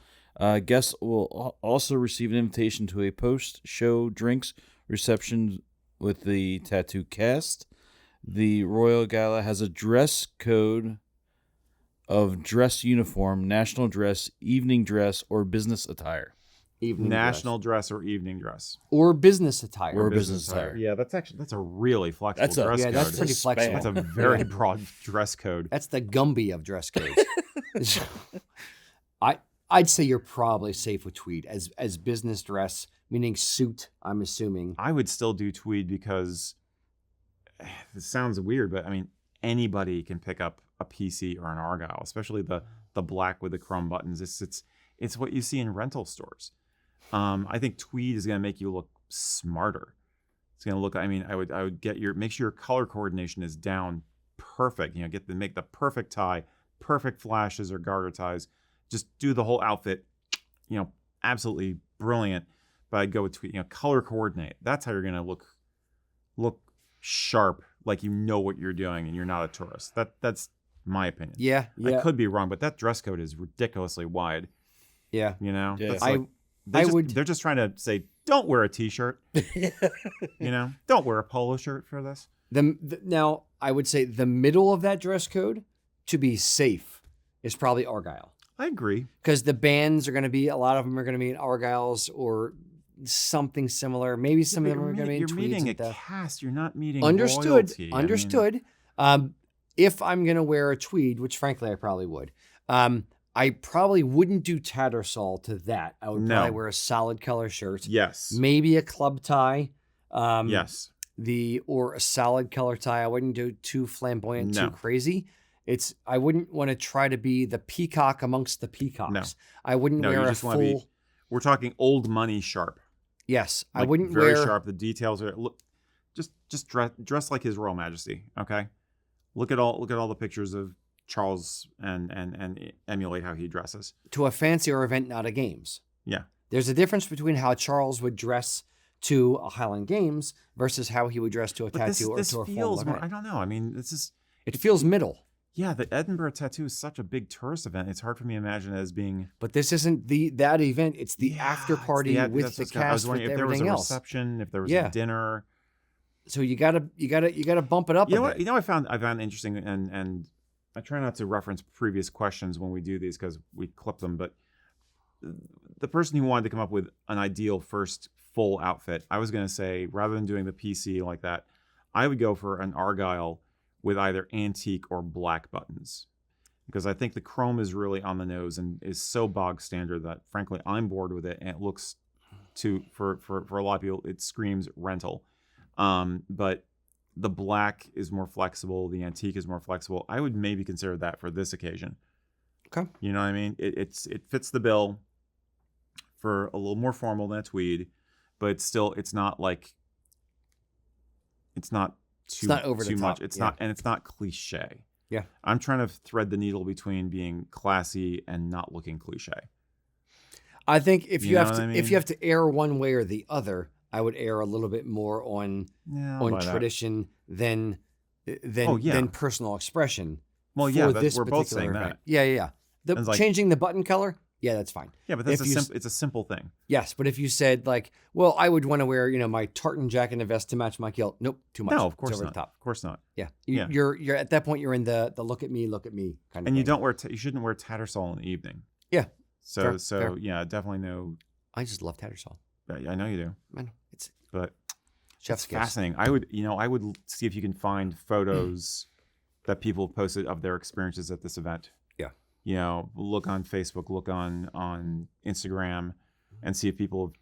Guests will also receive an invitation to a post-show drinks reception with the tattoo cast. The Royal Gala has a dress code of dress uniform, national dress, evening dress, or business attire. National dress or evening dress. Or business attire. Or business attire. Yeah, that's a really flexible dress code. That's pretty flexible. That's a very broad dress code. That's the Gumby of dress codes. I'd say you're probably safe with tweed as business dress, meaning suit, I'm assuming. I would still do tweed because this sounds weird, but I mean, anybody can pick up a PC or an Argyle, especially the black with the chrome buttons. It's what you see in rental stores. I think tweed is going to make you look smarter. It's going to look. I mean, I would make sure your color coordination is down perfect. Make the perfect tie, perfect flashes or garter ties. Just do the whole outfit. Absolutely brilliant. But I'd go with tweed. Color coordinate. That's how you're going to look sharp, like you know what you're doing, and you're not a tourist. That's my opinion. Yeah. I could be wrong, but that dress code is ridiculously wide. Yeah. That's they're just trying to say, don't wear a t-shirt. Don't wear a polo shirt for this. Now, I would say the middle of that dress code, to be safe, is probably Argyle. I agree. Because the bands are going to be, a lot of them are going to be in Argyles or something similar. Maybe some of them are going to be in tweeds. You're meeting a cast. You're not meeting Understood. royalty. Understood. If I'm going to wear a tweed, which frankly I probably would, I probably wouldn't do tattersall to that. I would probably wear a solid color shirt. Yes. Maybe a club tie. Yes. Or a solid color tie. I wouldn't do too flamboyant, too crazy. I wouldn't want to try to be the peacock amongst the peacocks. No. I wouldn't wear a full. We're talking old money sharp. Yes, I wouldn't very wear sharp. The details are just dress like His Royal Majesty. Okay, look at all the pictures of Charles and emulate how he dresses to a fancier event, not a games. Yeah, there's a difference between how Charles would dress to a Highland Games versus how he would dress to a tattoo or to a full event. I don't know. I mean, it feels middle. Yeah, the Edinburgh tattoo is such a big tourist event. It's hard for me to imagine it as being. But this isn't that event. It's the after party with the cast. I was wondering if there was a reception, if there was a dinner. So you gotta bump it up. You know what? I found interesting, and I try not to reference previous questions when we do these because we clip them. But the person who wanted to come up with an ideal first full outfit, I was going to say, rather than doing the PC like that, I would go for an Argyle with either antique or black buttons, because I think the chrome is really on the nose and is so bog standard that frankly I'm bored with it, and it looks for a lot of people it screams rental. But the black is more flexible, the antique is more flexible. I would maybe consider that for this occasion. Okay, you know what I mean? It fits the bill for a little more formal than a tweed, but it's not over too much. It's not, and it's not cliche. Yeah. I'm trying to thread the needle between being classy and not looking cliche. I think if you have to err one way or the other, I would err a little bit more on tradition than personal expression. Well, for yeah, this we're both particular saying event. that. Yeah. It's like- Changing the button color, yeah, that's fine. Yeah, but that's If it's a simple thing. Yes, but if you said like, well, I would want to wear, my tartan jacket and a vest to match my kilt. Nope, too much. No, of It's course over not. the top. Of course not. Yeah. Yeah. You're at that point. You're in the look at me kind of. And thing. you don't wear you shouldn't wear tattersall in the evening. Yeah. So Fair. yeah, definitely no. I just love tattersall. I know you do, I know it's but chef's it's kiss. fascinating. I would see if you can find photos that people have posted of their experiences at this event. Yeah. Look on Facebook, look on Instagram, and see if people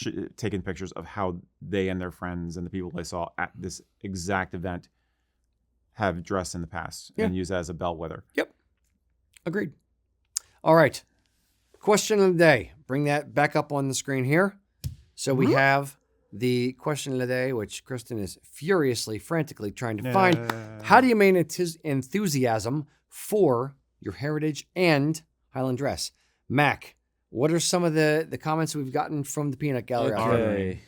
have taken pictures of how they and their friends and the people they saw at this exact event have dressed in the past and use that as a bellwether. Yep. Agreed. All right. Question of the day. Bring that back up on the screen here. So we have the question of the day, which Kristen is furiously, frantically trying to find. How do you maintain enthusiasm for your heritage and Highland dress? Mac, what are some of the comments we've gotten from the peanut gallery? out there? Okay.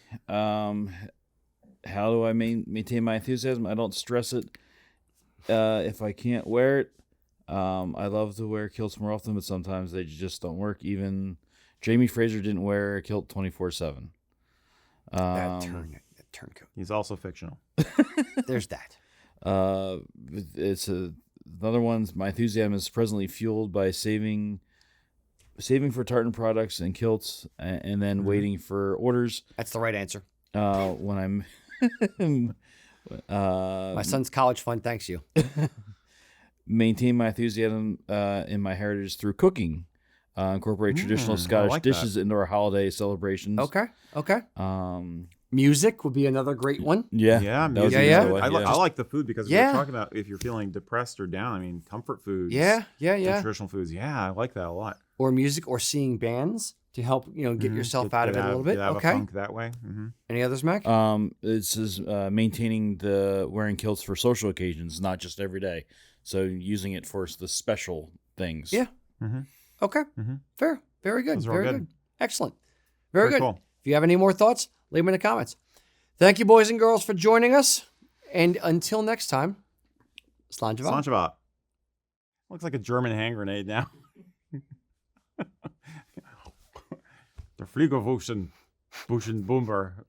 How do I maintain my enthusiasm? I don't stress it. If I can't wear it, I love to wear kilts more often, but sometimes they just don't work. Even Jamie Fraser didn't wear a kilt 24/7. That turncoat. He's also fictional. There's that. It's another one. My enthusiasm is presently fueled by saving for tartan products and kilts, and then waiting for orders. That's the right answer. When I'm My son's college fund thanks you. maintain my enthusiasm in my heritage through cooking. Incorporate traditional Scottish like dishes into our holiday celebrations. Okay. Music would be another great one. Yeah. Yeah, that was music yeah. is another good. one, I like the food because Yeah. we're talking about if you're feeling depressed or down. I mean, comfort foods. Yeah. and traditional foods. Yeah, I like that a lot. Or music or seeing bands to help, get yourself out of it a little bit. Get out Okay. of funk that way. Mm-hmm. Any others, Mac? This is maintaining the wearing kilts for social occasions, not just every day. So using it for the special things. Yeah. Mm-hmm. Okay. Mm-hmm. Fair. Very good. Those are all Very good. good. Excellent. Very good. Cool. If you have any more thoughts, leave them in the comments. Thank you, boys and girls, for joining us. And until next time, Slanjava. Slanjava. Looks like a German hand grenade now. Der Fliegerwuschen, Buschen Bumper.